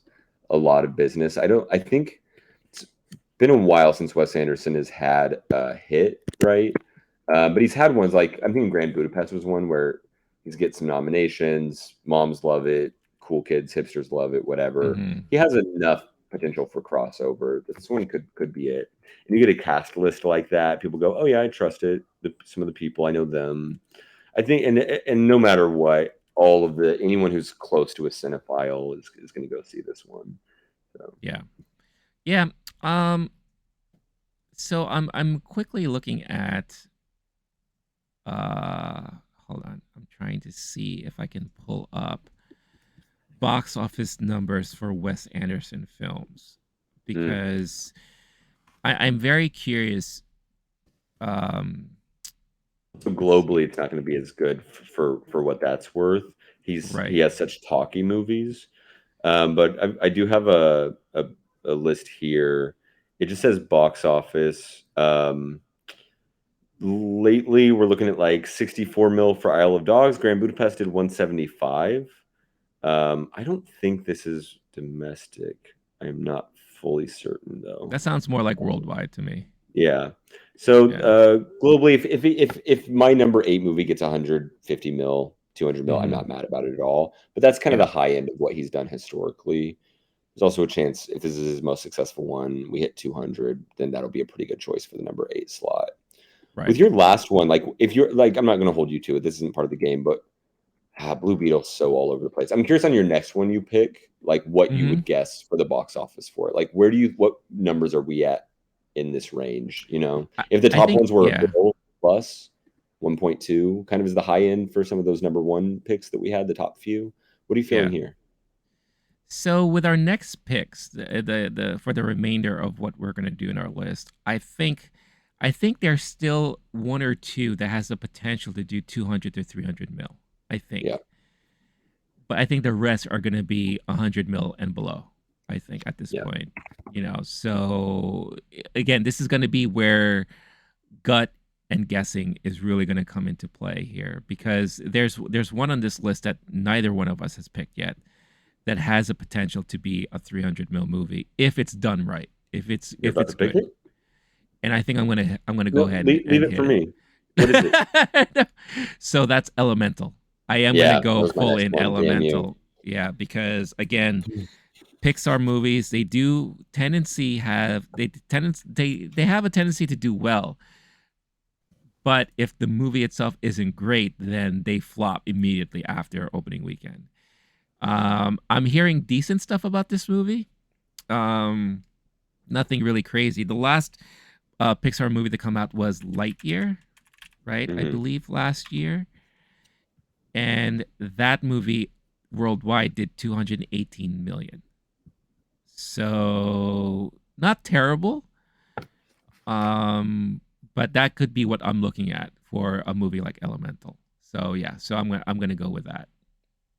[SPEAKER 2] a lot of business. I don't. I think it's been a while since Wes Anderson has had a hit, right? But he's had ones like I'm thinking Grand Budapest was one where he's get some nominations. Moms love it. Cool kids, hipsters love it. Whatever.
[SPEAKER 1] Hmm.
[SPEAKER 2] He has enough potential for crossover. This one could be it. And you get a cast list like that. People go, oh yeah, I trust it. Some of the people I know them. I think, and no matter what, all of the anyone who's close to a cinephile is going to go see this one. So
[SPEAKER 1] Yeah, yeah. Um, so I'm quickly looking at uh hold on. I'm trying to see if I can pull up box office numbers for Wes Anderson films
[SPEAKER 2] mm,
[SPEAKER 1] because I'm very curious um
[SPEAKER 2] So globally, it's not going to be as good for what that's worth. He
[SPEAKER 1] Right.
[SPEAKER 2] has such talky movies, but I do have a list here. It just says box office. Lately, we're looking at like 64 mil for Isle of Dogs. Grand Budapest did 175. I don't think this is domestic. I am not fully certain though.
[SPEAKER 1] That sounds more like worldwide to me.
[SPEAKER 2] Yeah. So
[SPEAKER 1] Yeah.
[SPEAKER 2] globally, if my number 8 movie gets 150 mil, 200 mil, I'm
[SPEAKER 1] Hmm.
[SPEAKER 2] not mad about it at all. But that's kind of
[SPEAKER 1] Yeah.
[SPEAKER 2] the high end of what he's done historically. There's also a chance if this is his most successful one, we hit 200, then that'll be a pretty good choice for the number 8 slot.
[SPEAKER 1] Right.
[SPEAKER 2] With your last one, like if you're like, I'm not going to hold you to it. This isn't part of the game, but Blue Beetle's so all over the place. I'm curious on your next one you pick, like what you
[SPEAKER 1] Hmm.
[SPEAKER 2] would guess for the box office for it. Like what numbers are we at in this range? You know,
[SPEAKER 1] I,
[SPEAKER 2] if the
[SPEAKER 1] I
[SPEAKER 2] top
[SPEAKER 1] think
[SPEAKER 2] ones were a
[SPEAKER 1] yeah.
[SPEAKER 2] bill plus 1.2, kind of is the high end for some of those number one picks that we had, the top few. What are you feeling
[SPEAKER 1] Yeah.
[SPEAKER 2] here?
[SPEAKER 1] So with our next picks, the for the remainder of what we're gonna do in our list, I think there's still one or two that has the potential to do 200 to 300 mil. I
[SPEAKER 2] Yeah,
[SPEAKER 1] think, but I think the rest are gonna be 100 mil and below. I think at this
[SPEAKER 2] yeah,
[SPEAKER 1] point, So again, this is gonna be where gut and guessing is really gonna come into play here because there's one on this list that neither one of us has picked yet that has a potential to be a 300 mil movie if it's done right,
[SPEAKER 2] you're
[SPEAKER 1] if
[SPEAKER 2] about
[SPEAKER 1] it's
[SPEAKER 2] to pick
[SPEAKER 1] good.
[SPEAKER 2] it.
[SPEAKER 1] And I think I'm gonna go
[SPEAKER 2] No,
[SPEAKER 1] ahead
[SPEAKER 2] leave
[SPEAKER 1] and
[SPEAKER 2] it for
[SPEAKER 1] hit
[SPEAKER 2] me. What is it?
[SPEAKER 1] it. So that's Elemental. I am gonna
[SPEAKER 2] Yeah, that
[SPEAKER 1] go
[SPEAKER 2] was my
[SPEAKER 1] full
[SPEAKER 2] next
[SPEAKER 1] in
[SPEAKER 2] one. Damn you.
[SPEAKER 1] Elemental. Yeah, because again, Pixar movies they have a tendency to do well, but if the movie itself isn't great, then they flop immediately after opening weekend. I'm hearing decent stuff about this movie. Um, Nothing really crazy. The last Pixar movie to come out was Lightyear, right? I
[SPEAKER 2] Hmm.
[SPEAKER 1] believe last year, and that movie worldwide did 218 million. So not terrible, um, but that could be what I'm looking at for a movie like Elemental. So yeah, so I'm gonna go with that.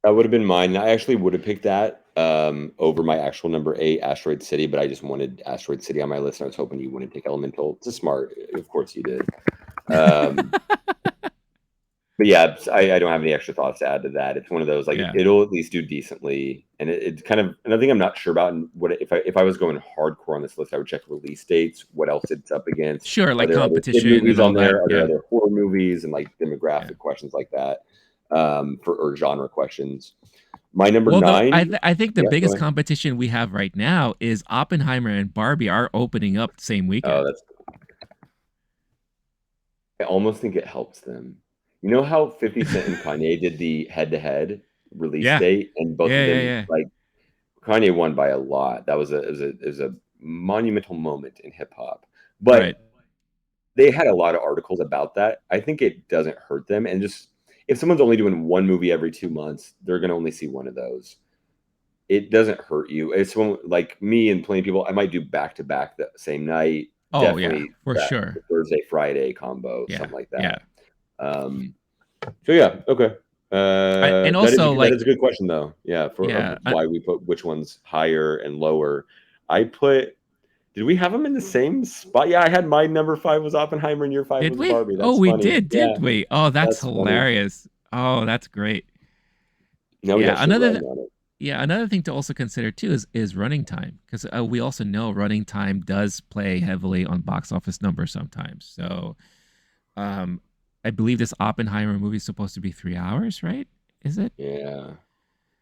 [SPEAKER 2] That would have been mine. I actually would have picked that over my actual number 8, Asteroid City, but I just wanted Asteroid City on my list, and I was hoping you wouldn't take Elemental. It's a smart, of course you did. Um, but yeah, I don't have any extra thoughts to add to that. It's one of those like
[SPEAKER 1] Yeah,
[SPEAKER 2] it'll at least do decently, and it's kind of another thing I'm not sure about. And what if I was going hardcore on this list, I would check release dates, what else it's up against.
[SPEAKER 1] sure,
[SPEAKER 2] Are
[SPEAKER 1] like
[SPEAKER 2] there other kid
[SPEAKER 1] competition
[SPEAKER 2] movies
[SPEAKER 1] and
[SPEAKER 2] on
[SPEAKER 1] all that.
[SPEAKER 2] there? Are there
[SPEAKER 1] Yeah,
[SPEAKER 2] other horror movies and like
[SPEAKER 1] yeah.
[SPEAKER 2] demographic questions like that for or genre questions? My number
[SPEAKER 1] Well,
[SPEAKER 2] nine.
[SPEAKER 1] I think the
[SPEAKER 2] Yeah, go
[SPEAKER 1] biggest
[SPEAKER 2] ahead.
[SPEAKER 1] competition we have right now is Oppenheimer and Barbie are opening up the same
[SPEAKER 2] Oh,
[SPEAKER 1] weekend.
[SPEAKER 2] that's. I almost think it helps them. You know how 50 Cent and Kanye did the head-to-head release
[SPEAKER 1] Yeah,
[SPEAKER 2] date, and both of
[SPEAKER 1] yeah, yeah,
[SPEAKER 2] them
[SPEAKER 1] yeah.
[SPEAKER 2] like Kanye won by a lot. That was a monumental moment in hip hop.
[SPEAKER 1] Right.
[SPEAKER 2] But they had a lot of articles about that. I think it doesn't hurt them, and just if someone's only doing one movie every 2 months, they're gonna only see one of those. It doesn't hurt you. It's someone like me and plenty of people. I might do back to back the same night.
[SPEAKER 1] Oh yeah,
[SPEAKER 2] Definitely
[SPEAKER 1] for
[SPEAKER 2] that
[SPEAKER 1] sure.
[SPEAKER 2] Thursday Friday combo,
[SPEAKER 1] Yeah,
[SPEAKER 2] something like
[SPEAKER 1] yeah.
[SPEAKER 2] that. So yeah, okay.
[SPEAKER 1] And also
[SPEAKER 2] That
[SPEAKER 1] like
[SPEAKER 2] is a good question though. Yeah, for of
[SPEAKER 1] yeah,
[SPEAKER 2] why we put which ones higher and lower. I put. Did we have them in the same spot? Yeah, I had my number 5 was Oppenheimer and your 5
[SPEAKER 1] did
[SPEAKER 2] was
[SPEAKER 1] we?
[SPEAKER 2] Barbie.
[SPEAKER 1] Oh,
[SPEAKER 2] That's
[SPEAKER 1] we
[SPEAKER 2] funny.
[SPEAKER 1] did,
[SPEAKER 2] Yeah,
[SPEAKER 1] did we? Oh, that's
[SPEAKER 2] that's funny.
[SPEAKER 1] hilarious. Oh, that's great.
[SPEAKER 2] Now we
[SPEAKER 1] Yeah,
[SPEAKER 2] got shit writing on it.
[SPEAKER 1] another thing to also consider too is running time because we also know running time does play heavily on box office numbers sometimes. So, um, I believe this Oppenheimer movie is supposed to be 3 hours, right? Is it?
[SPEAKER 2] Yeah,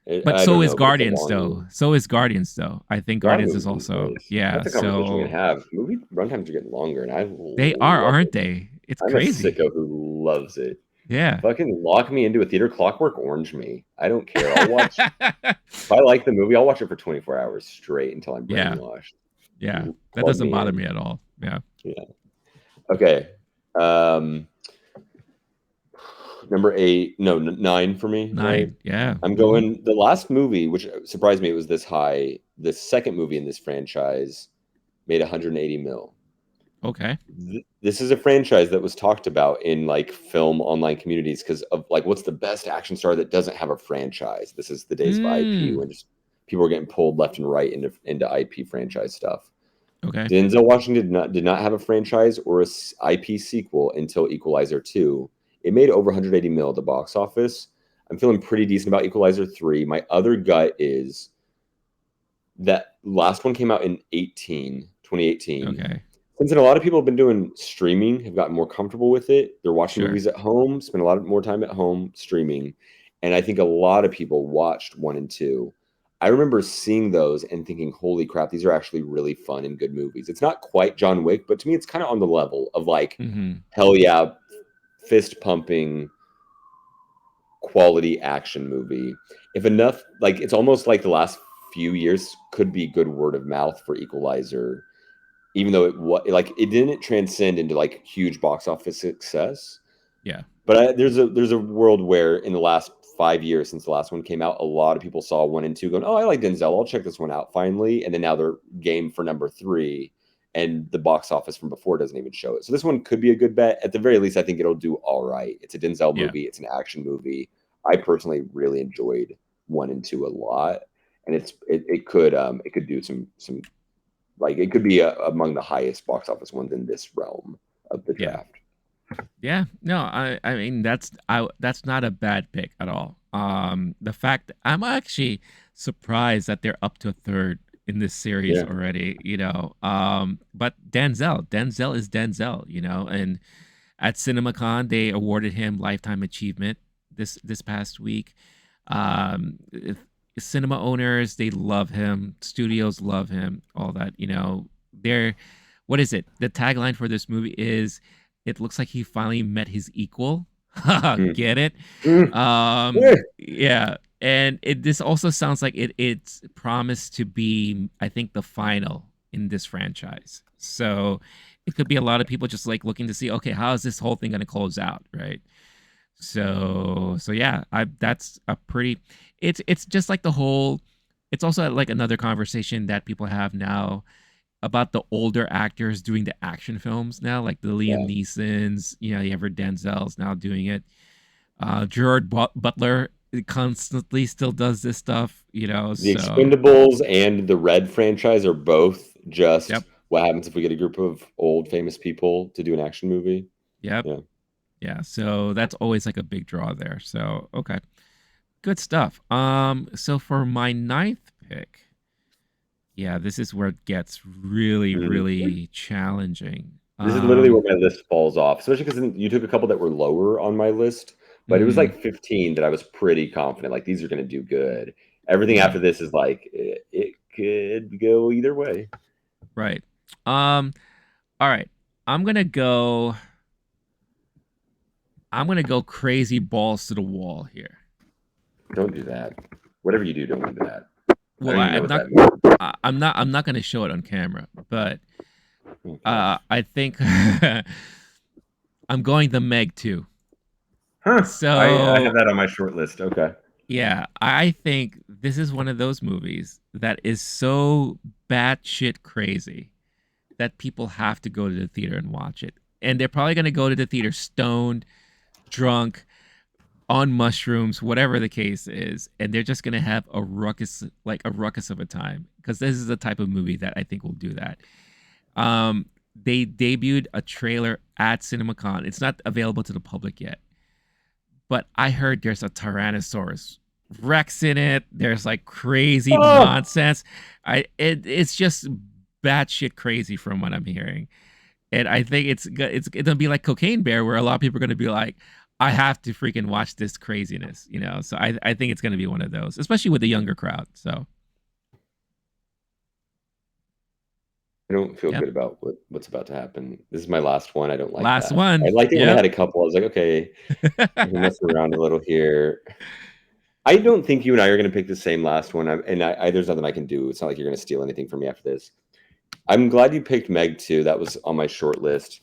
[SPEAKER 1] But
[SPEAKER 2] I
[SPEAKER 1] so
[SPEAKER 2] don't
[SPEAKER 1] is
[SPEAKER 2] know, but it's a
[SPEAKER 1] Guardians,
[SPEAKER 2] long
[SPEAKER 1] though.
[SPEAKER 2] movie.
[SPEAKER 1] So is Guardians, though. I think
[SPEAKER 2] A lot of
[SPEAKER 1] Guardians is
[SPEAKER 2] movies these
[SPEAKER 1] also
[SPEAKER 2] days.
[SPEAKER 1] yeah.
[SPEAKER 2] That's a conversation we can
[SPEAKER 1] So
[SPEAKER 2] have. Movie runtimes are getting longer, and I
[SPEAKER 1] they are,
[SPEAKER 2] love
[SPEAKER 1] aren't
[SPEAKER 2] it.
[SPEAKER 1] they? It's
[SPEAKER 2] I'm a
[SPEAKER 1] crazy.
[SPEAKER 2] sicko who loves it.
[SPEAKER 1] Yeah.
[SPEAKER 2] Fucking lock me into a theater, Clockwork Orange me. I don't care. I'll watch. If I like the movie, I'll watch it for 24 hours straight until I'm
[SPEAKER 1] Yeah.
[SPEAKER 2] brainwashed.
[SPEAKER 1] Yeah. That
[SPEAKER 2] Plug
[SPEAKER 1] doesn't
[SPEAKER 2] me
[SPEAKER 1] bother
[SPEAKER 2] in.
[SPEAKER 1] me at all. Yeah.
[SPEAKER 2] Yeah. Okay. Um, number 8, no, 9 for me, right?
[SPEAKER 1] 9. Yeah.
[SPEAKER 2] I'm
[SPEAKER 1] Hmm.
[SPEAKER 2] going the last movie, which surprised me it was this high. The second movie in this franchise made 180 mil.
[SPEAKER 1] Okay.
[SPEAKER 2] This is a franchise that was talked about in like film online communities because of like what's the best action star that doesn't have a franchise. This is the days of IP
[SPEAKER 1] Mm.
[SPEAKER 2] when just people were getting pulled left and right into IP franchise stuff.
[SPEAKER 1] Okay.
[SPEAKER 2] Denzel Washington did not have a franchise or a IP sequel until Equalizer 2. It made over 180 mil at the box office. I'm feeling pretty decent about Equalizer 3. My other gut is that last one came out in 2018.
[SPEAKER 1] Okay.
[SPEAKER 2] Since then, a lot of people have been doing streaming, have gotten more comfortable with it. They're watching
[SPEAKER 1] Sure.
[SPEAKER 2] movies at home, spend a lot more time at home streaming. And I think a lot of people watched one and two. I remember seeing those and thinking, holy crap, these are actually really fun and good movies. It's not quite John Wick, but to me, it's kind of on the level of like,
[SPEAKER 1] Mm-hmm.
[SPEAKER 2] hell yeah, fist pumping, quality action movie. If enough, like, it's almost like the last few years could be good word of mouth for Equalizer, even though it didn't transcend into like huge box office success.
[SPEAKER 1] Yeah.
[SPEAKER 2] But there's a world where in the last 5 years since the last one came out, a lot of people saw one and two going, oh, I like Denzel, I'll check this one out finally, and then now they're game for number three, and the box office from before doesn't even show it. So this one could be a good bet. At the very least, I think it'll do all right. It's a Denzel
[SPEAKER 1] Yeah.
[SPEAKER 2] movie. It's an action movie. I personally really enjoyed one and two a lot, and it could do some like it could be among the highest box office ones in this realm of the
[SPEAKER 1] Yeah.
[SPEAKER 2] draft.
[SPEAKER 1] Yeah. No, I mean that's not a bad pick at all. The fact I'm actually surprised that they're up to a third in this series
[SPEAKER 2] Yeah,
[SPEAKER 1] already, you know. But Denzel is Denzel, you know, and at CinemaCon they awarded him lifetime achievement this past week. Um Cinema owners, they love him, studios love him, all that, you know. They're what is it? The tagline for this movie is it looks like he finally met his equal.
[SPEAKER 2] mm.
[SPEAKER 1] Get it?
[SPEAKER 2] Mm. Yeah.
[SPEAKER 1] Yeah. And this also sounds like it's promised to be, I think, the final in this franchise. So it could be a lot of people just like looking to see, okay, how is this whole thing gonna close out, right? So yeah, I that's a pretty it's just like the whole it's also like another conversation that people have now about the older actors doing the action films now, like the Liam
[SPEAKER 2] Yeah.
[SPEAKER 1] Neesons, you know, you ever Denzel's now doing it. Gerard Butler constantly still does this stuff, you know.
[SPEAKER 2] The
[SPEAKER 1] So,
[SPEAKER 2] Expendables and the Red franchise are both
[SPEAKER 1] yep,
[SPEAKER 2] just what happens if we get a group of old famous people to do an action movie.
[SPEAKER 1] yep,
[SPEAKER 2] Yeah.
[SPEAKER 1] yeah. So that's always like a big draw there. So, okay, good stuff. So for my ninth pick, yeah, this is where it gets really,
[SPEAKER 2] Mhm.
[SPEAKER 1] really challenging.
[SPEAKER 2] This is literally where my list falls off, especially because you took a couple that were lower on my list, but it was
[SPEAKER 1] Mhm,
[SPEAKER 2] like 15 that I was pretty confident, like these are going to do good. Everything
[SPEAKER 1] yeah,
[SPEAKER 2] after this is like it could go either way.
[SPEAKER 1] right. Um, all right. I'm gonna go. I'm gonna go crazy balls to the wall here.
[SPEAKER 2] Don't do that. Whatever you do, don't do that. I
[SPEAKER 1] Well,
[SPEAKER 2] don't even know
[SPEAKER 1] I'm
[SPEAKER 2] what
[SPEAKER 1] not.
[SPEAKER 2] that means.
[SPEAKER 1] I'm not gonna show it on camera, but
[SPEAKER 2] Oh gosh.
[SPEAKER 1] I think I'm going the Meg too.
[SPEAKER 2] Huh. I have
[SPEAKER 1] So
[SPEAKER 2] that on my short list. Okay.
[SPEAKER 1] yeah, I think this is one of those movies that is so batshit crazy that people have to go to the theater and watch it, and they're probably gonna go to the theater stoned, drunk, on mushrooms, whatever the case is, and they're just gonna have a ruckus of a time because this is the type of movie that I think will do that. They debuted a trailer at CinemaCon. It's not available to the public yet, but I heard there's a Tyrannosaurus Rex in it. There's like crazy
[SPEAKER 2] Oh,
[SPEAKER 1] nonsense. It's just batshit crazy from what I'm hearing. And I think it's gonna be like Cocaine Bear, where a lot of people are gonna be like, I have to freaking watch this craziness, you know. So I think it's gonna be one of those, especially with the younger crowd. So
[SPEAKER 2] I don't feel
[SPEAKER 1] yep,
[SPEAKER 2] good about what's about to happen. This is my last one. I don't like
[SPEAKER 1] last
[SPEAKER 2] that. I
[SPEAKER 1] one.
[SPEAKER 2] liked it when I
[SPEAKER 1] Yep.
[SPEAKER 2] had a couple. I was like, okay, I can mess around a little here. I don't think you and I are going to pick the same last one. There's nothing I can do. It's not like you're going to steal anything from me after this. I'm glad you picked Meg too. That was on my short list.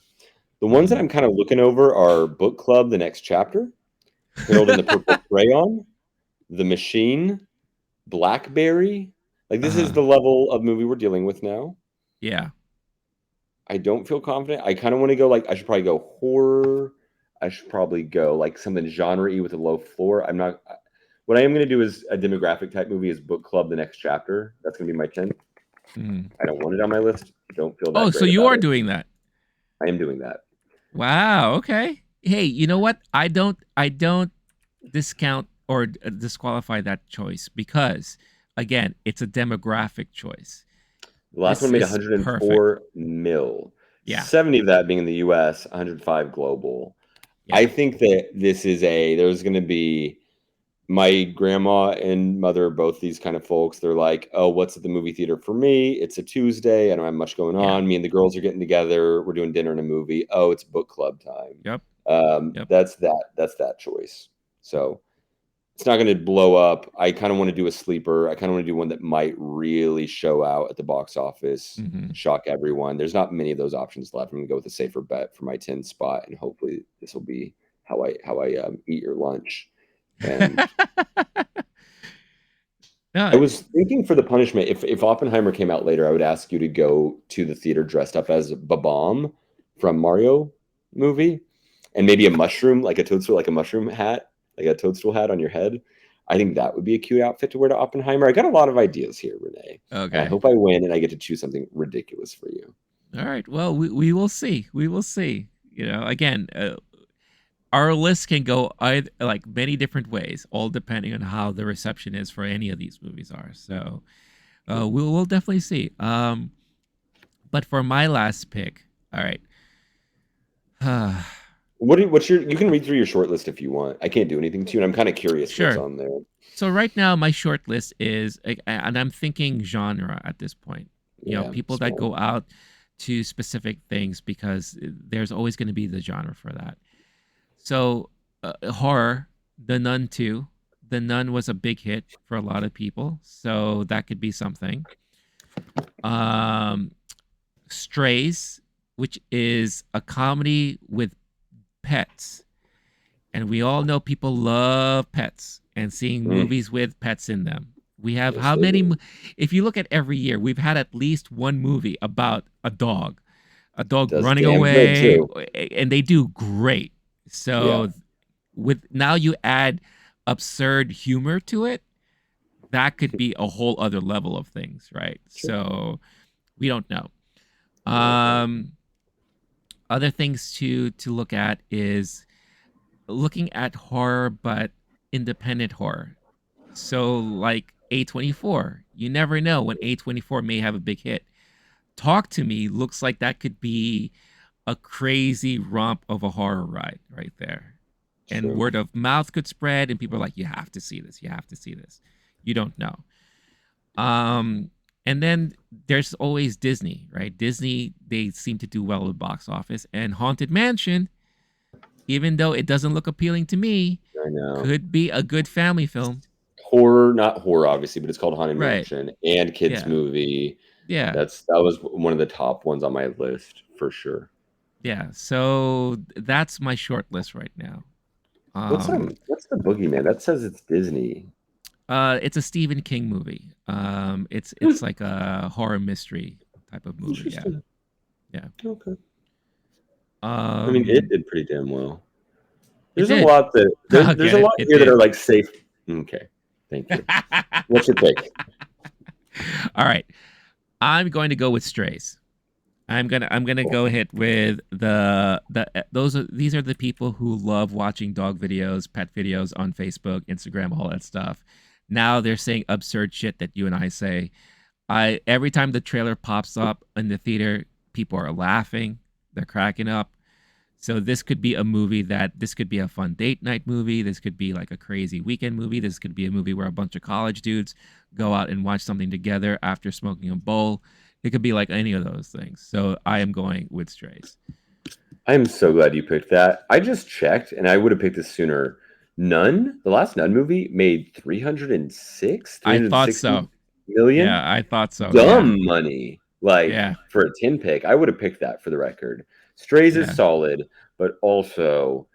[SPEAKER 2] The ones that
[SPEAKER 1] Mhm.
[SPEAKER 2] I'm kind of looking over are Book Club, The Next Chapter, Harold and the Purple Crayon, The Machine, Blackberry. Like this is
[SPEAKER 1] Uh-huh.
[SPEAKER 2] the level of movie we're dealing with now.
[SPEAKER 1] Yeah.
[SPEAKER 2] I don't feel confident. I kind of want to go like I should probably go horror. I should probably go like something genre-y with a low floor. I'm not. What I am going to do is a demographic type movie is Book Club: The Next Chapter. That's going to be my 10th.
[SPEAKER 1] Mhm.
[SPEAKER 2] I don't want it on my list. Don't feel
[SPEAKER 1] Oh,
[SPEAKER 2] that
[SPEAKER 1] so
[SPEAKER 2] great
[SPEAKER 1] you
[SPEAKER 2] about
[SPEAKER 1] are
[SPEAKER 2] it.
[SPEAKER 1] doing that.
[SPEAKER 2] I am doing that.
[SPEAKER 1] Wow. Okay. Hey, you know what? I don't discount or disqualify that choice because again, it's a demographic choice.
[SPEAKER 2] The last
[SPEAKER 1] This
[SPEAKER 2] one made
[SPEAKER 1] is perfect.
[SPEAKER 2] 104 mil,
[SPEAKER 1] Yeah.
[SPEAKER 2] 70 of that being in the US, 105 global. I
[SPEAKER 1] Yeah.
[SPEAKER 2] think that there's going to be my grandma and mother are both these kind of folks. They're like, oh, what's at the movie theater for me? It's a Tuesday. I don't have much going
[SPEAKER 1] Yeah.
[SPEAKER 2] on. Me and the girls are getting together. We're doing dinner and a movie. Oh, it's book club time.
[SPEAKER 1] Yep. Yep.
[SPEAKER 2] That's that choice. So it's not going to blow up. I kind of want to do a sleeper. I kind of want to do one that might really show out at the box office,
[SPEAKER 1] Hmm.
[SPEAKER 2] shock everyone. There's not many of those options left. I'm going to go with a safer bet for my 10 spot, and hopefully this will be how I eat your lunch. And I
[SPEAKER 1] No.
[SPEAKER 2] was thinking for the punishment, if Oppenheimer came out later, I would ask you to go to the theater dressed up as Babam from Mario movie, and maybe a mushroom, like a toadstool, like a mushroom hat, like a toadstool hat on your head. I think that would be a cute outfit to wear to Oppenheimer. I got a lot of ideas here, Renee, and I
[SPEAKER 1] Okay.
[SPEAKER 2] hope I win and I get to choose something ridiculous for you.
[SPEAKER 1] All right. Well, we will see. We will see. Again, our list can go either like many different ways, all depending on how the reception is for any of these movies are. So we'll definitely see. But for my last pick, all right.
[SPEAKER 2] What's your? You can read through your short list if you want. I can't do anything to you, and I'm kind of curious what's
[SPEAKER 1] Sure.
[SPEAKER 2] on there.
[SPEAKER 1] So right now, my short list is, and I'm thinking genre at this point.
[SPEAKER 2] Yeah,
[SPEAKER 1] People that
[SPEAKER 2] smart.
[SPEAKER 1] go out to specific things because there's always going to be the genre for that. So horror, The Nun 2. The Nun was a big hit for a lot of people, so that could be something. Um, Strays, which is a comedy with pets. And we all know people love pets and seeing
[SPEAKER 2] Mm,
[SPEAKER 1] movies with pets in them. We have
[SPEAKER 2] yes,
[SPEAKER 1] how
[SPEAKER 2] they
[SPEAKER 1] many?
[SPEAKER 2] do.
[SPEAKER 1] If you look at every year, we've had at least one movie about a dog
[SPEAKER 2] Does
[SPEAKER 1] running
[SPEAKER 2] damn good
[SPEAKER 1] away,
[SPEAKER 2] too.
[SPEAKER 1] and they do great.
[SPEAKER 2] Yeah,
[SPEAKER 1] So, with now you add absurd humor to it, that could be a whole other level of things, right?
[SPEAKER 2] sure.
[SPEAKER 1] So, we don't know.
[SPEAKER 2] I like that.
[SPEAKER 1] Um, Other things to look at is looking at horror, but independent horror. So, like A24, you never know when A24 may have a big hit. Talk to Me looks like that could be a crazy romp of a horror ride right there. And
[SPEAKER 2] True.
[SPEAKER 1] word of mouth could spread, and people are like, you have to see this. You have to see this. You don't know. Um, and then there's always Disney, right? Disney, they seem to do well with box office. And Haunted Mansion, even though it doesn't look appealing to me,
[SPEAKER 2] I know.
[SPEAKER 1] could be a good family film.
[SPEAKER 2] Horror, not horror, obviously, but it's called Haunted
[SPEAKER 1] Right.
[SPEAKER 2] Mansion and kids
[SPEAKER 1] Yeah.
[SPEAKER 2] movie.
[SPEAKER 1] Yeah.
[SPEAKER 2] That was one of the top ones on my list for sure.
[SPEAKER 1] Yeah. So that's my short list right now. Um
[SPEAKER 2] What's the Boogeyman? That says it's Disney.
[SPEAKER 1] it's a Stephen King movie. It's like a horror mystery type of movie. Yeah.
[SPEAKER 2] Interesting.
[SPEAKER 1] Yeah.
[SPEAKER 2] Okay. I mean, it
[SPEAKER 1] Um
[SPEAKER 2] did pretty damn well.
[SPEAKER 1] it
[SPEAKER 2] There's a
[SPEAKER 1] did.
[SPEAKER 2] lot that
[SPEAKER 1] I'll
[SPEAKER 2] there's
[SPEAKER 1] get
[SPEAKER 2] a
[SPEAKER 1] it.
[SPEAKER 2] lot
[SPEAKER 1] It
[SPEAKER 2] here that are
[SPEAKER 1] did.
[SPEAKER 2] like safe. Okay, thank you. What's your pick?
[SPEAKER 1] All right. I'm going to go with Strays. I'm gonna
[SPEAKER 2] Cool.
[SPEAKER 1] go ahead with these are the people who love watching dog videos, pet videos on Facebook, Instagram, all that stuff. Now they're saying absurd shit that you and I say. I Every time the trailer pops up in the theater, people are laughing, they're cracking up. So this could be a fun date night movie. This could be like a crazy weekend movie. This could be a movie where a bunch of college dudes go out and watch something together after smoking a bowl. It could be like any of those things. So I am going with Strays.
[SPEAKER 2] I am so glad you picked that. I just checked, and I would have picked this sooner. Nun, the last Nun movie, made 306,
[SPEAKER 1] I
[SPEAKER 2] three hundred
[SPEAKER 1] thought
[SPEAKER 2] sixty
[SPEAKER 1] so.
[SPEAKER 2] million.
[SPEAKER 1] Yeah, I thought so. Yeah.
[SPEAKER 2] Dumb money. Like
[SPEAKER 1] Yeah.
[SPEAKER 2] for a 10 pick, I would have picked that for the record. Strays is
[SPEAKER 1] Yeah.
[SPEAKER 2] solid, but also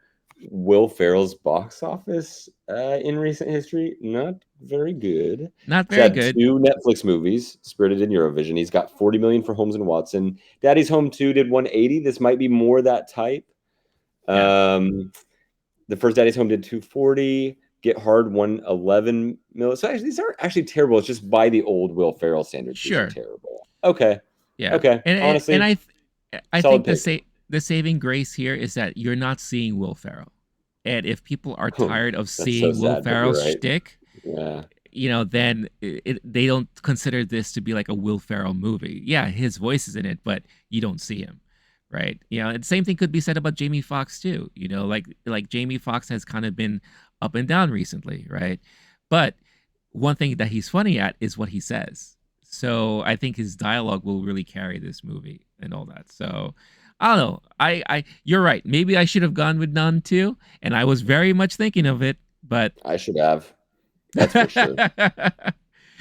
[SPEAKER 2] Will Ferrell's box office in recent history, not very good.
[SPEAKER 1] Not
[SPEAKER 2] He's
[SPEAKER 1] very
[SPEAKER 2] had
[SPEAKER 1] good.
[SPEAKER 2] 2 Netflix movies, Spirited and Eurovision. He's got 40 million for Holmes and Watson. Daddy's Home 2 did 180. This might be more that type.
[SPEAKER 1] Yeah,
[SPEAKER 2] The first Daddy's Home did 240. Get Hard 111 million. So actually, these aren't actually terrible. It's just by the old Will Ferrell standards, these are
[SPEAKER 1] sure.
[SPEAKER 2] terrible. Okay.
[SPEAKER 1] Yeah,
[SPEAKER 2] Okay.
[SPEAKER 1] and
[SPEAKER 2] Honestly,
[SPEAKER 1] I
[SPEAKER 2] solid
[SPEAKER 1] think
[SPEAKER 2] pick.
[SPEAKER 1] the saving grace here is that you're not seeing Will Ferrell, and if people are tired of
[SPEAKER 2] That's so
[SPEAKER 1] seeing Will
[SPEAKER 2] sad, but
[SPEAKER 1] Ferrell's
[SPEAKER 2] you're right.
[SPEAKER 1] shtick,
[SPEAKER 2] Yeah.
[SPEAKER 1] then they don't consider this to be like a Will Ferrell movie. Yeah, his voice is in it, but you don't see him, right? And the same thing could be said about Jamie Foxx too. Like Jamie Foxx has kind of been up and down recently, right? But one thing that he's funny at is what he says. So I think his dialogue will really carry this movie and all that. So I don't know. You're right. Maybe I should have gone with Nun too, and I was very much thinking of it, but
[SPEAKER 2] I should have. That's for sure.
[SPEAKER 1] but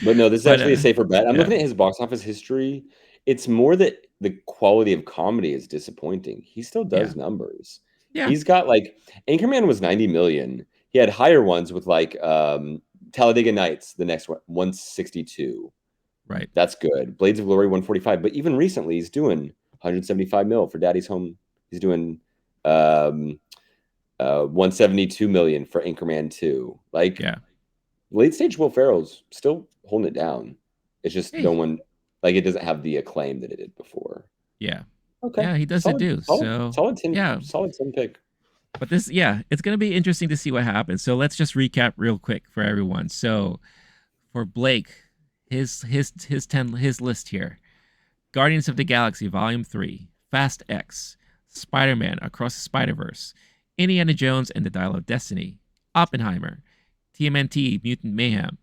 [SPEAKER 2] But no, this is actually a safer bet. I'm
[SPEAKER 1] yeah,
[SPEAKER 2] looking at his box office history. It's more that the quality of comedy is disappointing. He still
[SPEAKER 1] yeah,
[SPEAKER 2] does numbers.
[SPEAKER 1] yeah,
[SPEAKER 2] He's got like Anchorman was 90 million. He had higher ones with like Talladega Nights, the next one, 162.
[SPEAKER 1] right.
[SPEAKER 2] That's good. Blades of Glory, 145. But even recently, he's doing 175 mil for Daddy's Home. He's doing 172 million for Anchorman 2. Like
[SPEAKER 1] Yeah.
[SPEAKER 2] late stage Will Ferrell's still holding it down. It's just no
[SPEAKER 1] Hey,
[SPEAKER 2] one like it doesn't have the acclaim that it did before.
[SPEAKER 1] yeah,
[SPEAKER 2] Okay.
[SPEAKER 1] yeah, he does it
[SPEAKER 2] Solid,
[SPEAKER 1] do.
[SPEAKER 2] solid,
[SPEAKER 1] So
[SPEAKER 2] solid 10,
[SPEAKER 1] yeah,
[SPEAKER 2] solid 10 pick.
[SPEAKER 1] but it's gonna be interesting to see what happens. So let's just recap real quick for everyone. So for Blake, his list here: Guardians of the Galaxy Volume 3, Fast X, Spider-Man Across the Spider-Verse, Indiana Jones and the Dial of Destiny, Oppenheimer, TMNT Mutant Mayhem,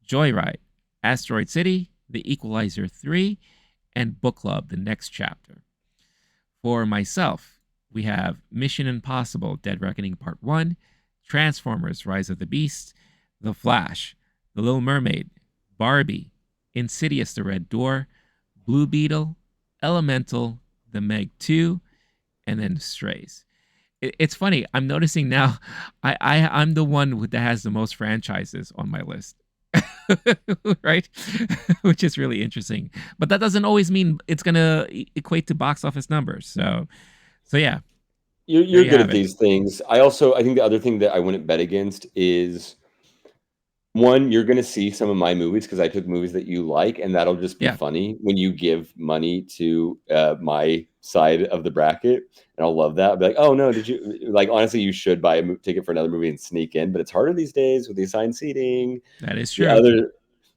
[SPEAKER 1] Joyride, Asteroid City, The Equalizer 3, and Book Club The Next Chapter. For myself, we have Mission Impossible Dead Reckoning Part 1, Transformers Rise of the Beast, The Flash, The Little Mermaid, Barbie, Insidious The Red Door, Blue Beetle, Elemental, The Meg 2, and then Strays. It's funny. I'm noticing now. I'm the one that has the most franchises on my list, right? Which is really interesting. But that doesn't always mean it's gonna equate to box office numbers. So yeah, there
[SPEAKER 2] You're
[SPEAKER 1] you
[SPEAKER 2] good
[SPEAKER 1] have
[SPEAKER 2] at
[SPEAKER 1] it.
[SPEAKER 2] these things. I think the other thing that I wouldn't bet against is one, you're going to see some of my movies because I took movies that you like, and that'll just be
[SPEAKER 1] Yeah,
[SPEAKER 2] funny when you give money to my side of the bracket, and I'll love that. I'll be like, oh no, did you like? Honestly, you should buy a ticket for another movie and sneak in, but it's harder these days with the assigned seating.
[SPEAKER 1] that is
[SPEAKER 2] The
[SPEAKER 1] true.
[SPEAKER 2] other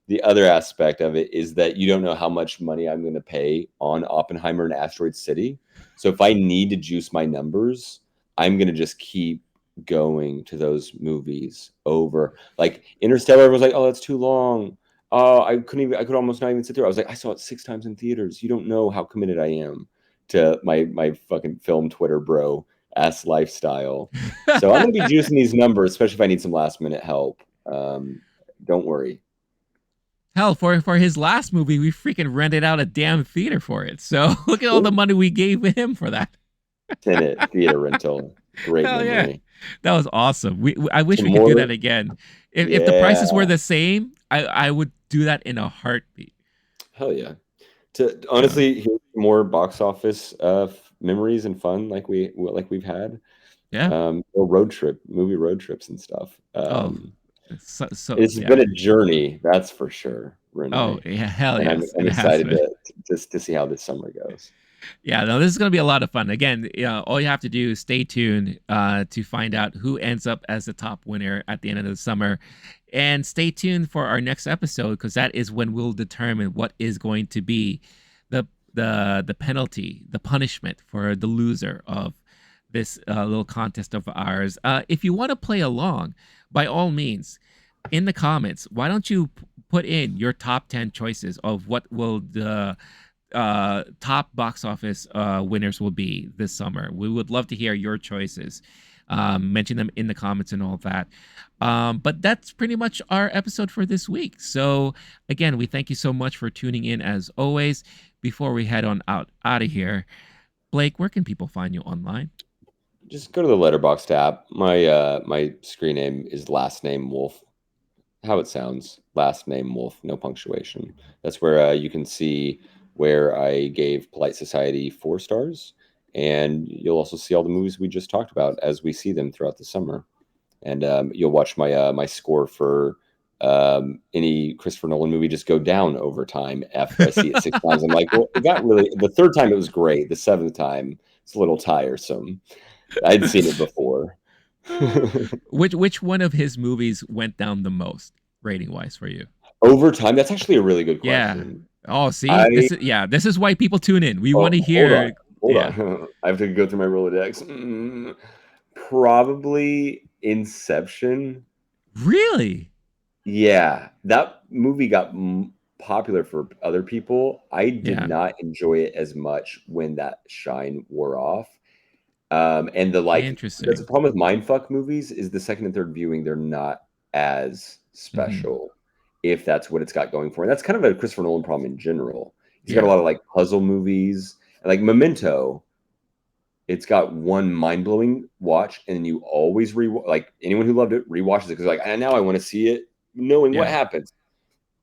[SPEAKER 2] the other aspect of it is that you don't know how much money I'm going to pay on Oppenheimer and Asteroid City. So if I need to juice my numbers, I'm going to just keep going to those movies over. Like Interstellar was like, oh, that's too long. Oh, I could almost not even sit through. I was like, I saw it 6 times in theaters. You don't know how committed I am to my fucking film Twitter bro ass lifestyle. So I'm going to be juicing these numbers, especially if I need some last minute help. Don't worry.
[SPEAKER 1] Hell, for his last movie, we freaking rented out a damn theater for it. So look at all the money we gave him for that.
[SPEAKER 2] Tenet theater rental. Great
[SPEAKER 1] Hell yeah,
[SPEAKER 2] memory.
[SPEAKER 1] that was awesome. I wish
[SPEAKER 2] Some
[SPEAKER 1] we could do
[SPEAKER 2] more.
[SPEAKER 1] that again. If the
[SPEAKER 2] Yeah.
[SPEAKER 1] prices were the same, I would do that in a heartbeat.
[SPEAKER 2] Hell yeah. To
[SPEAKER 1] So
[SPEAKER 2] honestly hear more box office memories and fun like we've had.
[SPEAKER 1] yeah.
[SPEAKER 2] Or road trip, movie road trips and stuff.
[SPEAKER 1] Oh, so
[SPEAKER 2] It's been
[SPEAKER 1] yeah.
[SPEAKER 2] a journey, that's for sure,
[SPEAKER 1] Oh
[SPEAKER 2] Renee.
[SPEAKER 1] yeah, hell
[SPEAKER 2] And
[SPEAKER 1] yes,
[SPEAKER 2] I'm
[SPEAKER 1] it has
[SPEAKER 2] excited
[SPEAKER 1] been.
[SPEAKER 2] to see how this summer goes.
[SPEAKER 1] Yeah, no, this is gonna be a lot of fun. Again, all you have to do is stay tuned to find out who ends up as the top winner at the end of the summer, and stay tuned for our next episode because that is when we'll determine what is going to be the the penalty, the punishment for the loser of this little contest of ours. If you want to play along, by all means, in the comments, why don't you put in your top 10 choices of what will the top box office winners will be this summer. We would love to hear your choices. Mention them in the comments and all that. But that's pretty much our episode for this week. So again, we thank you so much for tuning in as always. Before we head on out of here, Blake, where can people find you online?
[SPEAKER 2] Just go to the Letterboxd app. My screen name is last name Wolf. how it sounds. Last name Wolf, no punctuation. That's where you can see where I gave Polite Society 4 stars, and you'll also see all the movies we just talked about as we see them throughout the summer. And you'll watch my score for any Christopher Nolan movie just go down over time after I see it 6 times. I'm like, well, it got really. The third time it was great. The seventh time it's a little tiresome. I'd seen it before.
[SPEAKER 1] Which one of his movies went down the most rating wise for you?
[SPEAKER 2] Over time, that's actually a really good
[SPEAKER 1] Yeah.
[SPEAKER 2] question.
[SPEAKER 1] Oh, see,
[SPEAKER 2] I
[SPEAKER 1] this is why people tune in. We want to
[SPEAKER 2] hold on,
[SPEAKER 1] hear.
[SPEAKER 2] hold
[SPEAKER 1] Yeah.
[SPEAKER 2] on. I have to go through my Rolodex. Probably Inception.
[SPEAKER 1] Really?
[SPEAKER 2] Yeah, that movie got popular for other people. I did
[SPEAKER 1] Yeah.
[SPEAKER 2] not enjoy it as much when that shine wore off. And the like, that's a
[SPEAKER 1] Interesting.
[SPEAKER 2] problem with mindfuck movies is the second and third viewing, they're not as
[SPEAKER 1] Hmm.
[SPEAKER 2] special if that's what it's got going for. And that's kind of a Christopher Nolan problem in general. He's got a
[SPEAKER 1] Yeah.
[SPEAKER 2] lot of like puzzle movies, like Memento. It's got one mind-blowing watch, and you always like anyone who loved it rewatches it because like, and now I want to see it knowing what
[SPEAKER 1] Yeah.
[SPEAKER 2] happens.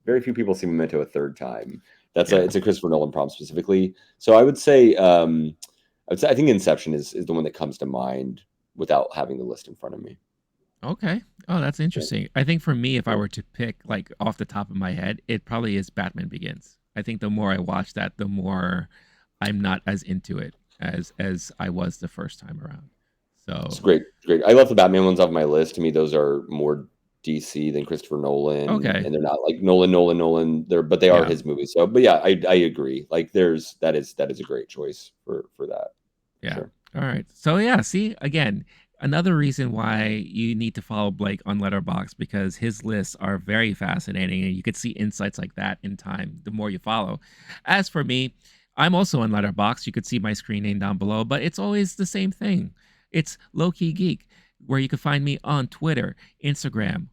[SPEAKER 2] Very few people see Memento a third time. That's a
[SPEAKER 1] Yeah.
[SPEAKER 2] it's a Christopher Nolan problem specifically. So I think Inception is the one that comes to mind without having the list in front of me.
[SPEAKER 1] Okay. Oh, that's
[SPEAKER 2] Yeah.
[SPEAKER 1] interesting. I think for me, if I
[SPEAKER 2] Yeah.
[SPEAKER 1] were to pick like off the top of my head, it probably is Batman Begins. I think the more I watch that, the more I'm not as into it as I was the first time around.
[SPEAKER 2] It's
[SPEAKER 1] So
[SPEAKER 2] great. It's great. I left the Batman ones off my list. To me, those are more DC than Christopher Nolan,
[SPEAKER 1] okay.
[SPEAKER 2] and they're not like Nolan. But they are
[SPEAKER 1] Yeah.
[SPEAKER 2] his movies. So, but yeah, I agree. Like, that is a great choice for that for
[SPEAKER 1] Yeah.
[SPEAKER 2] sure.
[SPEAKER 1] All right. So yeah, see again, another reason why you need to follow Blake on Letterboxd because his lists are very fascinating and you could see insights like that in time the more you follow. As for me, I'm also on Letterboxd. You could see my screen name down below, but it's always the same thing. It's Lowkey Geek, where you can find me on Twitter, Instagram,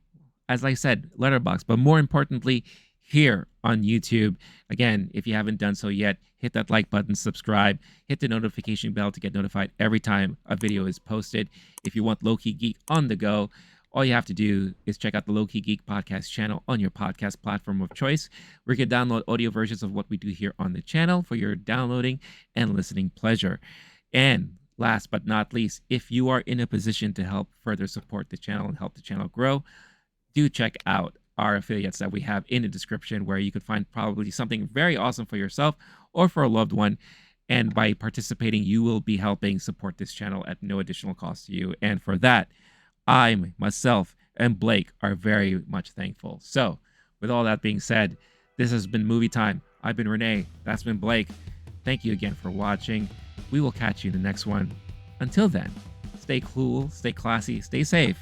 [SPEAKER 1] as I said, Letterboxd, but more importantly, here on YouTube. Again, if you haven't done so yet, hit that like button, subscribe, hit the notification bell to get notified every time a video is posted. If you want Low-Key Geek on the go, all you have to do is check out the Low-Key Geek podcast channel on your podcast platform of choice, where you can download audio versions of what we do here on the channel for your downloading and listening pleasure. And last but not least, if you are in a position to help further support the channel and help the channel grow, do check out our affiliates that we have in the description where you could find probably something very awesome for yourself or for a loved one. And by participating, you will be helping support this channel at no additional cost to you. And for that, I, myself, and Blake are very much thankful. So, with all that being said, this has been Movie Time. I've been Rene. That's been Blake. Thank you again for watching. We will catch you in the next one. Until then, stay cool, stay classy, stay safe.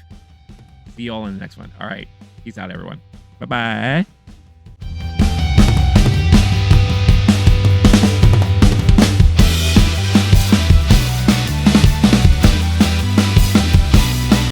[SPEAKER 1] See you all in the next one. All right. Peace out, everyone. Bye bye.